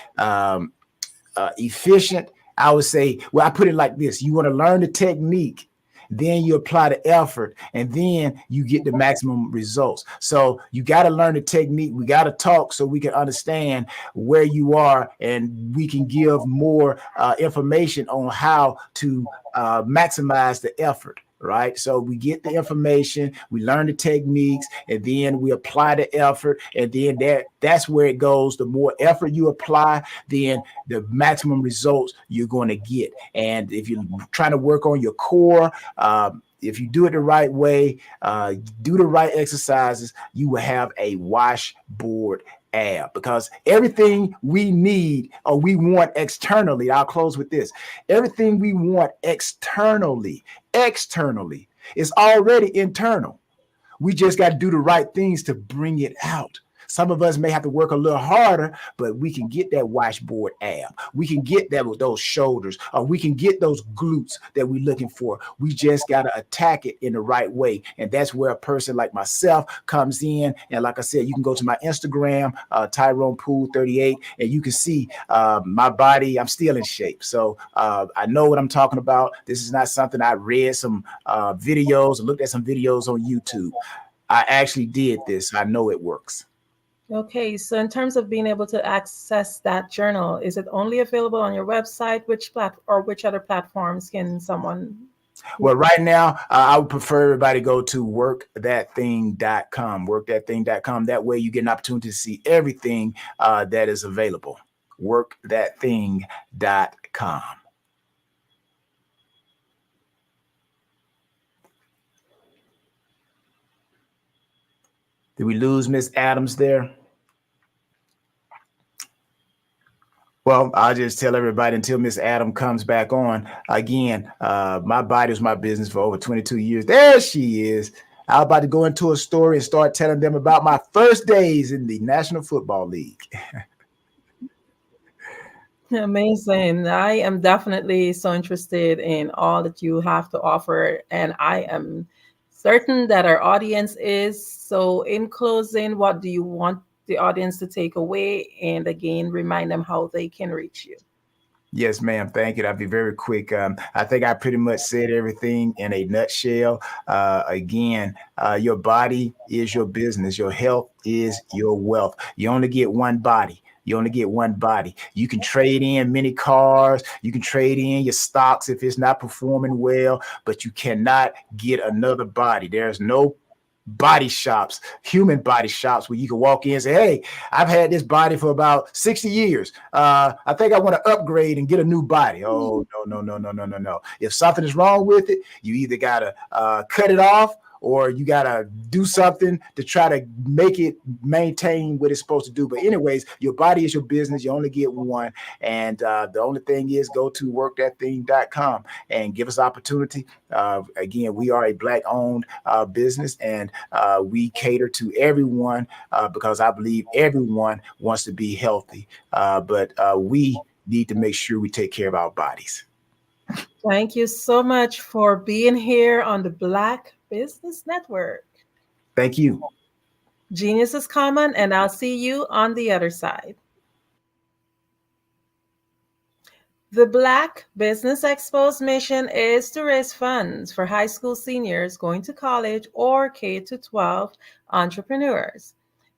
efficient. I would say, well, I put it like this. You want to learn the technique, then you apply the effort, and then you get the maximum results. So you got to learn the technique. We got to talk so we can understand where you are, and we can give more information on how to maximize the effort. right? So we get the information, we learn the techniques, and then we apply the effort, and then that's where it goes. The more effort you apply, then the maximum results you're going to get. And if you're trying to work on your core, if you do it the right way, do the right exercises, you will have a washboard ab, because everything we need or we want externally, I'll close with this, everything we want externally is already internal. We just got to do the right things to bring it out. Some of us may have to work a little harder, but we can get that washboard ab. We can get that with those shoulders, or we can get those glutes that we're looking for. We just got to attack it in the right way. And that's where a person like myself comes in. And like I said, you can go to my Instagram, Tyrone Poole 38, and you can see my body. I'm still in shape. So I know what I'm talking about. This is not something I read some videos or looked at some videos on YouTube. I actually did this. I know it works. Okay, so in terms of being able to access that journal, is it only available on your website? Which other platforms can someone? Well, right now, I would prefer everybody go to workthatthing.com, workthatthing.com. That way you get an opportunity to see everything that is available. Workthatthing.com. Did we lose Miss Adams there? Well, I'll just tell everybody until Miss Adam comes back on. Again, my body was my business for over 22 years. There she is. I'm about to go into a story and start telling them about my first days in the National Football League. Amazing. I am definitely so interested in all that you have to offer, and I am certain that our audience is. So in closing, what do you want the audience to take away, and again remind them how they can reach you? Yes, ma'am. Thank you. I'll be very quick. I think I pretty much said everything in a nutshell. Again, your body is your business. Your health is your wealth. You only get one body. You only get one body. You can trade in many cars. You can trade in your stocks if it's not performing well, but you cannot get another body. There's no body shops, human body shops, where you can walk in and say, hey, I've had this body for about 60 years. I think I want to upgrade and get a new body. Oh, no. If something is wrong with it, you either got to cut it off, or you got to do something to try to make it maintain what it's supposed to do. But anyways, your body is your business. You only get one. And the only thing is, go to workthatthing.com and give us opportunity. Again, we are a Black-owned business, and we cater to everyone because I believe everyone wants to be healthy. But we need to make sure we take care of our bodies. Thank you so much for being here on the Black Business Network. Thank you. Genius is common, and I'll see you on the other side. The Black Business Expo's mission is to raise funds for high school seniors going to college or K-12 entrepreneurs.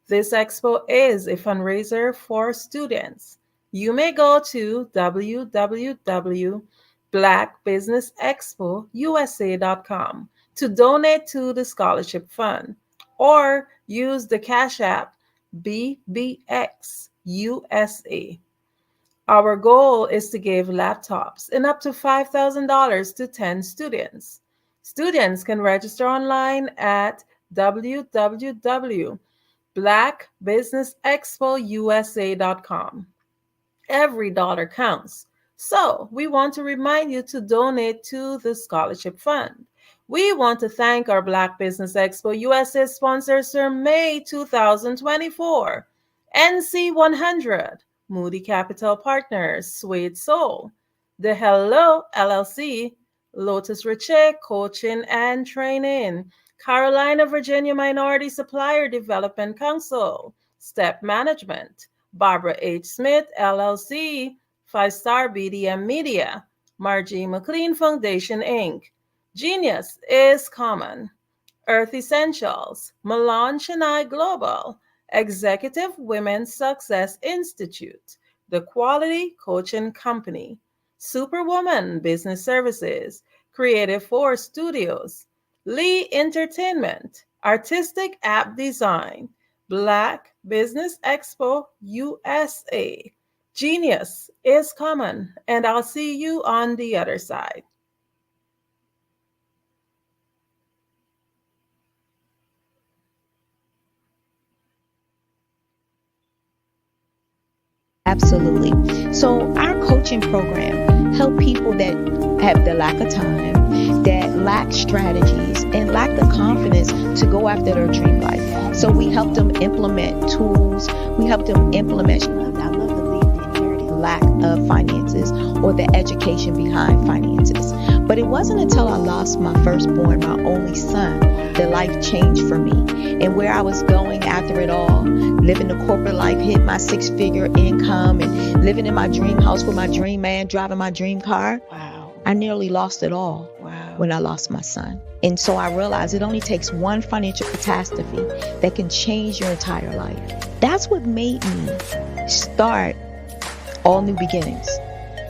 This expo is a fundraiser for students. You may go to www.blackbusinessexpousa.com to donate to the scholarship fund, or use the Cash App BBXUSA. Our goal is to give laptops and up to $5,000 to 10 students. Students can register online at www.blackbusinessexpousa.com. Every dollar counts. So we want to remind you to donate to the scholarship fund. We want to thank our Black Business Expo USA sponsors for May 2024. NC 100, Moody Capital Partners, Suede Soul, The Hello LLC, Lotus Riche Coaching and Training, Carolina, Virginia Minority Supplier Development Council, Step Management, Barbara H. Smith LLC, 5-Star BDM Media, Margie McLean Foundation Inc., Genius is Common, Earth Essentials, Milan Chennai Global, Executive Women's Success Institute, The Quality Coaching Company, Superwoman Business Services, Creative Force Studios, Lee Entertainment, Artistic App Design, Black Business Expo USA. Genius is common, and I'll see you on the other side. Absolutely. So our coaching program help people that have the lack of time, that lack strategies, and lack the confidence to go after their dream life. So we help them implement tools. We help them implement, I love to leave the inherited lack of finances or the education behind finances. But it wasn't until I lost my firstborn, my only son, that life changed for me. And where I was going after it all, living the corporate life, hit my 6-figure income, and living in my dream house with my dream man, driving my dream car. Wow. I nearly lost it all. Wow. When I lost my son. And so I realized it only takes one financial catastrophe that can change your entire life. That's what made me start All New Beginnings.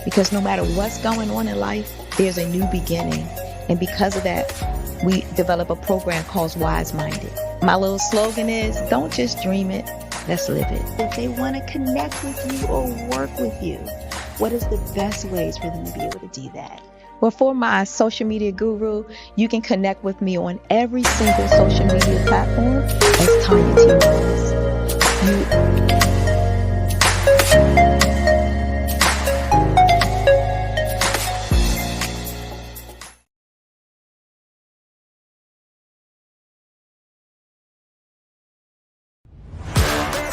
Because no matter what's going on in life, there's a new beginning. And because of that, we develop a program called Wise Minded. My little slogan is, don't just dream it, let's live it. If they want to connect with you or work with you, what is the best ways for them to be able to do that? Well, for my social media guru, you can connect with me on every single social media platform as Tanya T. Rose.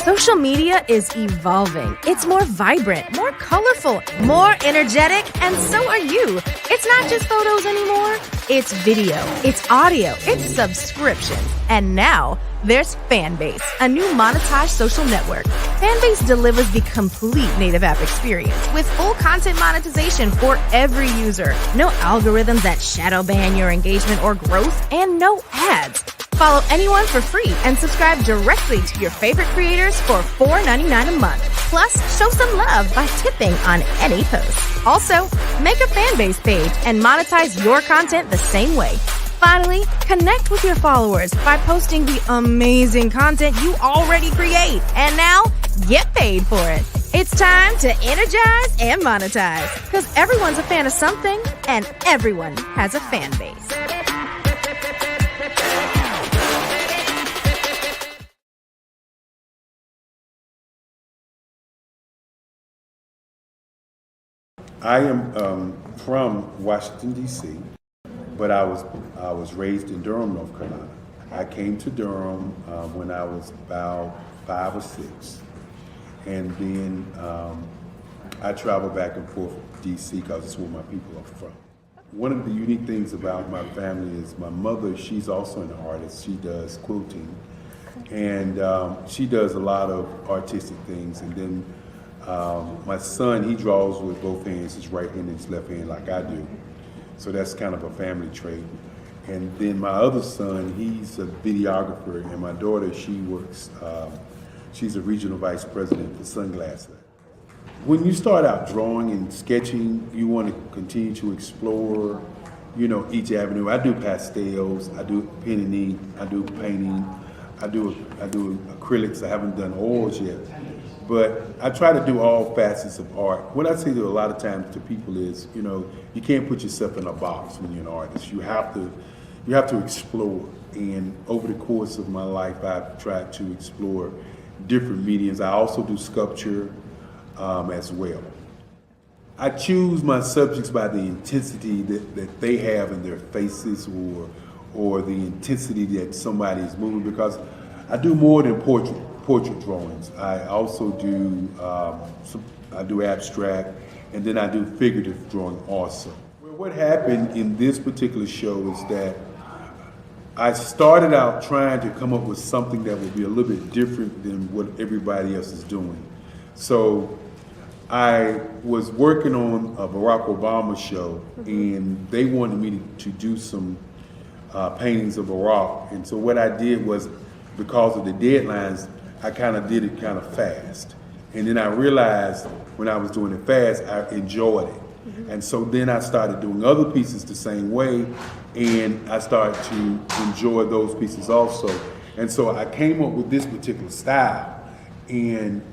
Social media is evolving. It's more vibrant, more colorful, more energetic, and so are you. It's not just photos anymore. It's video, it's audio, it's subscriptions. And now there's Fanbase, a new monetized social network. Fanbase delivers the complete native app experience with full content monetization for every user. No algorithms that shadow ban your engagement or growth, and no ads. Follow anyone for free and subscribe directly to your favorite creators for $4.99 a month. Plus, show some love by tipping on any post. Also, make a Fanbase page and monetize your content the same way. Finally, connect with your followers by posting the amazing content you already create. And now, get paid for it. It's time to energize and monetize, because everyone's a fan of something and everyone has a fan base. I am from Washington, D.C., but I was raised in Durham, North Carolina. I came to Durham when I was about 5 or 6, and then I traveled back and forth to D.C. because it's where my people are from. One of the unique things about my family is my mother, she's also an artist. She does quilting, and she does a lot of artistic things. And then my son, he draws with both hands, his right hand and his left hand, like I do. So that's kind of a family trait. And then my other son, he's a videographer, and my daughter, she works, she's a regional vice president for Sunglasses. When you start out drawing and sketching, you want to continue to explore, you know, each avenue. I do pastels, I do pen and ink, I do painting, I do acrylics. I haven't done oils yet. But I try to do all facets of art. What I say to a lot of times to people is, you know, you can't put yourself in a box when you're an artist. You have to explore. And over the course of my life, I've tried to explore different mediums. I also do sculpture as well. I choose my subjects by the intensity that they have in their faces, or the intensity that somebody is moving, because I do more than portrait drawings. I also do I do abstract, and then I do figurative drawing also. Well, what happened in this particular show is that I started out trying to come up with something that would be a little bit different than what everybody else is doing. So I was working on a Barack Obama show, and they wanted me to do some paintings of Barack. And so what I did was, because of the deadlines, I kind of did it kind of fast. And then I realized when I was doing it fast, I enjoyed it. And so then I started doing other pieces the same way, and I started to enjoy those pieces also. And so I came up with this particular style, and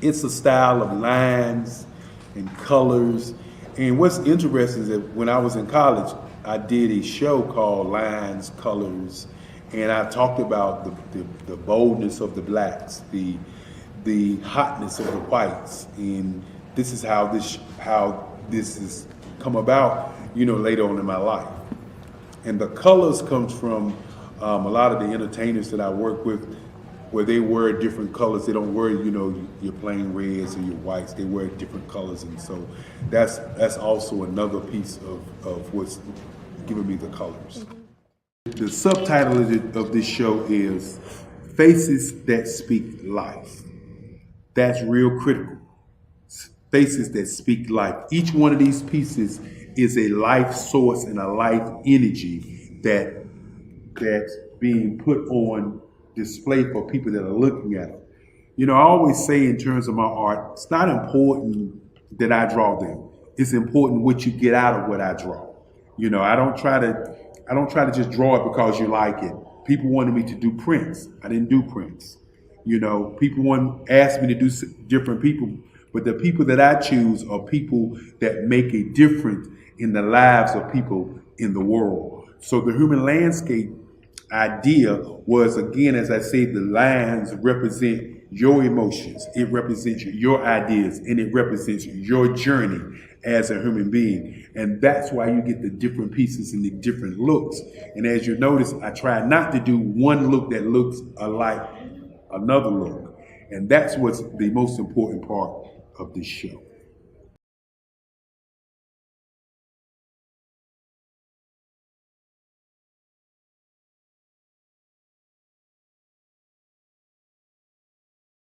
it's a style of lines and colors. And what's interesting is that when I was in college, I did a show called Lines, Colors, and I talked about the boldness of the blacks, the hotness of the whites, and this is how this has come about, later on in my life. And the colors comes from a lot of the entertainers that I work with, where they wear different colors. They don't wear, your plain reds or your whites. They wear different colors, and so that's also another piece of what's giving me the colors. The subtitle of this show is Faces That Speak Life. That's real critical. Faces that speak life. Each one of these pieces is a life source and a life energy that's being put on display for people that are looking at them. I always say in terms of my art, it's not important that I draw them. It's important what you get out of what I draw. I don't try to just draw it because you like it. People wanted me to do prints. I didn't do prints. People asked me to do different people, but the people that I choose are people that make a difference in the lives of people in the world. So the human landscape idea was, again, as I say, the lines represent your emotions, it represents your ideas, and it represents your journey as a human being. And that's why you get the different pieces and the different looks. And as you notice, I try not to do one look that looks alike another look. And that's what's the most important part of this show.